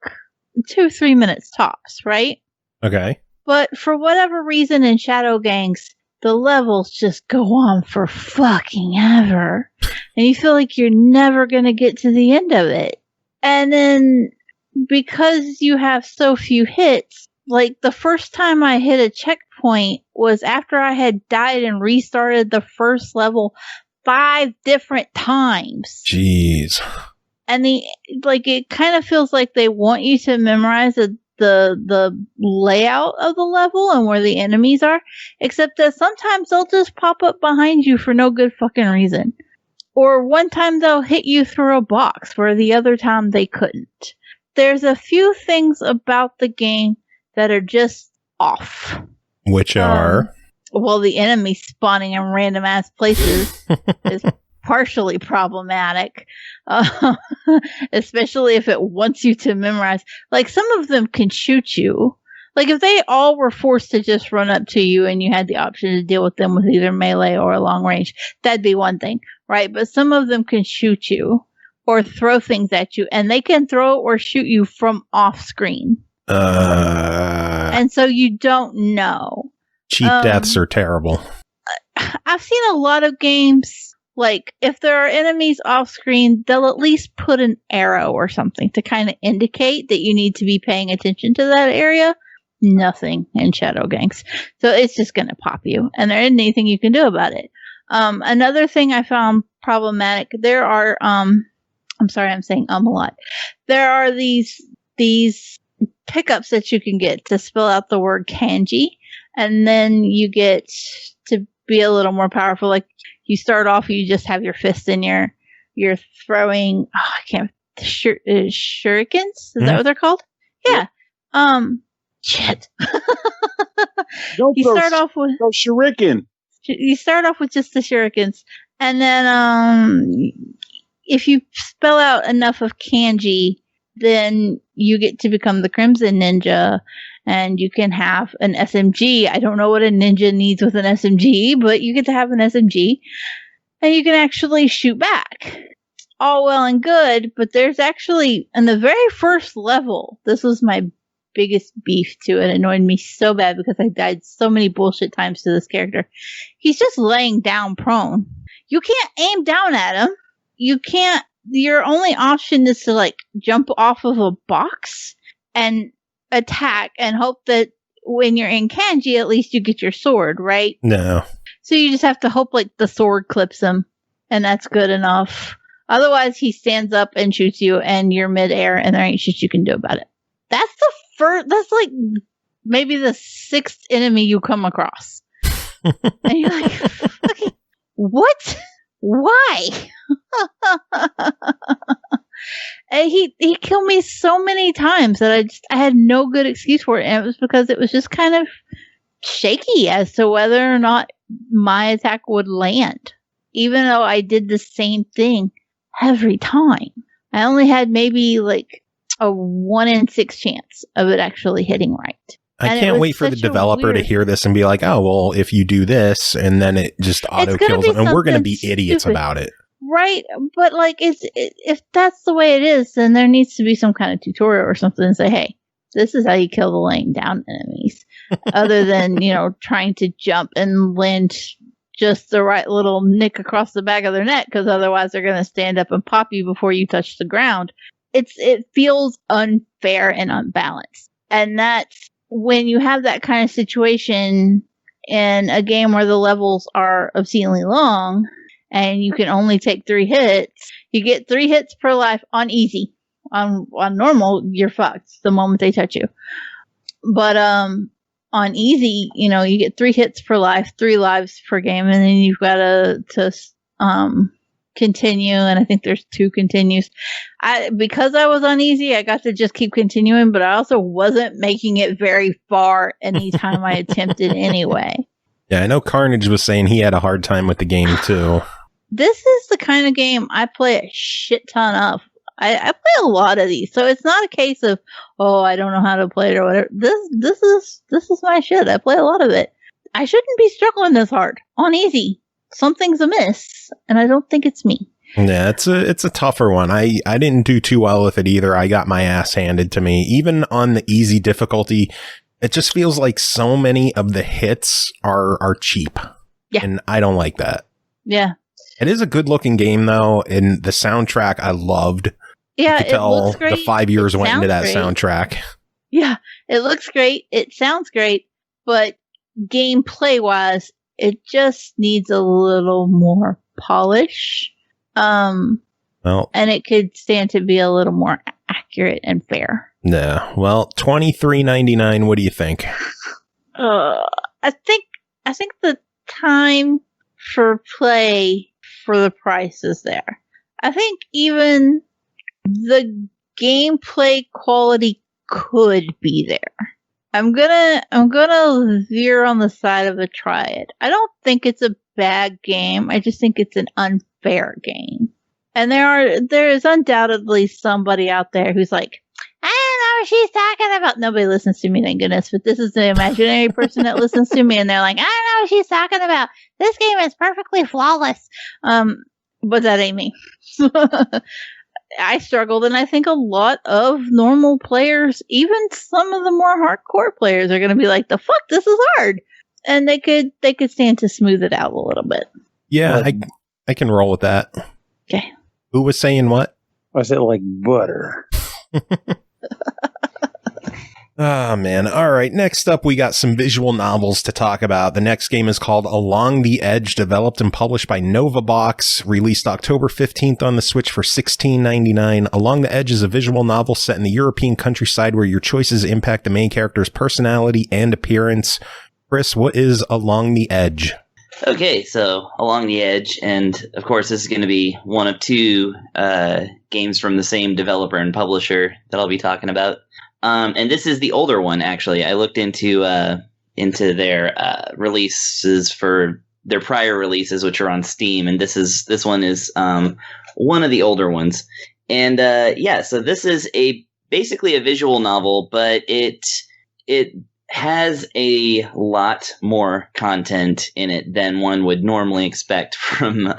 [SPEAKER 3] 2-3 minutes tops, right?
[SPEAKER 2] Okay.
[SPEAKER 3] But for whatever reason in Shadow Gangs, the levels just go on for fucking ever. And you feel like you're never going to get to the end of it. And then because you have so few hits, like the first time I hit a checkpoint was after I had died and restarted the first level 5 different times.
[SPEAKER 2] Jeez.
[SPEAKER 3] And it kind of feels like they want you to memorize the layout of the level and where the enemies are, except that sometimes they'll just pop up behind you for no good fucking reason. Or one time they'll hit you through a box where the other time they couldn't. There's a few things about the game that are just off.
[SPEAKER 2] Which are?
[SPEAKER 3] Well, the enemy spawning in random ass places is partially problematic, especially if it wants you to memorize. Like, some of them can shoot you. Like, if they all were forced to just run up to you and you had the option to deal with them with either melee or long range, that'd be one thing, right? But some of them can shoot you or throw things at you, and they can throw or shoot you from off screen. And so you don't know.
[SPEAKER 2] Cheap deaths are terrible.
[SPEAKER 3] I've seen a lot of games, like, if there are enemies off screen, they'll at least put an arrow or something to kind of indicate that you need to be paying attention to that area. Nothing in Shadow Gangs. So it's just going to pop you, and there isn't anything you can do about it. Another thing I found problematic, there are, I'm sorry, I'm saying a lot. There are these pickups that you can get to spell out the word kanji, and then you get to be a little more powerful. Like, you start off, you just have your fist in you're throwing, shurikens? Is that what they're called? Yeah. Shit.
[SPEAKER 7] You start off with shuriken.
[SPEAKER 3] You start off with just the shurikens, and then if you spell out enough of kanji, then you get to become the Crimson Ninja, and you can have an SMG. I don't know what a ninja needs with an SMG, but you get to have an SMG, and you can actually shoot back. All well and good, but there's actually, in the very first level, this was my biggest beef to it. Annoyed me so bad because I died so many bullshit times to this character. He's just laying down prone. You can't aim down at him. You can't. Your only option is to, like, jump off of a box and attack and hope that when you're in kanji, at least you get your sword, right?
[SPEAKER 2] No.
[SPEAKER 3] So you just have to hope, like, the sword clips him, and that's good enough. Otherwise, he stands up and shoots you, and you're midair, and there ain't shit you can do about it. That's the first. That's like maybe the 6th enemy you come across, and you're like, okay, what? Why? And he killed me so many times that I had no good excuse for it, and it was because it was just kind of shaky as to whether or not my attack would land, even though I did the same thing every time. I only had maybe like a 1 in 6 chance of it actually hitting right.
[SPEAKER 2] I can't wait for the developer to hear this and be like, oh, well, if you do this, and then it just auto kills it, and we're going to be idiots about it.
[SPEAKER 3] Right, but like, if that's the way it is, then there needs to be some kind of tutorial or something and say, hey, this is how you kill the laying down enemies. Other than, trying to jump and land just the right little nick across the back of their neck, because otherwise they're going to stand up and pop you before you touch the ground. It feels unfair and unbalanced. And that's when you have that kind of situation in a game where the levels are obscenely long and you can only take 3 hits, you get 3 hits per life on easy. On normal, you're fucked the moment they touch you. But on easy, you get 3 hits per life, 3 lives per game, and then you've got to continue, and I think there's 2 continues. Because I was on easy, I got to just keep continuing, but I also wasn't making it very far anytime I attempted anyway.
[SPEAKER 2] Yeah, I know Carnage was saying he had a hard time with the game too.
[SPEAKER 3] This is the kind of game I play a shit ton of. I play a lot of these, so it's not a case of, oh, I don't know how to play it or whatever. This is my shit. I play a lot of it. I shouldn't be struggling this hard on easy. Something's amiss, and I don't think it's me.
[SPEAKER 2] Yeah, it's a tougher one. I didn't do too well with it either. I got my ass handed to me. Even on the easy difficulty, it just feels like so many of the hits are cheap.
[SPEAKER 3] Yeah.
[SPEAKER 2] And I don't like that.
[SPEAKER 3] Yeah.
[SPEAKER 2] It is a good looking game though, and the soundtrack I loved.
[SPEAKER 3] Yeah,
[SPEAKER 2] you could tell
[SPEAKER 3] it looks great.
[SPEAKER 2] The 5 years went into that soundtrack.
[SPEAKER 3] Yeah, it looks great. It sounds great, but gameplay wise, it just needs a little more polish. And it could stand to be a little more accurate and fair.
[SPEAKER 2] Yeah. Well, $23.99. What do you think?
[SPEAKER 3] I think the time for play for the price is there. I think even the gameplay quality could be there. I'm gonna veer on the side of a try it. I don't think it's a bad game. I just think it's an unfair game. And there is undoubtedly somebody out there who's like, I don't know what she's talking about. Nobody listens to me, thank goodness. But this is the imaginary person that listens to me, and they're like, I don't know what she's talking about. This game is perfectly flawless. But that ain't me. I struggled, and I think a lot of normal players, even some of the more hardcore players, are going to be like, "The fuck, this is hard," and they could stand to smooth it out a little bit.
[SPEAKER 2] Yeah, I can roll with that.
[SPEAKER 3] Okay.
[SPEAKER 2] Who was saying what?
[SPEAKER 7] I said like butter.
[SPEAKER 2] Oh, man. All right. Next up, we got some visual novels to talk about. The next game is called Along the Edge, developed and published by Novabox, released October 15th on the Switch for $16.99. Along the Edge is a visual novel set in the European countryside where your choices impact the main character's personality and appearance. Chris, what is Along the Edge?
[SPEAKER 8] Okay, so Along the Edge, and of course this is going to be one of 2 games from the same developer and publisher that I'll be talking about. And this is the older one, actually. I looked into their releases for their prior releases, which are on Steam, and this one is one of the older ones. And so this is basically a visual novel, but it has a lot more content in it than one would normally expect from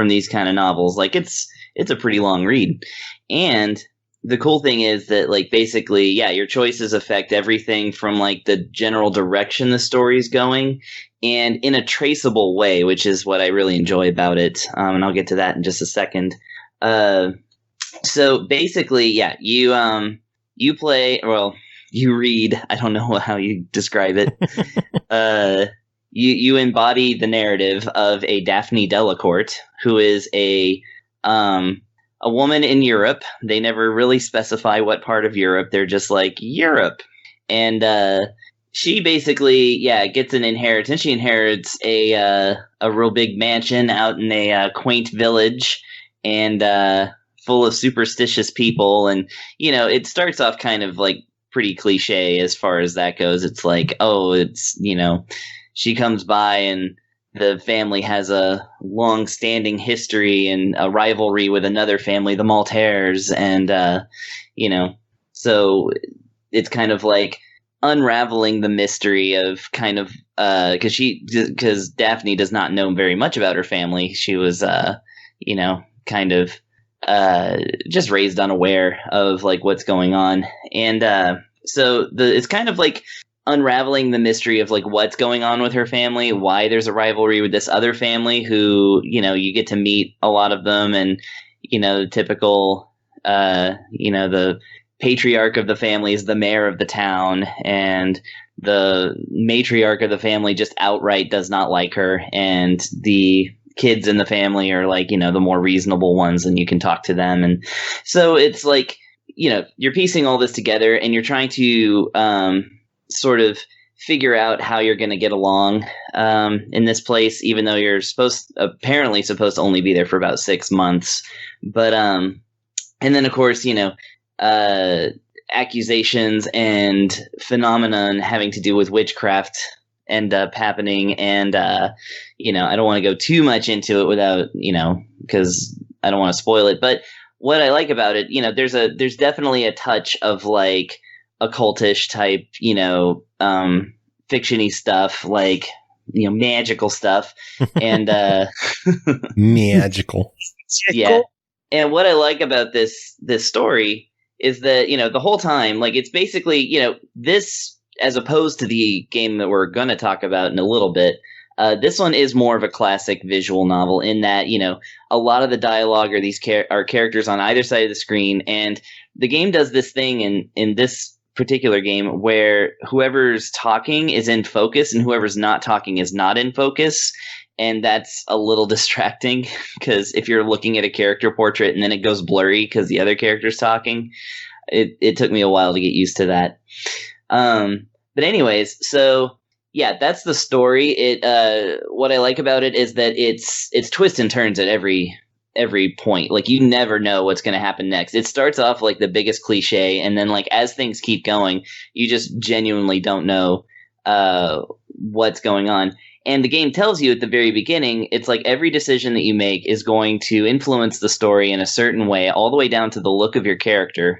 [SPEAKER 8] these kind of novels. Like it's a pretty long read, and the cool thing is that, like, basically, yeah, your choices affect everything from, like, the general direction the story's going, and in a traceable way, which is what I really enjoy about it. And I'll get to that in just a second. So basically, yeah, you play, well, you read, I don't know how you describe it. You embody the narrative of a Daphne Delacourt, who is a woman in Europe. They never really specify what part of Europe. They're just like, Europe. And she basically, gets an inheritance. She inherits a real big mansion out in a quaint village and full of superstitious people. And, it starts off kind of like pretty cliche as far as that goes. It's like, oh, it's, she comes by and the family has a long-standing history and a rivalry with another family, the Maltaires, and so it's kind of like unraveling the mystery of kind of because Daphne does not know very much about her family. She was kind of just raised unaware of like what's going on, and so it's kind of like unraveling the mystery of like what's going on with her family, why there's a rivalry with this other family who, you get to meet a lot of them, and the typical the patriarch of the family is the mayor of the town, and the matriarch of the family just outright does not like her, and the kids in the family are like the more reasonable ones, and you can talk to them. And so it's like you're piecing all this together, and you're trying to sort of figure out how you're going to get along in this place, even though you're apparently supposed to only be there for about 6 months. But and then of course accusations and phenomenon having to do with witchcraft end up happening, and I don't want to go too much into it without because I don't want to spoil it. But what I like about it, there's definitely a touch of like occultish type, fictiony stuff, like magical stuff, and
[SPEAKER 2] magical.
[SPEAKER 8] Yeah. And what I like about this story is that the whole time, like, it's basically this, as opposed to the game that we're going to talk about in a little bit. This one is more of a classic visual novel in that a lot of the dialogue are these are characters on either side of the screen, and the game does this thing in this particular game where whoever's talking is in focus and whoever's not talking is not in focus, and that's a little distracting because if you're looking at a character portrait and then it goes blurry because the other character's talking, it took me a while to get used to that. But anyways, so yeah, that's the story. What I like about it is that it's twists and turns at every point. Like, you never know what's going to happen next. It starts off like the biggest cliche, and then like as things keep going, you just genuinely don't know what's going on. And the game tells you at the very beginning, it's like every decision that you make is going to influence the story in a certain way, all the way down to the look of your character,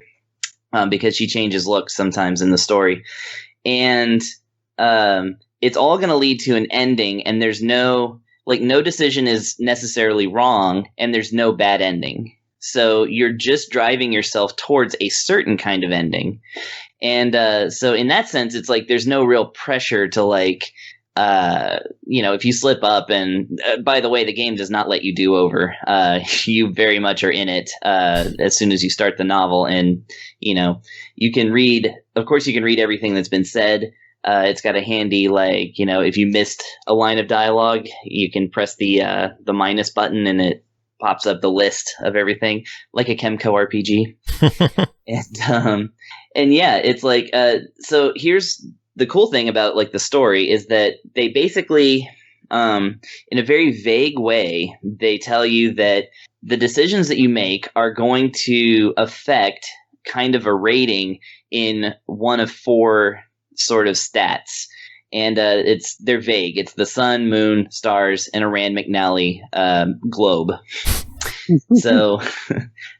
[SPEAKER 8] because she changes looks sometimes in the story. And it's all going to lead to an ending, and there's no decision is necessarily wrong, and there's no bad ending. So you're just driving yourself towards a certain kind of ending. And so in that sense, it's like there's no real pressure to like, if you slip up, and by the way, the game does not let you do over. You very much are in it as soon as you start the novel, and you can read. Of course, you can read everything that's been said. It's got a handy, like, if you missed a line of dialogue, you can press the minus button and it pops up the list of everything, like a Chemco RPG. And yeah, it's like, so here's the cool thing about like the story is that they basically, in a very vague way, they tell you that the decisions that you make are going to affect kind of a rating in one of 4 sort of stats, and they're vague. It's the sun, moon, stars, and a Rand McNally globe. So,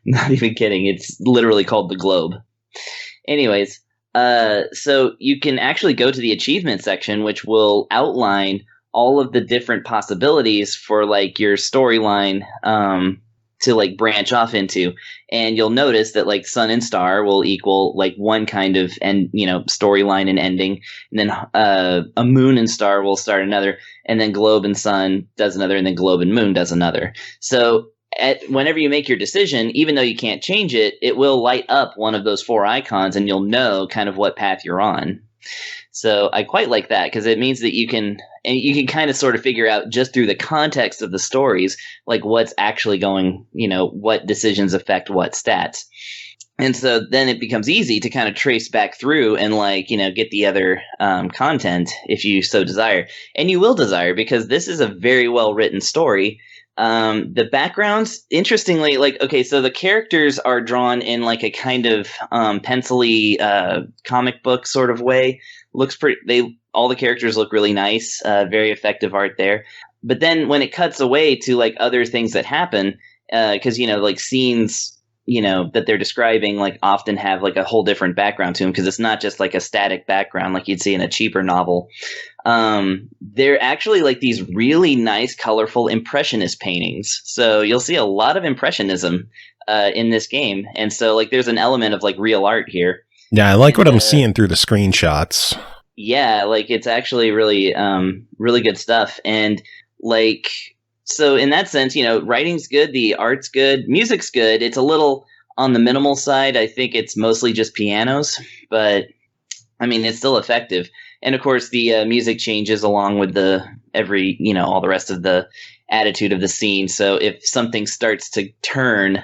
[SPEAKER 8] not even kidding. It's literally called the globe. Anyways, so you can actually go to the achievement section, which will outline all of the different possibilities for like your storyline to like branch off into. And you'll notice that like sun and star will equal like one kind of storyline and ending, and then a moon and star will start another, and then globe and sun does another, and then globe and moon does another. So whenever you make your decision, even though you can't change it, it will light up one of those 4 icons, and you'll know kind of what path you're on. So I quite like that, because it means that you can kind of sort of figure out just through the context of the stories, like what's actually going, what decisions affect what stats. And so then it becomes easy to kind of trace back through and like, get the other content if you so desire. And you will desire, because this is a very well written story. The backgrounds, interestingly, like, okay, so the characters are drawn in like a kind of pencil-y comic book sort of way. Looks pretty. all the characters look really nice, very effective art there. But then when it cuts away to like other things that happen, because like scenes that they're describing like often have like a whole different background to them, because it's not just like a static background like you'd see in a cheaper novel. They're actually like these really nice, colorful impressionist paintings. So you'll see a lot of impressionism in this game, and so like there's an element of like real art here.
[SPEAKER 2] Yeah, I like what I'm seeing through the screenshots.
[SPEAKER 8] Yeah, like it's actually really really good stuff. And like, so in that sense, writing's good, the art's good, music's good. It's a little on the minimal side. I think it's mostly just pianos, but I mean, it's still effective. And of course, the music changes along with all the rest of the attitude of the scene. So if something starts to turn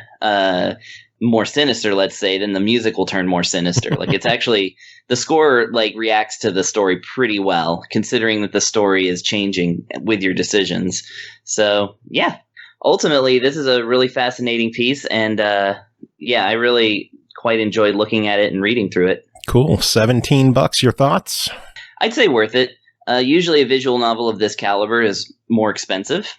[SPEAKER 8] more sinister, let's say, then the music will turn more sinister. Like it's actually, the score like reacts to the story pretty well, considering that the story is changing with your decisions. So yeah, ultimately this is a really fascinating piece, and I really quite enjoyed looking at it and reading through it.
[SPEAKER 2] Cool. $17. Your thoughts?
[SPEAKER 8] I'd say worth it. Usually a visual novel of this caliber is more expensive.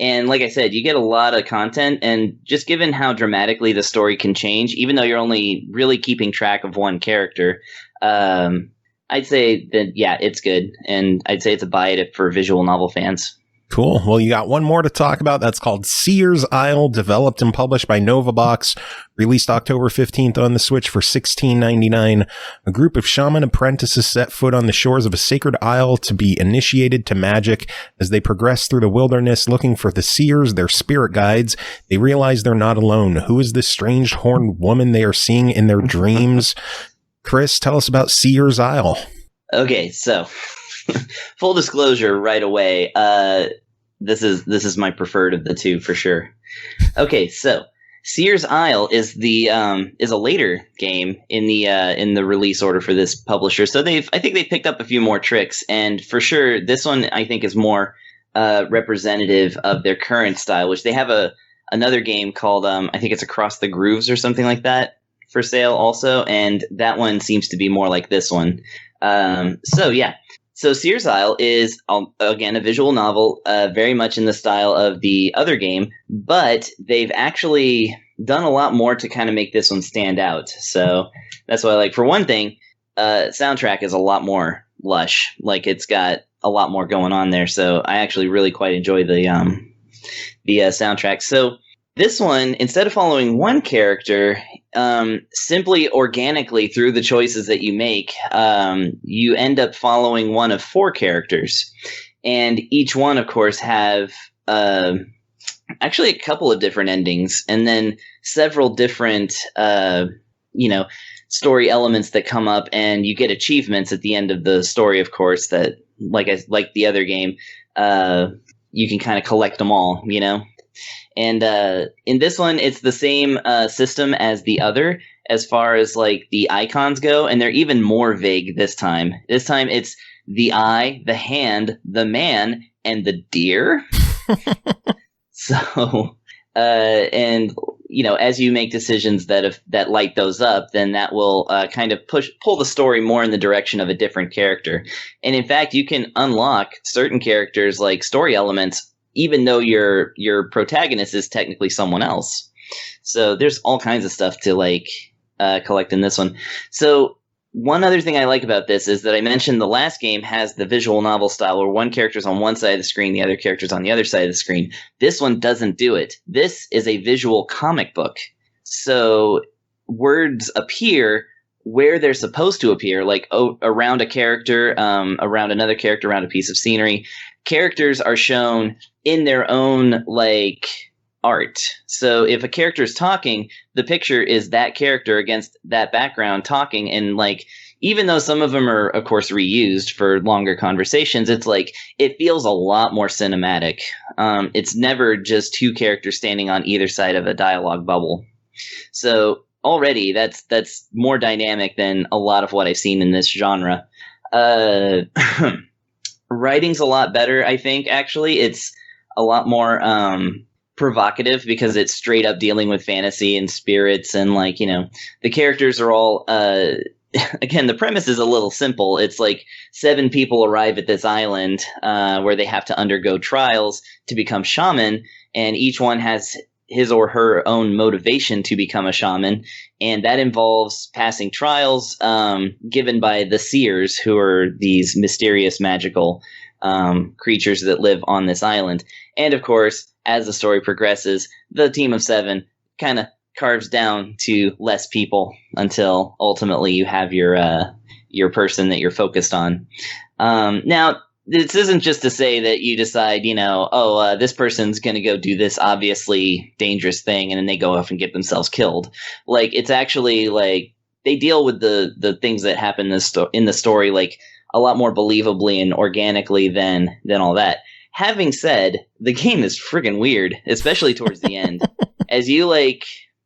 [SPEAKER 8] And like I said, you get a lot of content, and just given how dramatically the story can change, even though you're only really keeping track of one character, I'd say that, yeah, it's good. And I'd say it's a buy it for visual novel fans.
[SPEAKER 2] Cool. Well, you got one more to talk about. That's called Seer's Isle, developed and published by Novabox, released October 15th on the Switch for $16.99. A group of shaman apprentices set foot on the shores of a sacred isle to be initiated to magic. As they progress through the wilderness looking for the seers, their spirit guides, they realize they're not alone. Who is this strange horned woman they are seeing in their dreams? Chris, tell us about Seer's Isle.
[SPEAKER 8] Okay, so full disclosure right away. This is my preferred of the two for sure. Okay, so Seer's Isle is a later game in the release order for this publisher. So I think they picked up a few more tricks, and for sure this one I think is more representative of their current style, which they have another game called I think it's Across the Grooves or something like that for sale also, and that one seems to be more like this one. So Seer's Isle is, again, a visual novel, very much in the style of the other game, but they've actually done a lot more to kind of make this one stand out. So that's why, like, for one thing, soundtrack is a lot more lush. Like, it's got a lot more going on there. So I actually really quite enjoy the soundtrack. So this one, instead of following one character, simply organically through the choices that you make, you end up following one of four characters. And each one, of course, have actually a couple of different endings, and then several different, story elements that come up, and you get achievements at the end of the story, of course, that, like the other game, you can kind of collect them all, And in this one, it's the same system as the other as far as like the icons go, and they're even more vague this time. This time it's the eye, the hand, the man, and the deer. So, and as you make decisions that light those up, then that will kind of pull the story more in the direction of a different character. And in fact, you can unlock certain characters like story elements, even though your protagonist is technically someone else. So there's all kinds of stuff to collect in this one. So one other thing I like about this is that I mentioned the last game has the visual novel style where one character's on one side of the screen, the other character's on the other side of the screen. This one doesn't do it. This is a visual comic book. So words appear where they're supposed to appear, like around a character, around another character, around a piece of scenery. Characters are shown in their own art. So if a character is talking, the picture is that character against that background talking, and even though some of them are of course reused for longer conversations, it's it feels a lot more cinematic. It's never just two characters standing on either side of a dialogue bubble. So already that's more dynamic than a lot of what I've seen in this genre. Writing's a lot better, I think. Actually, it's a lot more provocative because it's straight up dealing with fantasy and spirits, and the characters are all again, the premise is a little simple. It's like 7 people arrive at this island where they have to undergo trials to become shaman, and each one has his or her own motivation to become a shaman, and that involves passing trials given by the Seers, who are these mysterious magical creatures that live on this island. And of course, as the story progresses, the team of 7 kind of carves down to less people until ultimately you have your person that you're focused on. Now, this isn't just to say that you decide, this person's going to go do this obviously dangerous thing, and then they go off and get themselves killed. Like, it's actually like they deal with the things that happen in the story like a lot more believably and organically than all that. Having said, the game is friggin' weird, especially towards the end. As you like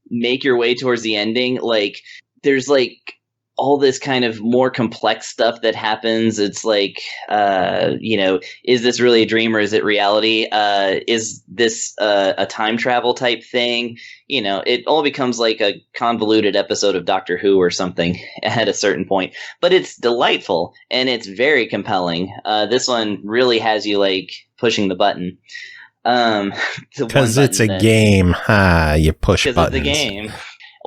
[SPEAKER 8] make your way towards the ending, like there's like all this kind of more complex stuff that happens. It's like, is this really a dream or is it reality? Is this a time travel type thing? It all becomes like a convoluted episode of Doctor Who or something at a certain point. But it's delightful and it's very compelling. This one really has you like pushing the button.
[SPEAKER 2] Because it's a game. You push buttons.
[SPEAKER 8] It's a game.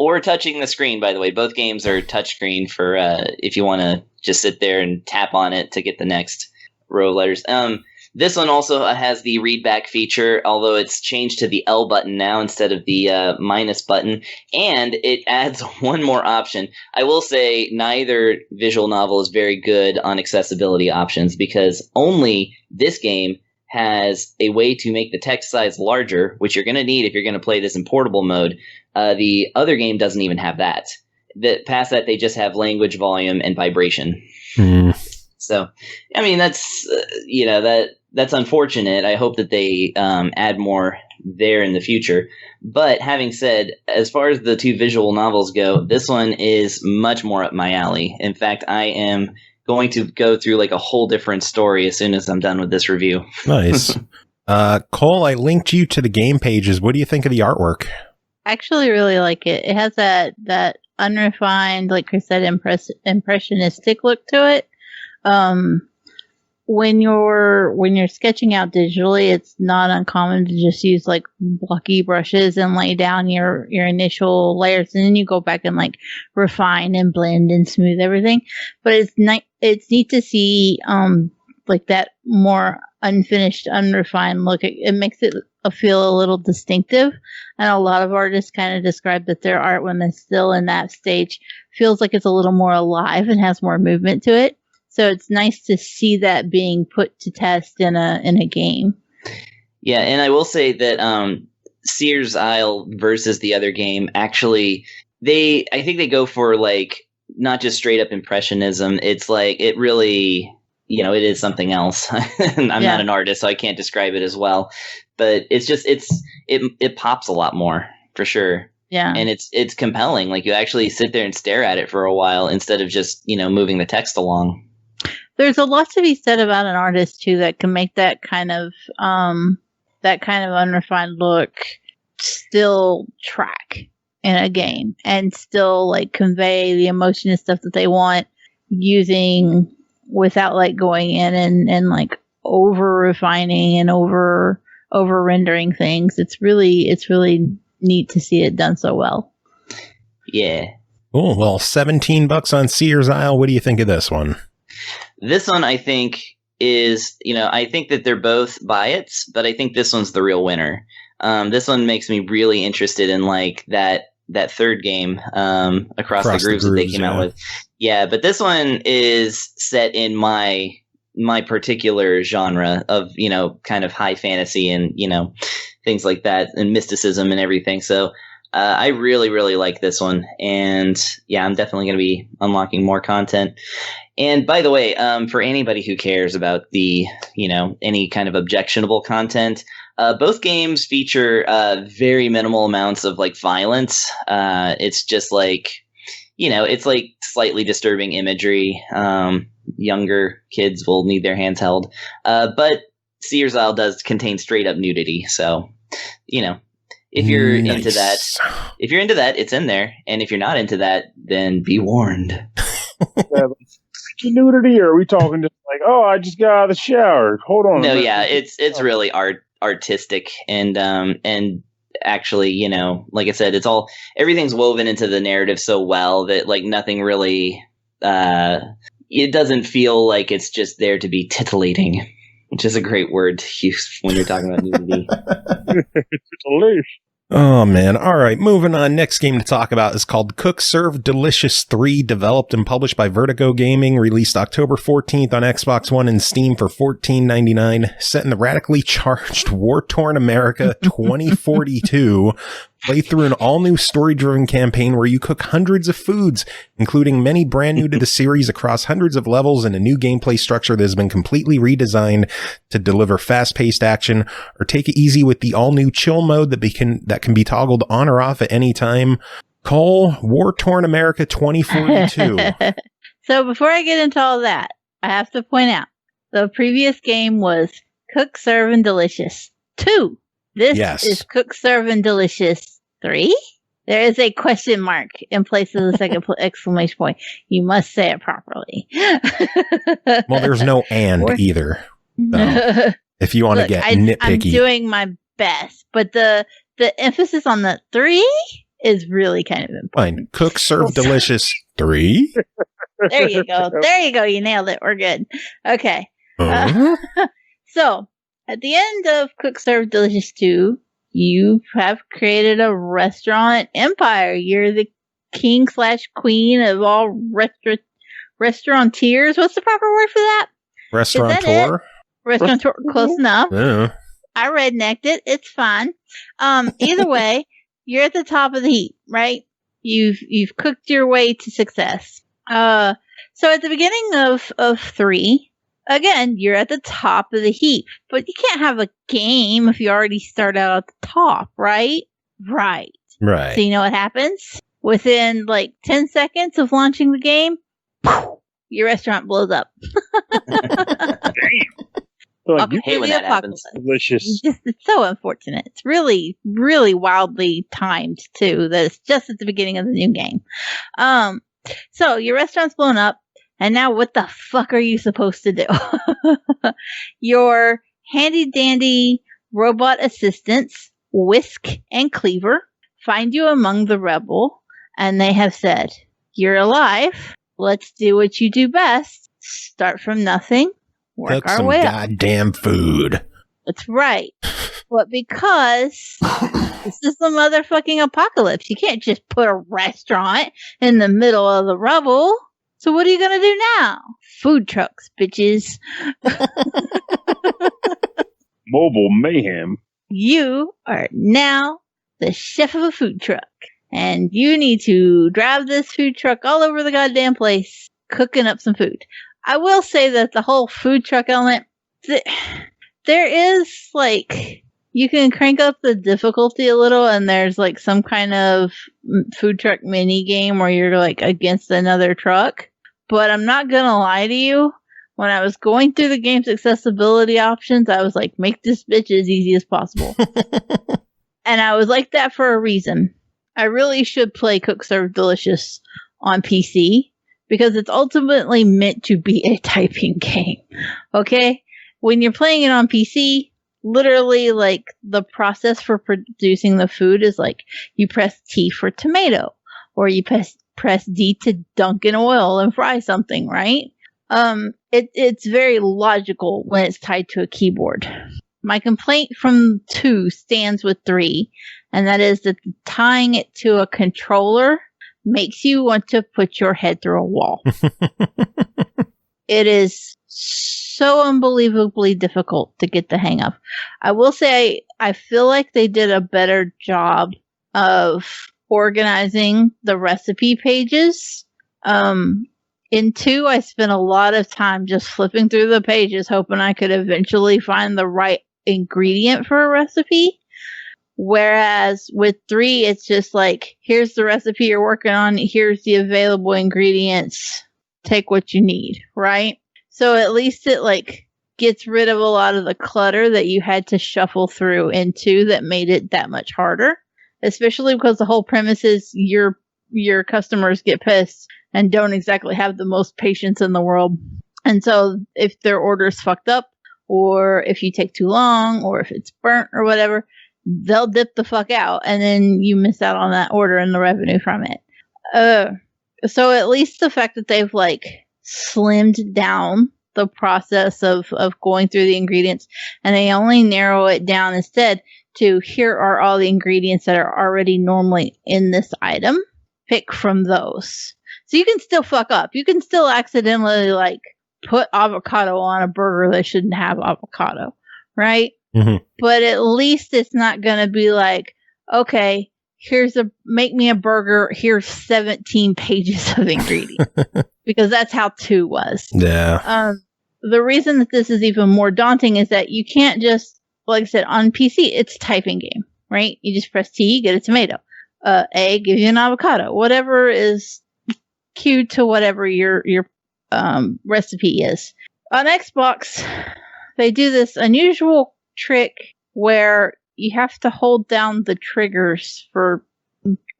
[SPEAKER 8] Or touching the screen, by the way. Both games are touchscreen for if you want to just sit there and tap on it to get the next row of letters. This one also has the readback feature, although it's changed to the L button now instead of the minus button. And it adds one more option. I will say neither visual novel is very good on accessibility options, because only this game has a way to make the text size larger, which you're going to need if you're going to play this in portable mode. The other game doesn't even have that. Past that, they just have language volume and vibration. So, I mean, that's that's unfortunate. I hope that they add more there in the future. But having said, as far as the 2 visual novels go, this one is much more up my alley. In fact, I am going to go through like a whole different story as soon as I'm done with this review.
[SPEAKER 2] Nice. Cole, I linked you to the game pages. What do you think of the artwork?
[SPEAKER 3] I actually really like it. It has that unrefined, like Chris said, impressionistic look to it. When you're sketching out digitally, it's not uncommon to just use like blocky brushes and lay down your initial layers, and then you go back and like refine and blend and smooth everything. But it's neat to see like that more unfinished, unrefined look. It makes it feel a little distinctive, and a lot of artists kind of describe that their art, when it's still in that stage, feels like it's a little more alive and has more movement to it. So it's nice to see that being put to test in a game.
[SPEAKER 8] Yeah, and I will say that Seer's Isle versus the other game, actually, I think they go for like not just straight up impressionism. It's like it really, it is something else. I'm not an artist, so I can't describe it as well. But it's just it pops a lot more for sure.
[SPEAKER 3] Yeah,
[SPEAKER 8] and it's compelling. Like you actually sit there and stare at it for a while instead of just moving the text along.
[SPEAKER 3] There's a lot to be said about an artist too that can make that kind of unrefined look still track in a game and still like convey the emotion and stuff that they want, using without like going in and like over refining and over rendering things. It's really neat to see it done so well.
[SPEAKER 8] Yeah.
[SPEAKER 2] Oh, well, $17 on Seer's Isle. What do you think of this one?
[SPEAKER 8] This one, I think, is, I think that they're both buyets, but I think this one's the real winner. This one makes me really interested in like that third game, across the grooves that they came out with. Yeah, but this one is set in my particular genre of, kind of high fantasy and, things like that, and mysticism and everything. So I really, really like this one. And yeah, I'm definitely going to be unlocking more content. And by the way, for anybody who cares about the, any kind of objectionable content, both games feature very minimal amounts of like violence. It's just like, it's like slightly disturbing imagery. Younger kids will need their hands held. But Seer's Isle does contain straight up nudity. So, if you're into that, it's in there. And if you're not into that, then be warned.
[SPEAKER 7] nudity, or are we talking just like, oh, I just got out of the shower? Hold on.
[SPEAKER 8] No, yeah, it's really artistic and actually, you know, like I said, everything's woven into the narrative so well that like nothing really it doesn't feel like it's just there to be titillating, which is a great word to use when you're talking about nudity.
[SPEAKER 2] Oh, man. All right. Moving on. Next game to talk about is called Cook Serve Delicious 3, developed and published by Vertigo Gaming, released October 14th on Xbox One and Steam for $14.99, set in the radically charged, war-torn America 2042. Play through an all-new story-driven campaign where you cook hundreds of foods, including many brand new to the series across hundreds of levels and a new gameplay structure that has been completely redesigned to deliver fast-paced action, or take it easy with the all-new chill mode that can be toggled on or off at any time. Call War-Torn America 2042.
[SPEAKER 3] So before I get into all that, I have to point out, the previous game was Cook, Serve, and Delicious 2. This is Cook, Serve, and Delicious 3. There is a question mark in place of the second exclamation point. You must say it properly.
[SPEAKER 2] Well, there's no and either. So, if you want to get nitpicky.
[SPEAKER 3] I'm doing my best, but the emphasis on the 3 is really kind of important.
[SPEAKER 2] Fine. Cook, Serve, Delicious 3.
[SPEAKER 3] There you go. There you go. You nailed it. We're good. Okay. So, at the end of Cook, Serve, Delicious 2, you have created a restaurant empire. You're the king/queen of all restaurateurs. What's the proper word for that?
[SPEAKER 2] Restaurateur?
[SPEAKER 3] Restaurateur. Close enough.
[SPEAKER 2] Yeah.
[SPEAKER 3] I rednecked it. It's fine. Either way, you're at the top of the heap, right? You've cooked your way to success. So at the beginning of 3, again, you're at the top of the heap, but you can't have a game if you already start out at the top, right? Right. So you know what happens? Within like 10 seconds of launching the game, your restaurant blows up.
[SPEAKER 7] Damn.
[SPEAKER 8] I hate when that happens.
[SPEAKER 7] Delicious.
[SPEAKER 3] It's so unfortunate. It's really, really wildly timed too. That it's just at the beginning of the new game. So your restaurant's blown up. And now what the fuck are you supposed to do? Your handy-dandy robot assistants, Whisk and Cleaver, find you among the rebel, and they have said, you're alive. Let's do what you do best. Start from nothing. Work
[SPEAKER 2] Cook
[SPEAKER 3] our
[SPEAKER 2] some
[SPEAKER 3] way up.
[SPEAKER 2] goddamn food.
[SPEAKER 3] That's right. But because this is the motherfucking apocalypse, you can't just put a restaurant in the middle of the rubble. So what are you going to do now? Food trucks, bitches.
[SPEAKER 7] Mobile mayhem.
[SPEAKER 3] You are now the chef of a food truck. And you need to drive this food truck all over the goddamn place, cooking up some food. I will say that the whole food truck element, there is like, you can crank up the difficulty a little, and there's like some kind of food truck mini game where you're like against another truck. But I'm not gonna lie to you, when I was going through the game's accessibility options, I was like, make this bitch as easy as possible. And I was like that for a reason. I really should play Cook Serve Delicious on PC, because it's ultimately meant to be a typing game. Okay? When you're playing it on PC, literally, like, the process for producing the food is like, you press T for tomato, or you press D to dunk in oil and fry something, right? It's very logical when it's tied to a keyboard. My complaint from 2 stands with 3, and that is that tying it to a controller makes you want to put your head through a wall. It is so unbelievably difficult to get the hang of. I will say I feel like they did a better job of organizing the recipe pages. In 2, I spent a lot of time just flipping through the pages, hoping I could eventually find the right ingredient for a recipe. Whereas with 3, it's just like, here's the recipe you're working on, here's the available ingredients, take what you need, right? So at least it like gets rid of a lot of the clutter that you had to shuffle through in 2 that made it that much harder. Especially because the whole premise is your customers get pissed and don't exactly have the most patience in the world. And so if their order's fucked up, or if you take too long, or if it's burnt or whatever, they'll dip the fuck out, and then you miss out on that order and the revenue from it. So at least the fact that they've like slimmed down the process of going through the ingredients, and they only narrow it down instead to here are all the ingredients that are already normally in this item. Pick from those. So you can still fuck up. You can still accidentally like put avocado on a burger that shouldn't have avocado, right? Mm-hmm. But at least it's not going to be like, okay, make me a burger. Here's 17 pages of ingredients, because that's how 2 was.
[SPEAKER 2] Yeah.
[SPEAKER 3] The reason that this is even more daunting is that you can't just, like I said, on PC, it's a typing game, right? You just press T, get a tomato. A gives you an avocado. Whatever is queued to whatever your recipe is. On Xbox, they do this unusual trick where you have to hold down the triggers for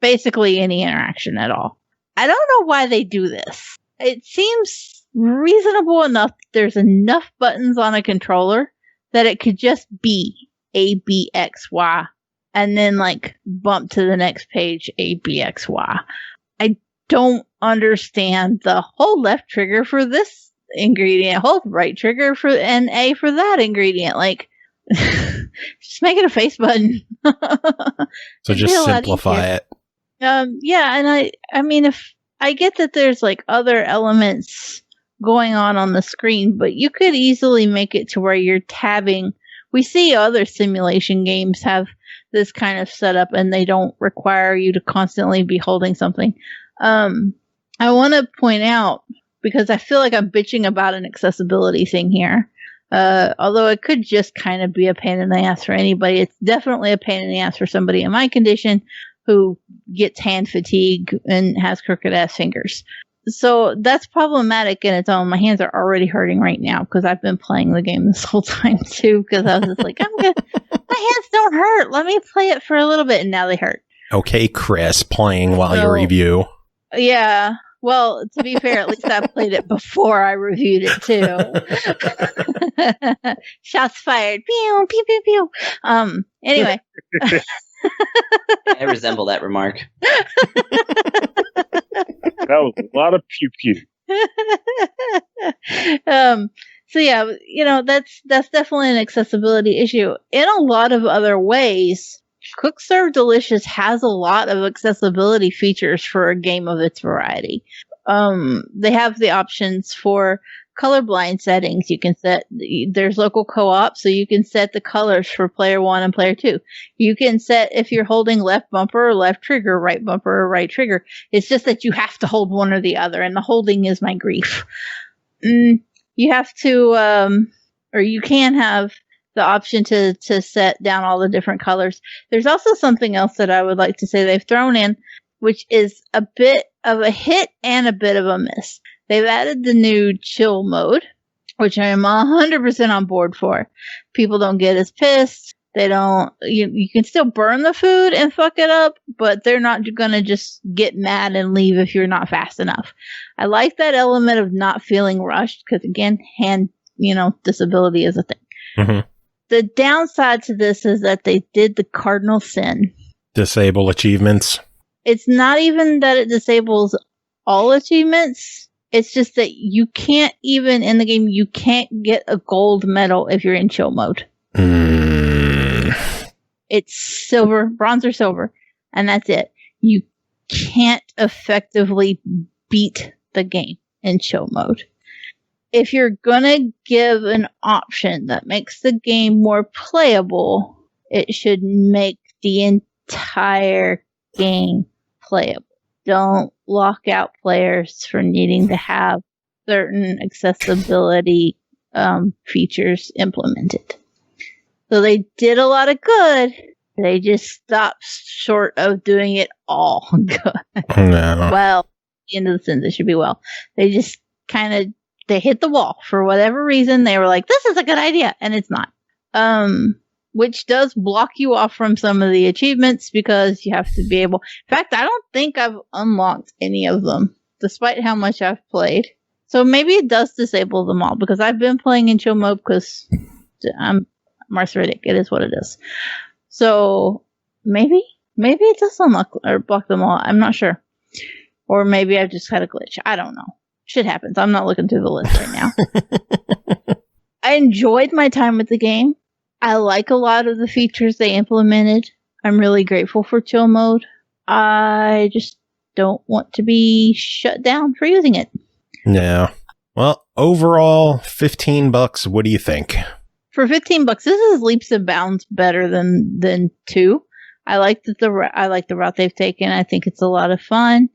[SPEAKER 3] basically any interaction at all. I don't know why they do this. It seems reasonable enough. There's enough buttons on a controller that it could just be A, B, X, Y, and then like bump to the next page, A, B, X, Y. I don't understand the hold left trigger for this ingredient, hold right trigger for and A for that ingredient. Like, just make it a face button.
[SPEAKER 2] So just simplify it.
[SPEAKER 3] Yeah, and I mean, if I get that there's like other elements going on the screen, but you could easily make it to where you're tabbing. We see other simulation games have this kind of setup, and they don't require you to constantly be holding something. I want to point out, because I feel like I'm bitching about an accessibility thing here. Although it could just kind of be a pain in the ass for anybody. It's definitely a pain in the ass for somebody in my condition who gets hand fatigue and has crooked ass fingers. So that's problematic in its own. My hands are already hurting right now because I've been playing the game this whole time too, because I was just like, my hands don't hurt. Let me play it for a little bit, and now they hurt.
[SPEAKER 2] Okay, Chris, playing while you review.
[SPEAKER 3] Yeah. Well, to be fair, at least I played it before I reviewed it too. Shots fired. Pew, pew, pew, pew. Anyway.
[SPEAKER 8] I resemble that remark.
[SPEAKER 7] That was a lot of pew pew.
[SPEAKER 3] So yeah, that's definitely an accessibility issue. In a lot of other ways, Cook Serve Delicious has a lot of accessibility features for a game of its variety. They have the options for colorblind settings. You can there's local co-op, so you can set the colors for player 1 and player 2. You can set if you're holding left bumper or left trigger, right bumper or right trigger. It's just that you have to hold one or the other, and the holding is my grief. You have to, or you can have the option to set down all the different colors. There's also something else that I would like to say they've thrown in, which is a bit of a hit and a bit of a miss. They've added the new chill mode, which I am 100% on board for. People don't get as pissed. They don't, you can still burn the food and fuck it up, but they're not going to just get mad and leave if you're not fast enough. I like that element of not feeling rushed, because again, hand, disability is a thing. Mm-hmm. The downside to this is that they did the cardinal sin.
[SPEAKER 2] Disable achievements.
[SPEAKER 3] It's not even that it disables all achievements. It's just that you can't even, in the game, you can't get a gold medal if you're in chill mode. It's silver, bronze or silver, and that's it. You can't effectively beat the game in chill mode. If you're gonna give an option that makes the game more playable, it should make the entire game playable. Don't lock out players for needing to have certain accessibility features implemented. So they did a lot of good. They just stopped short of doing it all good. No. Well, the end of the sentence, it should be well. They just kind of, they hit the wall for whatever reason. They were like, this is a good idea. And it's not. Which does block you off from some of the achievements because you have to be able. In fact, I don't think I've unlocked any of them. despite how much I've played. So maybe it does disable them all, because I've been playing in chill mode because I'm Martha-Riddick. It is what it is. So maybe it does unlock or block them all. I'm not sure. Or maybe I've just had a glitch. I don't know. Shit happens. I'm not looking through the list right now. I enjoyed my time with the game. I like a lot of the features they implemented. I'm really grateful for chill mode. I just don't want to be shut down for using it.
[SPEAKER 2] Yeah. Well, overall, $15. What do you think?
[SPEAKER 3] For $15, this is leaps and bounds better than 2. I like the route they've taken. I think it's a lot of fun.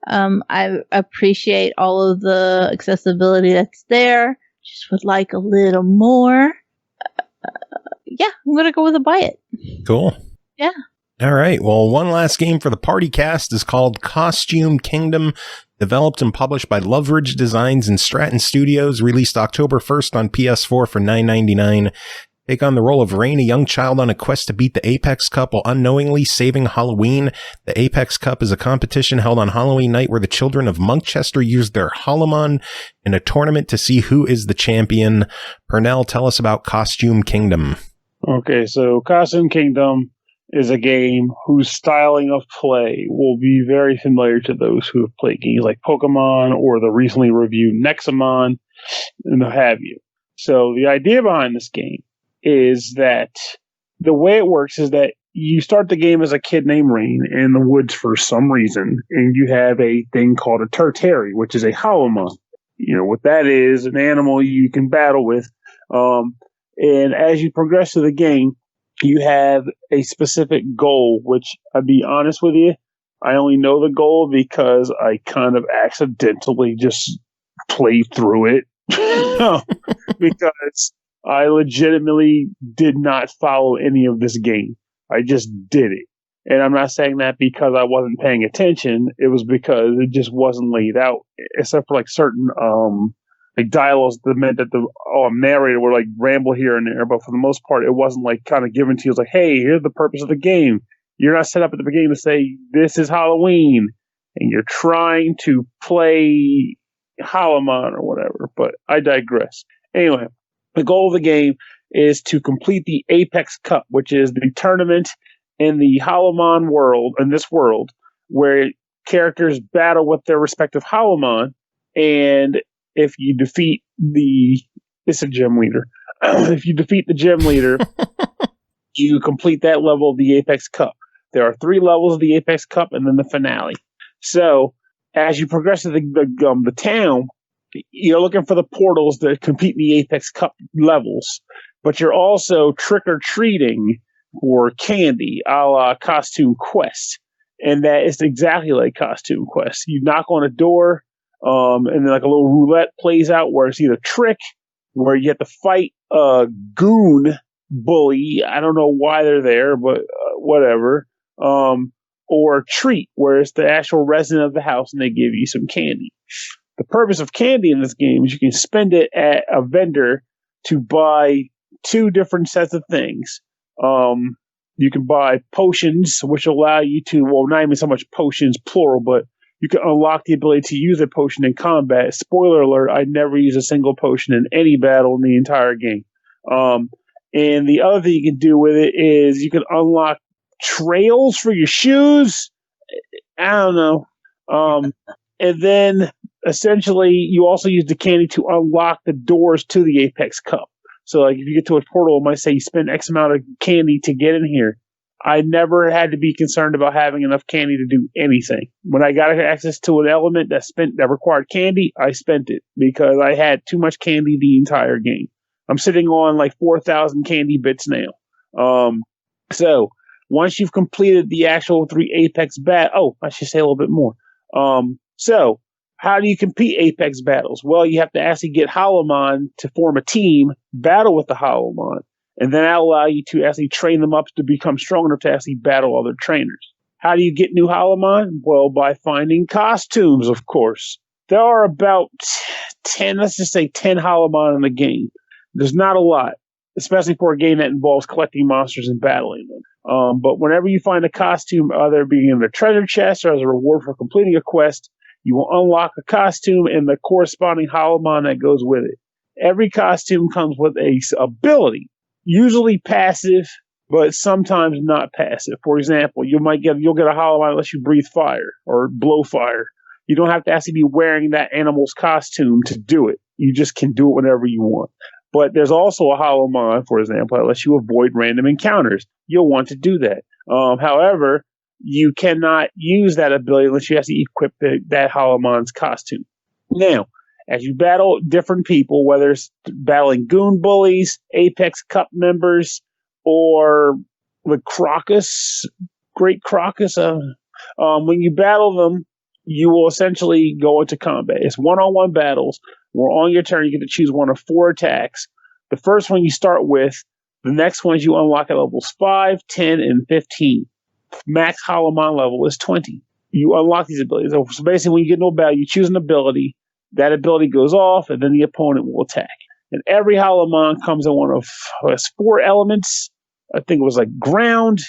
[SPEAKER 3] I appreciate all of the accessibility that's there. Just would like a little more. Yeah, I'm gonna go with a buy it.
[SPEAKER 2] Cool.
[SPEAKER 3] Yeah.
[SPEAKER 2] All right. Well, one last game for the PartyCast is called Costume Kingdom, developed and published by Loveridge Designs and Stratton Studios, released October 1st on PS4 for $9.99. Take on the role of Rain, a young child on a quest to beat the Apex Cup while unknowingly saving Halloween. The Apex Cup is a competition held on Halloween night where the children of Monkchester use their Halloween in a tournament to see who is the champion. Pernell, tell us about Costume Kingdom.
[SPEAKER 7] Okay, so Costume Kingdom is a game whose styling of play will be very familiar to those who have played games like Pokemon or the recently reviewed Nexamon and what have you. So the idea behind this game is that the way it works is that you start the game as a kid named Rain in the woods for some reason, and you have a thing called a Tertary, which is a Halloween. You know what that is, an animal you can battle with. And as you progress through the game, you have a specific goal, which I'll be honest with you, I only know the goal because I kind of accidentally just played through it. Because I legitimately did not follow any of this game. I just did it. And I'm not saying that because I wasn't paying attention. It was because it just wasn't laid out, except for like certain like dialogues that meant that the narrator would like ramble here and there. But for the most part, it wasn't like kind of given to you. It was like, hey, here's the purpose of the game. You're not set up at the beginning to say, this is Halloween. And you're trying to play Halloween or whatever. But I digress. Anyway. The goal of the game is to complete the Apex Cup, which is the tournament in the Halloween world, in this world, where characters battle with their respective Halloween, and if you defeat it's a gym leader. If you defeat the gym leader, you complete that level of the Apex Cup. There are 3 levels of the Apex Cup, and then the finale. So, as you progress to the town, you're looking for the portals that compete in the Apex Cup levels, but you're also trick-or-treating for candy, a la Costume Quest. And that is exactly like Costume Quest. You knock on a door, and then like a little roulette plays out where it's either trick, where you have to fight a goon bully. I don't know why they're there, but whatever. Or treat, where it's the actual resident of the house and they give you some candy. The purpose of candy in this game is you can spend it at a vendor to buy 2 different sets of things. You can buy potions, which allow you to, well, not even so much potions, plural, but you can unlock the ability to use a potion in combat. Spoiler alert, I never use a single potion in any battle in the entire game. And the other thing you can do with it is you can unlock trails for your shoes. I don't know. And then essentially, you also use the candy to unlock the doors to the Apex Cup. So, like, if you get to a portal, it might say you spend X amount of candy to get in here. I never had to be concerned about having enough candy to do anything. When I got access to an element that required candy, I spent it because I had too much candy the entire game. I'm sitting on like 4,000 candy bits now. So, once you've completed the actual 3 Apex I should say a little bit more. So, how do you compete Apex battles? Well, you have to actually get Halloween to form a team, battle with the Halloween, and then that'll allow you to actually train them up to become strong enough to actually battle other trainers. How do you get new Halloween? Well, by finding costumes, of course. There are about 10, let's just say 10 Halloween in the game. There's not a lot, especially for a game that involves collecting monsters and battling them. But whenever you find a costume, either being in the treasure chest or as a reward for completing a quest, You will unlock a costume and the corresponding holomon that goes with it. Every costume comes with a ability, usually passive, but sometimes not passive. For example, you'll get a holomon unless you breathe fire or blow fire. You don't have to actually be wearing that animal's costume to do it. You just can do it whenever you want. But there's also a holomon, for example, unless you avoid random encounters. You'll want to do that. However, you cannot use that ability unless you actually equip that holomon's costume. Now, as you battle different people, whether it's battling goon bullies, Apex Cup members, or the Great Crocus, when you battle them, you will essentially go into combat. It's one-on-one battles where on your turn you get to choose one of 4 attacks. The first one you start with, the next ones you unlock at levels 5, 10, and 15. Max holomon level is 20. You unlock these abilities. So basically, when you get into a battle, you choose an ability. That ability goes off, and then the opponent will attack. And every holomon comes in one of 4 elements. I think it was like ground,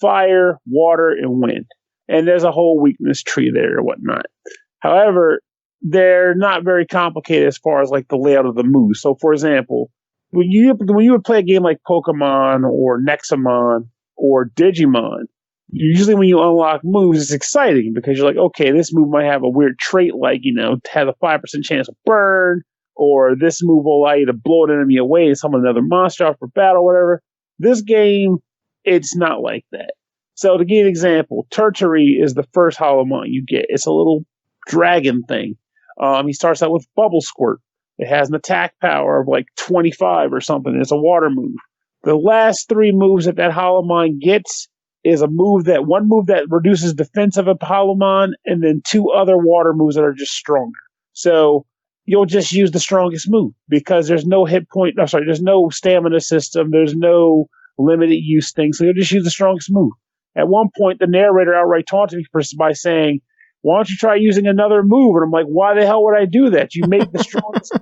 [SPEAKER 7] fire, water, and wind. And there's a whole weakness tree there or whatnot. However, they're not very complicated as far as like the layout of the moves. So, for example, when you would play a game like Pokemon or Nexamon or Digimon, usually when you unlock moves, it's exciting because you're like, okay, this move might have a weird trait like, have a 5% chance of burn, or this move will allow you to blow an enemy away and summon another monster out for battle, whatever. This game, it's not like that. So to give you an example, Tertiary is the first holomon you get. It's a little dragon thing. He starts out with Bubble Squirt. It has an attack power of like 25 or something. It's a water move. The last 3 moves that holomon gets is one move that reduces defense of a holomon, and then 2 other water moves that are just stronger. So you'll just use the strongest move because there's no there's no stamina system, there's no limited use thing, so you'll just use the strongest move. At one point, the narrator outright taunted me by saying, "Why don't you try using another move?" And I'm like, "Why the hell would I do that? You made the strongest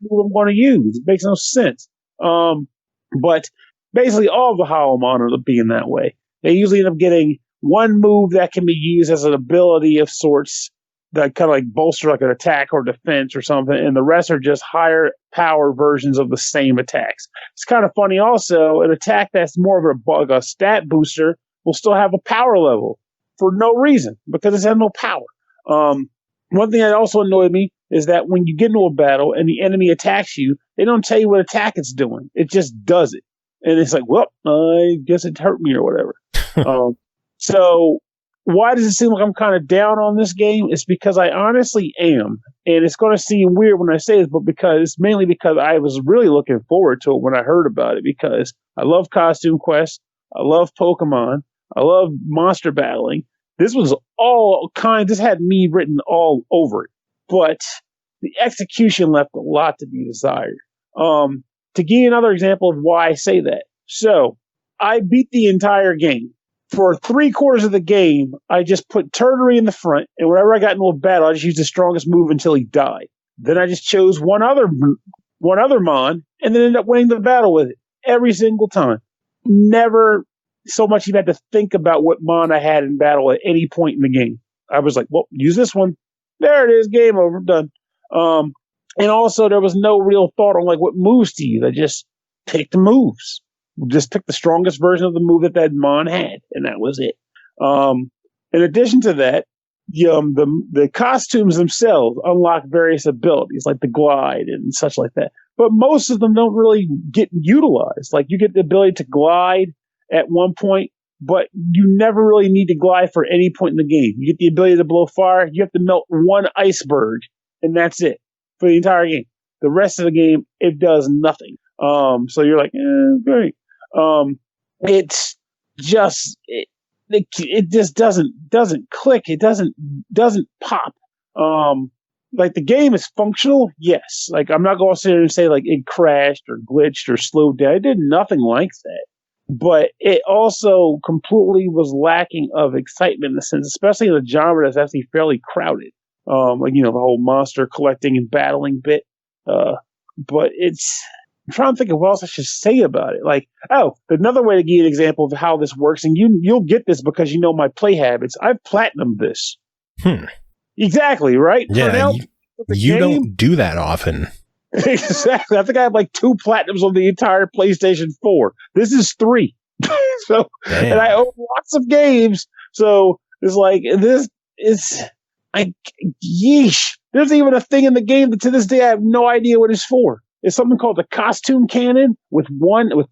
[SPEAKER 7] move I'm going to use. It makes no sense." But basically, all the holomon end up being that way. They usually end up getting one move that can be used as an ability of sorts that kind of like bolster like an attack or defense or something, and the rest are just higher power versions of the same attacks. It's kind of funny also, an attack that's more of a stat booster will still have a power level for no reason because it has no power. One thing that also annoyed me is that when you get into a battle and the enemy attacks you, they don't tell you what attack it's doing. It just does it. And it's like, well, I guess it hurt me or whatever. So why does it seem like I'm kind of down on this game? It's because I honestly am. And it's going to seem weird when I say this, but mainly because I was really looking forward to it when I heard about it, because I love Costume Quest. I love Pokemon. I love monster battling. This was this had me written all over it. But the execution left a lot to be desired. To give you another example of why I say that. So, I beat the entire game. For 3/4 of the game, I just put Tertiary in the front, and whenever I got into a battle, I just used the strongest move until he died. Then I just chose one other mon, and then ended up winning the battle with it every single time. Never so much even had to think about what mon I had in battle at any point in the game. I was like, well, use this one. There it is, game over, done. And also, there was no real thought on like what moves to use. I just picked the moves. Just picked the strongest version of the move that mon had, and that was it. In addition to that, the costumes themselves unlock various abilities, like the glide and such like that. But most of them don't really get utilized. Like, you get the ability to glide at one point, but you never really need to glide for any point in the game. You get the ability to blow fire. You have to melt one iceberg, and that's it for the entire game. The rest of the game, it does nothing. So you're like, great. It's just it just doesn't click. It doesn't pop. Like, the game is functional, yes. Like, I'm not going to sit here and say like it crashed or glitched or slowed down. It did nothing like that. But it also completely was lacking of excitement in a sense, especially in a genre that's actually fairly crowded. Like, the whole monster collecting and battling bit. But I'm trying to think of what else I should say about it. Like, another way to give you an example of how this works, and you'll get this because you know my play habits. I've platinumed this. Exactly, right?
[SPEAKER 2] Yeah,
[SPEAKER 7] Pernell,
[SPEAKER 2] you don't do that often.
[SPEAKER 7] Exactly. I think I have like 2 platinums on the entire PlayStation 4. This is 3. So,
[SPEAKER 2] Damn.
[SPEAKER 7] and I own lots of games. So it's like, this is, yeesh. There's even a thing in the game that to this day I have no idea what it's for. It's something called the costume cannon with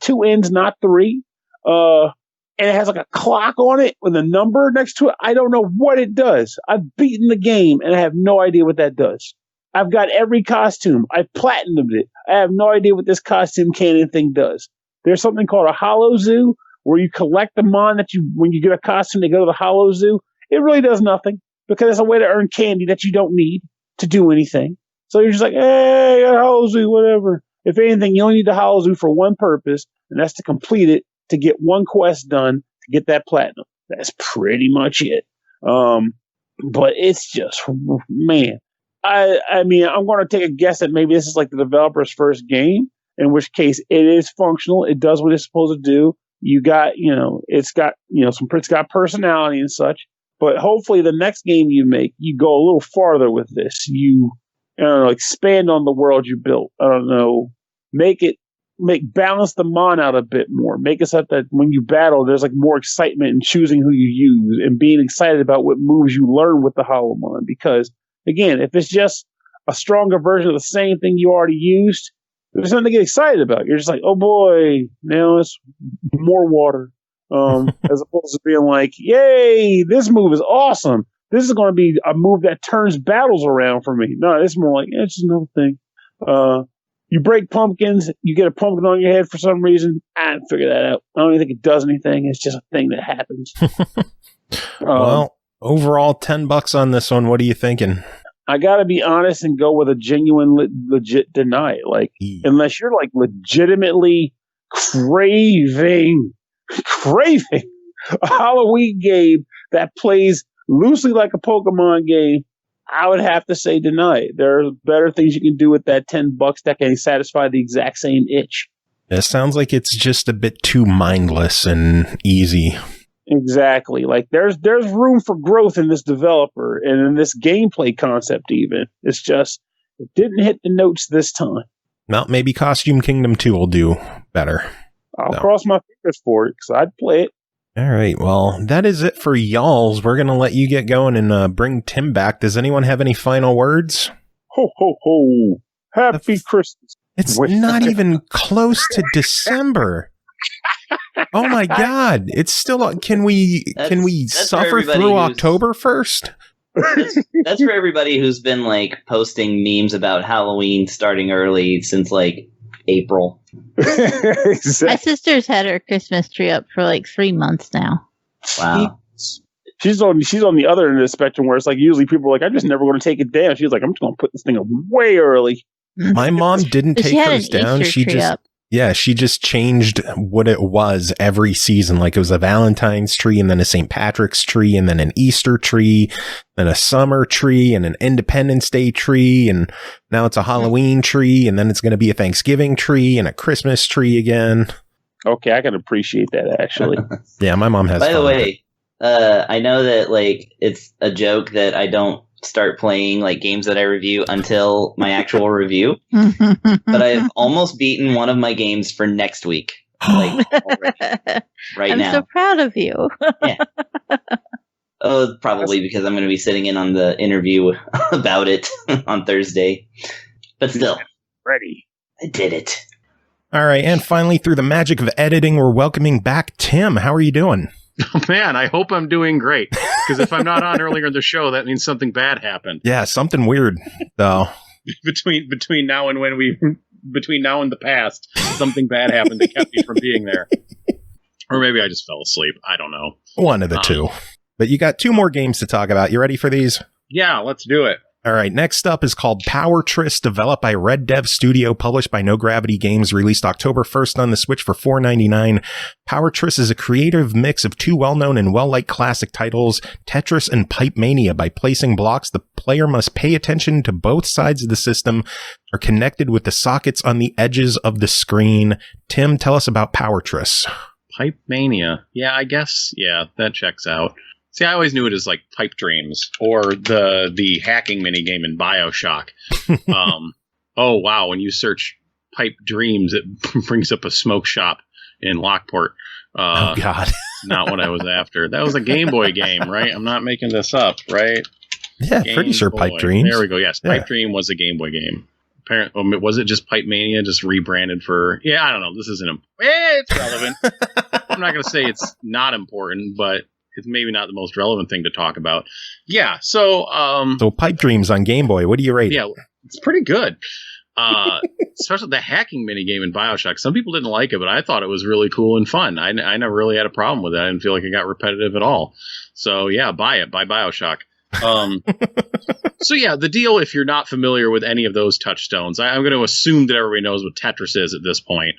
[SPEAKER 7] 2 ends, not 3. And it has like a clock on it with a number next to it. I don't know what it does. I've beaten the game and I have no idea what that does. I've got every costume. I've platinumed it. I have no idea what this costume cannon thing does. There's something called a Hollow Zoo where you collect them on when you get a costume, they go to the Hollow Zoo. It really does nothing because it's a way to earn candy that you don't need to do anything. So you're just like, hey, I got a Hollow Zoo, whatever. If anything, you only need the Hollow Zoo for one purpose, and that's to complete it, to get one quest done, to get that platinum. That's pretty much it. But it's just, man. I mean, I'm going to take a guess that maybe this is like the developer's first game, in which case it is functional. It does what it's supposed to do. You got, it's got personality and such. But hopefully the next game you make, you go a little farther with this. You expand on the world you built. I don't know, balance the mon out a bit more. Make it so that when you battle, there's like more excitement in choosing who you use and being excited about what moves you learn with the Holomon. Because again, if it's just a stronger version of the same thing you already used, there's nothing to get excited about. You're just like, oh boy, now it's more water. As opposed to being like, yay, this move is awesome. This is going to be a move that turns battles around for me. No, it's more like, it's just another thing. You break pumpkins, you get a pumpkin on your head for some reason. I didn't figure that out. I don't even think it does anything. It's just a thing that happens.
[SPEAKER 2] Well, overall, $10 on this one. What are you thinking?
[SPEAKER 7] I got to be honest and go with a genuine, legit deny. Like, unless you're like legitimately craving a Halloween game that plays loosely like a Pokemon game, I would have to say deny it. There are better things you can do with that $10 that can satisfy the exact same itch.
[SPEAKER 2] It sounds like it's just a bit too mindless and easy.
[SPEAKER 7] Exactly. Like there's room for growth in this developer and in this gameplay concept even. It's just, it didn't hit the notes this time.
[SPEAKER 2] Well, maybe Costume Kingdom 2 will do better.
[SPEAKER 7] I'll cross my fingers for it because I'd play it.
[SPEAKER 2] All right. Well, that is it for y'alls. We're going to let you get going and bring Tim back. Does anyone have any final words?
[SPEAKER 7] Ho, ho, ho. Happy Christmas.
[SPEAKER 2] It's not even close to December. Oh my God. It's still, can we suffer through October first?
[SPEAKER 8] That's for everybody who's been like posting memes about Halloween starting early since like April.
[SPEAKER 7] Exactly.
[SPEAKER 3] My sister's had her Christmas tree up for like 3 months now.
[SPEAKER 8] Wow.
[SPEAKER 7] She's on the other end of the spectrum where it's like usually people are like, I'm just never going to take it down. She's like, I'm just going to put this thing up way early.
[SPEAKER 2] My mom didn't take hers down. She just changed what it was every season. Like it was a Valentine's tree and then a St. Patrick's tree and then an Easter tree and a summer tree and an Independence Day tree. And now it's a Halloween tree. And then it's going to be a Thanksgiving tree and a Christmas tree again.
[SPEAKER 7] Okay. I can appreciate that actually.
[SPEAKER 2] Yeah. My mom has.
[SPEAKER 8] By the way, I know that like it's a joke that I don't start playing like games that I review until my actual review, but I've almost beaten one of my games for next week. Like
[SPEAKER 3] I'm
[SPEAKER 8] now.
[SPEAKER 3] I'm so proud of you.
[SPEAKER 8] Yeah. Oh, probably because I'm going to be sitting in on the interview about it on Thursday. But still,
[SPEAKER 7] ready.
[SPEAKER 8] I did it.
[SPEAKER 2] All right, and finally, through the magic of editing, we're welcoming back Tim. How are you doing?
[SPEAKER 6] Oh, man, I hope I'm doing great. Because if I'm not on earlier in the show, that means something bad happened.
[SPEAKER 2] Yeah, something weird, though.
[SPEAKER 6] Between now and the past, something bad happened that kept me from being there. Or maybe I just fell asleep. I don't know.
[SPEAKER 2] One of the two. But you got 2 more games to talk about. You ready for these?
[SPEAKER 6] Yeah, let's do it.
[SPEAKER 2] All right, next up is called Powertris, developed by Red Dev Studio, published by No Gravity Games, released October 1st on the Switch for $4.99. Powertris is a creative mix of 2 well-known and well-liked classic titles, Tetris and Pipemania. By placing blocks, the player must pay attention to both sides of the system are connected with the sockets on the edges of the screen. Tim, tell us about Powertris.
[SPEAKER 6] Pipemania. Yeah, I guess. Yeah, that checks out. See, I always knew it as like Pipe Dreams or the hacking minigame in BioShock. Oh, wow. When you search Pipe Dreams, it brings up a smoke shop in Lockport.
[SPEAKER 2] Oh, God.
[SPEAKER 6] Not what I was after. That was a Game Boy game, right? I'm not making this up, right?
[SPEAKER 2] Yeah,
[SPEAKER 6] Game
[SPEAKER 2] pretty sure
[SPEAKER 6] Boy.
[SPEAKER 2] Pipe Dreams.
[SPEAKER 6] There we go. Yes, Pipe Dream was a Game Boy game. Apparently, was it just Pipemania, just rebranded for? Yeah, I don't know. This isn't. It's relevant. I'm not going to say it's not important, but it's maybe not the most relevant thing to talk about. Yeah. So
[SPEAKER 2] Pipe Dreams on Game Boy. What do you rate?
[SPEAKER 6] Yeah, it's pretty good. Especially the hacking minigame in BioShock. Some people didn't like it, but I thought it was really cool and fun. I never really had a problem with it. I didn't feel like it got repetitive at all. So yeah, buy it. Buy BioShock. So yeah, the deal, if you're not familiar with any of those touchstones, I'm going to assume that everybody knows what Tetris is at this point.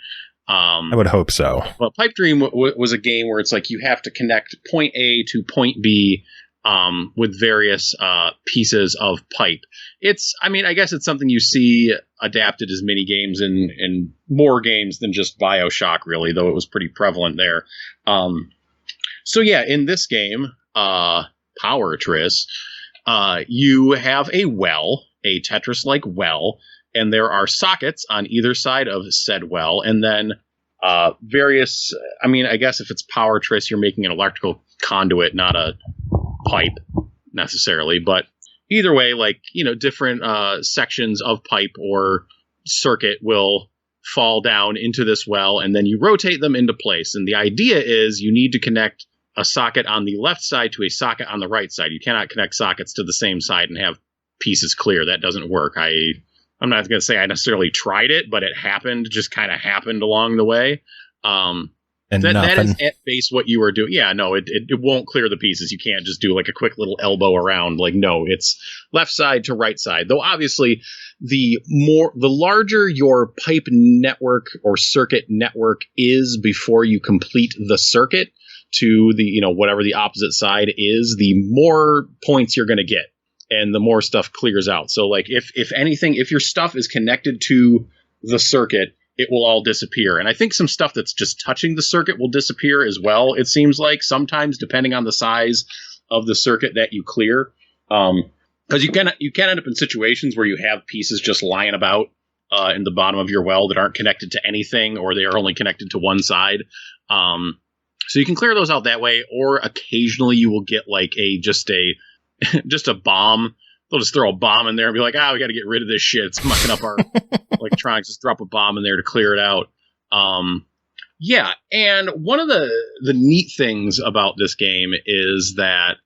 [SPEAKER 2] I would hope so.
[SPEAKER 6] But Pipe Dream was a game where it's like you have to connect point A to point B with various pieces of pipe. I guess it's something you see adapted as mini games in more games than just BioShock, really, though it was pretty prevalent there. So yeah, in this game, Powertris, you have a well, a Tetris-like well, and there are sockets on either side of said well, and then various, I guess if it's Powertris, you're making an electrical conduit, not a pipe necessarily, but either way, different sections of pipe or circuit will fall down into this well, and then you rotate them into place. And the idea is you need to connect a socket on the left side to a socket on the right side. You cannot connect sockets to the same side and have pieces clear. That doesn't work. I'm not going to say I necessarily tried it, but it happened, just kind of happened along the way. That is at base what you were doing. Yeah, no, it won't clear the pieces. You can't just do like a quick little elbow around. No, it's left side to right side. Though obviously the larger your pipe network or circuit network is before you complete the circuit to the, whatever the opposite side is, the more points you're going to get and the more stuff clears out. So if anything, if your stuff is connected to the circuit, it will all disappear. And I think some stuff that's just touching the circuit will disappear as well. It seems like sometimes, depending on the size of the circuit that you clear, because you can end up in situations where you have pieces just lying about in the bottom of your well that aren't connected to anything, or they are only connected to one side. So you can clear those out that way, or occasionally you will get just a bomb. They'll just throw a bomb in there and be like, we got to get rid of this shit. It's mucking up our electronics. Just drop a bomb in there to clear it out. Yeah, and one of the neat things about this game is that,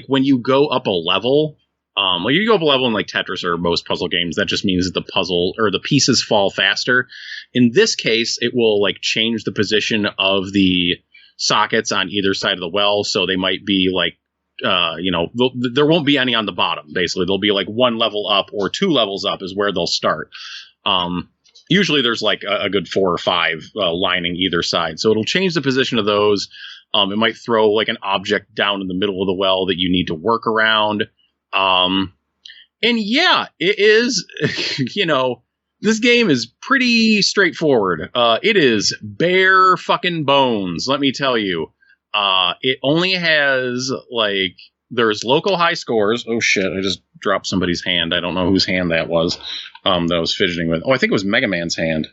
[SPEAKER 6] when you go up a level, you go up a level in Tetris or most puzzle games, that just means that the puzzle or the pieces fall faster. In this case, it will change the position of the sockets on either side of the well, so they might be there won't be any on the bottom. Basically, there'll be one level up or two levels up is where they'll start. Usually there's a good 4 or 5 lining either side, so it'll change the position of those. It might throw an object down in the middle of the well that you need to work around. And yeah, it is this game is pretty straightforward. It is bare fucking bones, let me tell you. It only has there's local high scores. Oh shit, I just dropped somebody's hand. I don't know whose hand that was that I was fidgeting with. Oh, I think it was Mega Man's hand.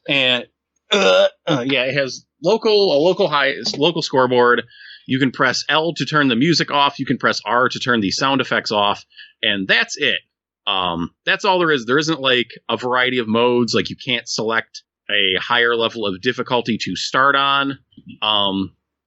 [SPEAKER 6] And yeah, it has local scoreboard. You can press L to turn the music off. You can press R to turn the sound effects off, and that's it. That's all there is. There isn't a variety of modes. You can't select a higher level of difficulty to start on.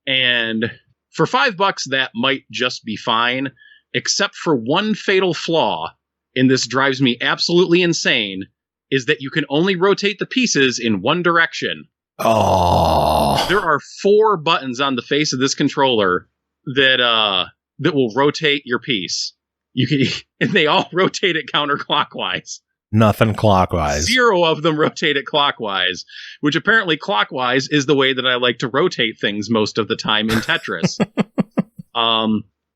[SPEAKER 6] And for $5, that might just be fine, except for one fatal flaw, and this drives me absolutely insane, is that you can only rotate the pieces in one direction.
[SPEAKER 2] Oh.
[SPEAKER 6] There are 4 buttons on the face of this controller that will rotate your piece. And they all rotate it counterclockwise.
[SPEAKER 2] Nothing clockwise.
[SPEAKER 6] 0 of them rotate it clockwise, which apparently clockwise is the way that I like to rotate things most of the time in Tetris.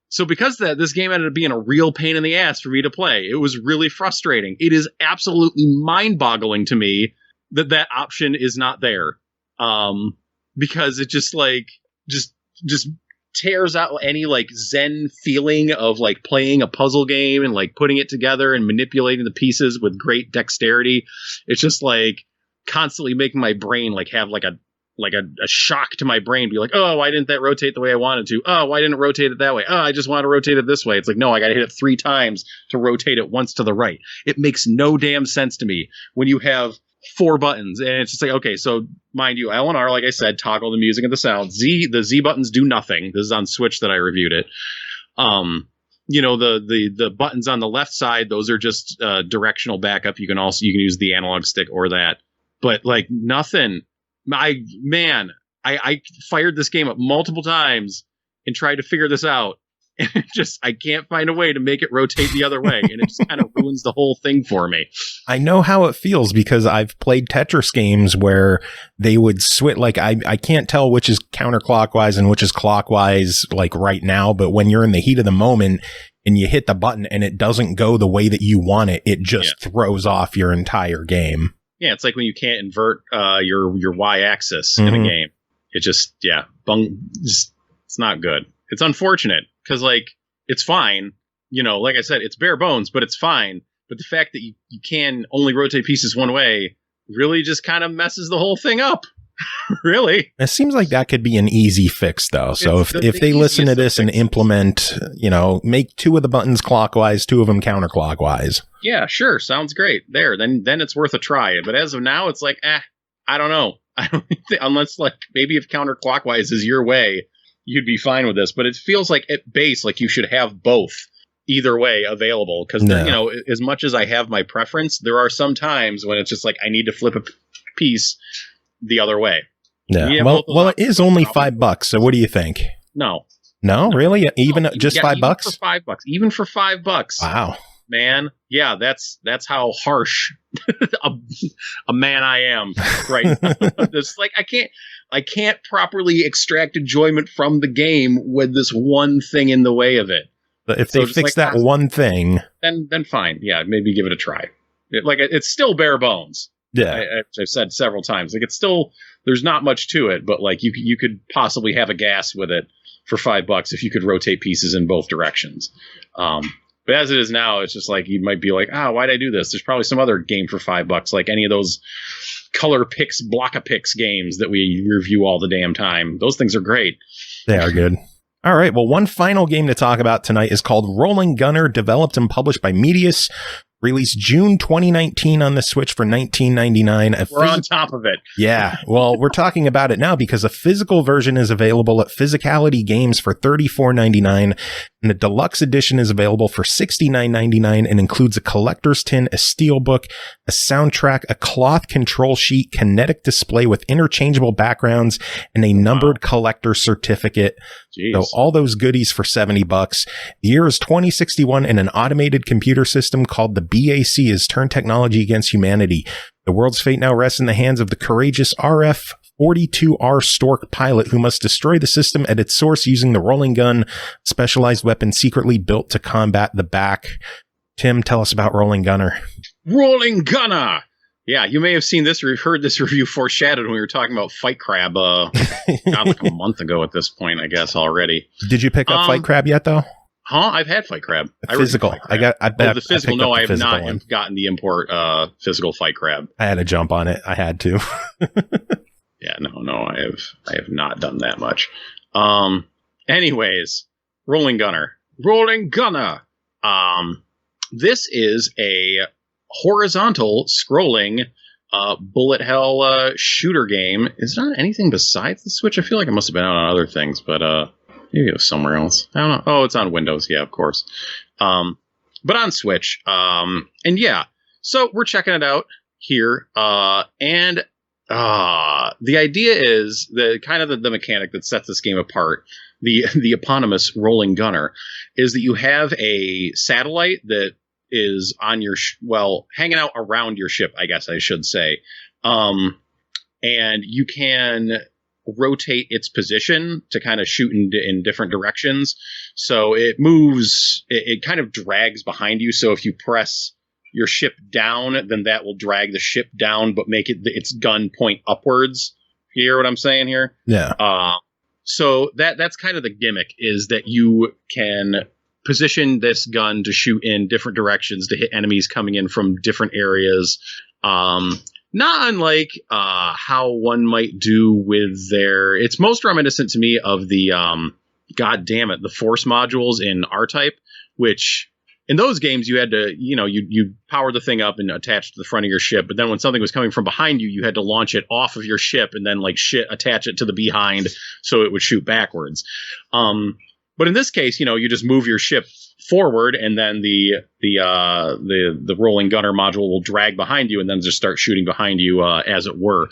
[SPEAKER 6] So because of that, this game ended up being a real pain in the ass for me to play. It was really frustrating. It is absolutely mind-boggling to me that option is not there. Because it just tears out any like zen feeling of like playing a puzzle game and like putting it together and manipulating the pieces with great dexterity. It's just like constantly making my brain like have like a shock to my brain, be like, oh, why didn't that rotate the way I wanted to? Oh, why didn't it rotate it that way? Oh, I just want to rotate it this way. It's like, no, I got to hit it 3 times to rotate it once to the right. It makes no damn sense to me when you have 4 buttons, and it's just like, okay, so mind you, L and R, like I said, toggle the music and the sound. The Z buttons do nothing. This is on Switch that I reviewed it. You know, the buttons on the left side, those are just directional backup. You can use the analog stick or that, but like nothing. I fired this game up multiple times and tried to figure this out, and I can't find a way to make it rotate the other way, and it just kind of ruins the whole thing for me.
[SPEAKER 2] I know how it feels because I've played Tetris games where they would switch. Like I can't tell which is counterclockwise and which is clockwise like right now, but when you're in the heat of the moment and you hit the button and it doesn't go the way that you want it, it just throws off your entire game. Yeah,
[SPEAKER 6] it's like when you can't invert your y-axis in a game. It just, it's not good. It's unfortunate because, like, it's fine. You know, like I said, it's bare bones, but it's fine. But the fact that you can only rotate pieces one way really just kind of messes the whole thing up. Really.
[SPEAKER 2] It seems like that could be an easy fix, though. So if they listen to this and implement, you know, make 2 of the buttons clockwise, 2 of them counterclockwise.
[SPEAKER 6] Yeah, sure. Sounds great. Then it's worth a try. But as of now, it's like, I don't know. I don't think, unless like maybe if counterclockwise is your way, you'd be fine with this. But it feels like at base, like you should have both either way available. Because, you know, as much as I have my preference, there are some times when it's just like I need to flip a piece the other way.
[SPEAKER 2] Yeah. Well, it is only $5. So what do you think?
[SPEAKER 6] No,
[SPEAKER 2] really? Even just $5?
[SPEAKER 6] For $5. Even for $5.
[SPEAKER 2] Wow.
[SPEAKER 6] Man. Yeah. That's how harsh a man I am right now. It's like, I can't properly extract enjoyment from the game with this one thing in the way of it.
[SPEAKER 2] But if they fix that one thing,
[SPEAKER 6] then fine. Yeah. Maybe give it a try. It's still bare bones.
[SPEAKER 2] Yeah,
[SPEAKER 6] I've said several times, like it's still, there's not much to it, but like you could possibly have a gas with it for $5 if you could rotate pieces in both directions. But as it is now, it's just like you might be like, why'd I do this? There's probably some other game for $5, like any of those color picks, block-a-picks games that we review all the damn time. Those things are great.
[SPEAKER 2] They are good. All right. Well, one final game to talk about tonight is called Rolling Gunner, developed and published by Mebius. Released June 2019 on the Switch for $19.99.
[SPEAKER 6] We're on top of it.
[SPEAKER 2] Yeah. Well, we're talking about it now because a physical version is available at Physicality Games for $34.99, and the deluxe edition is available for $69.99 and includes a collector's tin, a steelbook, a soundtrack, a cloth control sheet, kinetic display with interchangeable backgrounds, and a numbered collector certificate.
[SPEAKER 6] Jeez.
[SPEAKER 2] So all those goodies for $70. The year is 2061, and an automated computer system called the BAC has turned technology against humanity. The world's fate now rests in the hands of the courageous RF-42R Stork pilot, who must destroy the system at its source using the rolling gun, specialized weapon secretly built to combat the back. Tim, tell us about Rolling Gunner.
[SPEAKER 6] Rolling Gunner! Yeah, you may have seen this or heard this review foreshadowed when we were talking about Fight Crab like a month ago at this point, I guess, already.
[SPEAKER 2] Did you pick up Fight Crab yet, though?
[SPEAKER 6] I've had Fight Crab.
[SPEAKER 2] Physical. I bet
[SPEAKER 6] the physical. No, I have not gotten the import physical Fight Crab.
[SPEAKER 2] I had to jump on it. I had to.
[SPEAKER 6] Yeah, no, I have not done that much. Anyways, Rolling Gunner. This is a horizontal scrolling bullet hell shooter game. Is it on anything besides the Switch? I feel like it must have been out on other things, but maybe it was somewhere else. I don't know. Oh, it's on Windows. Yeah, of course. But on Switch. And yeah, so we're checking it out here. And the idea is the mechanic that sets this game apart, the eponymous Rolling Gunner, is that you have a satellite that is on your, hanging out around your ship, I guess I should say. And you can rotate its position to kind of shoot in different directions. So it moves, it kind of drags behind you. So if you press your ship down, then that will drag the ship down, but make its gun point upwards. You hear what I'm saying here?
[SPEAKER 2] Yeah.
[SPEAKER 6] So that's kind of the gimmick, is that you can position this gun to shoot in different directions to hit enemies coming in from different areas. Not unlike how one might do with their... It's most reminiscent to me of the, the force modules in R-Type, which... In those games, you had to, you power the thing up and attach it to the front of your ship. But then when something was coming from behind you, you had to launch it off of your ship and then attach it to the behind so it would shoot backwards. But in this case, you just move your ship forward, and then the rolling gunner module will drag behind you and then just start shooting behind you, as it were.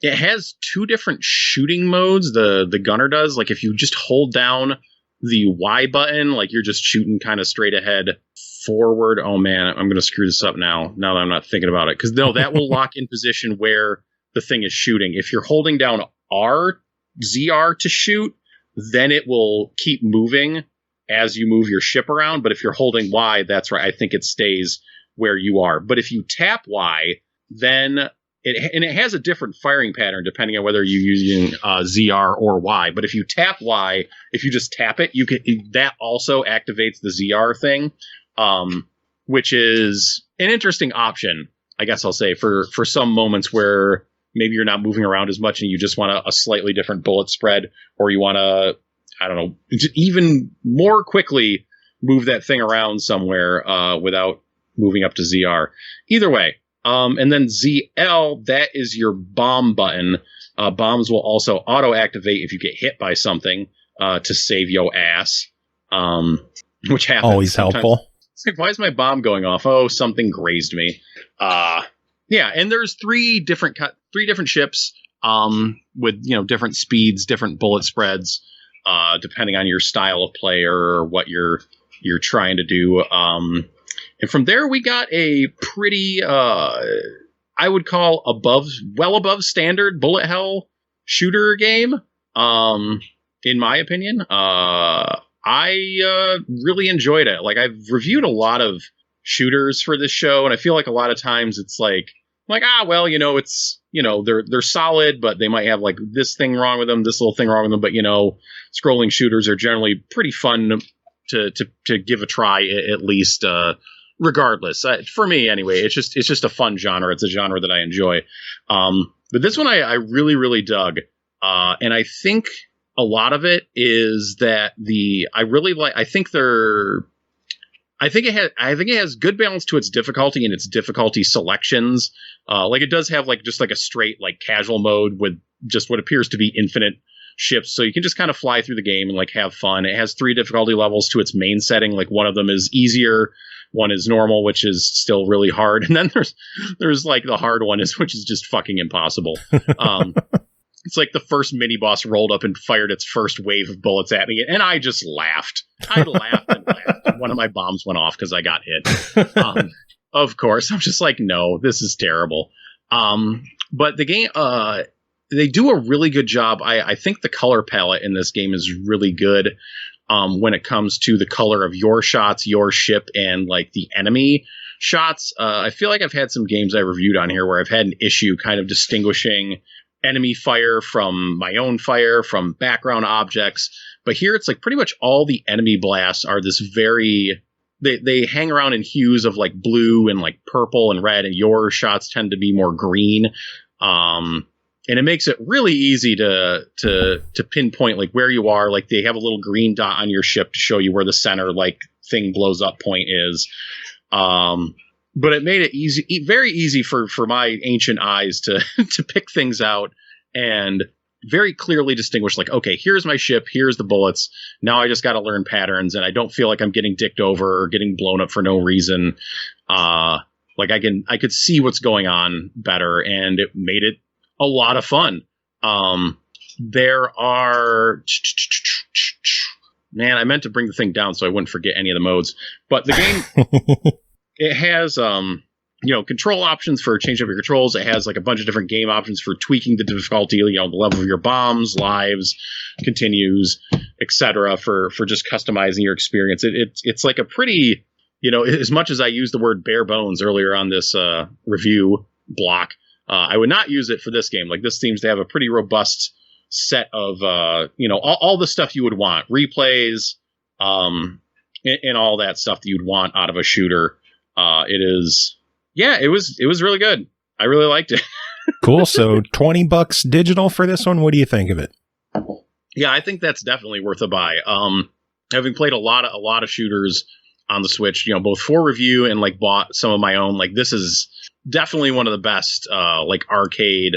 [SPEAKER 6] It has two different shooting modes. The gunner does. Like if you just hold down the Y button, like you're just shooting kind of straight ahead forward. Oh man, I'm going to screw this up now that I'm not thinking about it. Because that will lock in position where the thing is shooting. If you're holding down ZR to shoot, then it will keep moving as you move your ship around. But if you're holding Y, that's right, I think it stays where you are. But if you tap Y, then it has a different firing pattern depending on whether you're using ZR or Y. But if you tap Y, if you just tap it, that also activates the ZR thing, which is an interesting option, I guess I'll say, for some moments where maybe you're not moving around as much and you just want a slightly different bullet spread, or you want to, I don't know, even more quickly move that thing around somewhere without moving up to ZR. Either way. And then ZL, that is your bomb button. Bombs will also auto-activate if you get hit by something to save your ass, which happens.
[SPEAKER 2] Always helpful.
[SPEAKER 6] It's like, why is my bomb going off? Oh, something grazed me. Yeah, and there's three different ships with different speeds, different bullet spreads, depending on your style of play or what you're trying to do. And from there, we got a pretty, I would call well above standard bullet hell shooter game. In my opinion, I really enjoyed it. Like, I've reviewed a lot of shooters for this show, and I feel like a lot of times it's like, it's, they're solid, but they might have like this thing wrong with them, this little thing wrong with them. But, scrolling shooters are generally pretty fun to give a try, at least, regardless. For me anyway, it's just a fun genre. It's a genre that I enjoy. But this one I really, really dug. And I think a lot of it is that I think it has good balance to its difficulty and its difficulty selections. Like it does have just a straight casual mode with just what appears to be infinite ships, so you can just kind of fly through the game and have fun. It has 3 difficulty levels to its main setting. Like one of them is easier, one is normal, which is still really hard, and then there's the hard one which is just fucking impossible. It's like the first mini boss rolled up and fired its first wave of bullets at me, and I just laughed. I laughed and laughed. And one of my bombs went off because I got hit. Of course, I'm just like, no, this is terrible. But the game, they do a really good job. I think the color palette in this game is really good when it comes to the color of your shots, your ship, and the enemy shots. I feel like I've had some games I reviewed on here where I've had an issue kind of distinguishing enemy fire from my own fire, from background objects. But here it's pretty much all the enemy blasts are this very... They hang around in hues of blue and purple and red, and your shots tend to be more green. And it makes it really easy to pinpoint where you are. They have a little green dot on your ship to show you where the center thing blows up point is. But it made it very easy for my ancient eyes to pick things out and very clearly distinguish, okay, here's my ship, here's the bullets. Now I just got to learn patterns, and I don't feel like I'm getting dicked over or getting blown up for no reason. I could see what's going on better, and it made it a lot of fun. There are... Man, I meant to bring the thing down so I wouldn't forget any of the modes. But the game... It has, control options for changing up your controls. It has a bunch of different game options for tweaking the difficulty, the level of your bombs, lives, continues, etc. for just customizing your experience. It's a pretty, as much as I used the word bare bones earlier on this review block, I would not use it for this game. This seems to have a pretty robust set of all the stuff you would want, replays, and all that stuff that you'd want out of a shooter. It was really good. I really liked it.
[SPEAKER 2] Cool. So $20 digital for this one. What do you think of it?
[SPEAKER 6] Yeah, I think that's definitely worth a buy. Having played a lot of shooters on the Switch, both for review and like bought some of my own, like this is definitely one of the best like arcade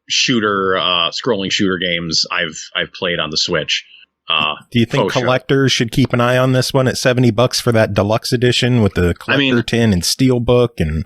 [SPEAKER 6] shooter scrolling shooter games I've played on the Switch.
[SPEAKER 2] Do you think collectors should keep an eye on this one at $70 for that deluxe edition with the collector tin and steelbook and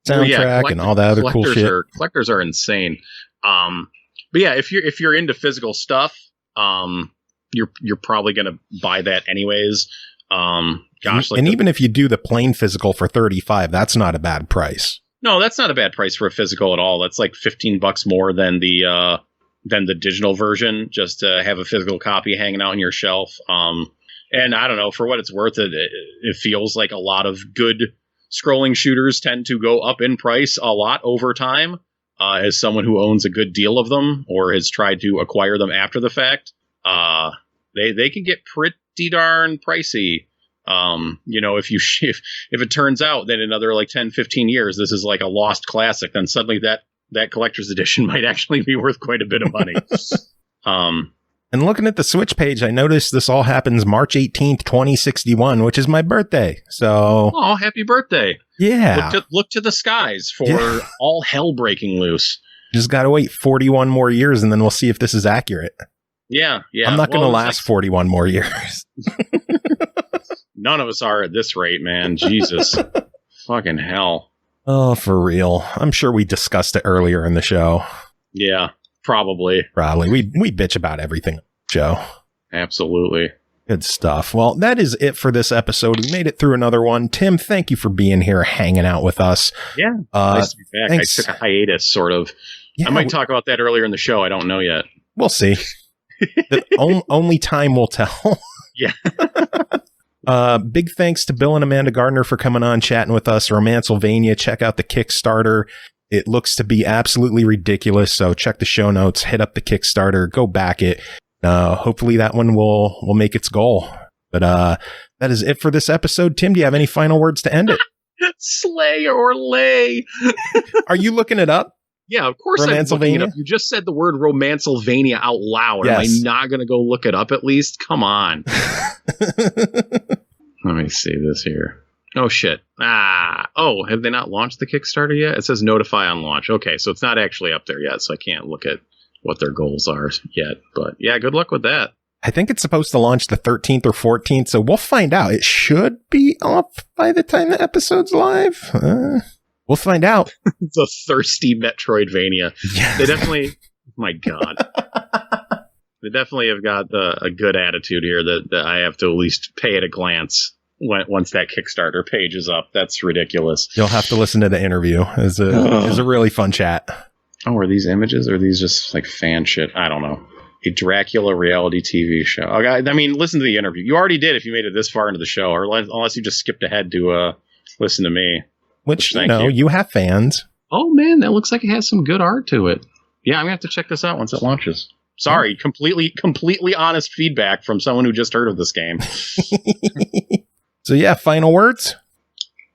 [SPEAKER 2] soundtrack and all that other cool shit?
[SPEAKER 6] Collectors are insane. But yeah, if you're into physical stuff, you're probably gonna buy that anyways. Even if you do the plain physical for $35, that's not a bad price. No, that's not a bad price for a physical at all. That's like $15 more than the digital version, just to have a physical copy hanging out on your shelf. And I don't know, for what it's worth, it feels like a lot of good scrolling shooters tend to go up in price a lot over time. As someone who owns a good deal of them or has tried to acquire them after the fact, they can get pretty darn pricey. If it turns out that in another like 10, 15 years, this is like a lost classic, then suddenly that collector's edition might actually be worth quite a bit of money.
[SPEAKER 2] And looking at the Switch page, I noticed this all happens March 18th, 2061, which is my birthday. So,
[SPEAKER 6] oh, happy birthday.
[SPEAKER 2] Yeah.
[SPEAKER 6] Look to the skies for all hell breaking loose.
[SPEAKER 2] Just got to wait 41 more years and then we'll see if this is accurate.
[SPEAKER 6] Yeah.
[SPEAKER 2] I'm not going to last 41 more years.
[SPEAKER 6] None of us are at this rate, man. Jesus. Fucking hell.
[SPEAKER 2] Oh, for real. I'm sure we discussed it earlier in the show.
[SPEAKER 6] Yeah, probably.
[SPEAKER 2] We bitch about everything, Joe.
[SPEAKER 6] Absolutely.
[SPEAKER 2] Good stuff. Well, that is it for this episode. We made it through another one. Tim, thank you for being here, hanging out with us.
[SPEAKER 6] Yeah. Nice to be back. Thanks. I took a hiatus, sort of. Yeah, I might talk about that earlier in the show. I don't know yet.
[SPEAKER 2] We'll see. Only time will tell.
[SPEAKER 6] Yeah.
[SPEAKER 2] Big thanks to Bill and Amanda Gardner for coming on, chatting with us. Romancylvania, check out the Kickstarter. It looks to be absolutely ridiculous. So check the show notes, hit up the Kickstarter, go back it. Hopefully that one will make its goal. But that is it for this episode. Tim, do you have any final words to end it?
[SPEAKER 6] Slay or lay.
[SPEAKER 2] Are you looking it up?
[SPEAKER 6] Yeah, of course I'm looking it up. You just said the word Romancylvania out loud. Yes. Am I not going to go look it up at least? Come on. Let me see this here. Oh, shit. Have they not launched the Kickstarter yet? It says notify on launch. Okay, so it's not actually up there yet, so I can't look at what their goals are yet. But yeah, good luck with that.
[SPEAKER 2] I think it's supposed to launch the 13th or 14th, so we'll find out. It should be up by the time the episode's live. We'll find out.
[SPEAKER 6] It's a thirsty Metroidvania. Yes. They definitely... My God. They definitely have got a good attitude here that I have to at least pay at a glance once that Kickstarter page is up. That's ridiculous.
[SPEAKER 2] You'll have to listen to the interview. It's a really fun chat.
[SPEAKER 6] Oh, are these images or are these just like fan shit? I don't know. A Dracula reality TV show. Okay, I mean, listen to the interview. You already did if you made it this far into the show, or unless you just skipped ahead to listen to me.
[SPEAKER 2] Which you have fans.
[SPEAKER 6] Oh, man, that looks like it has some good art to it. Yeah, I'm going to have to check this out once it launches. Sorry, completely honest feedback from someone who just heard of this game.
[SPEAKER 2] So, yeah, final words?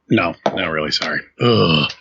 [SPEAKER 6] No, not really. Sorry. Ugh.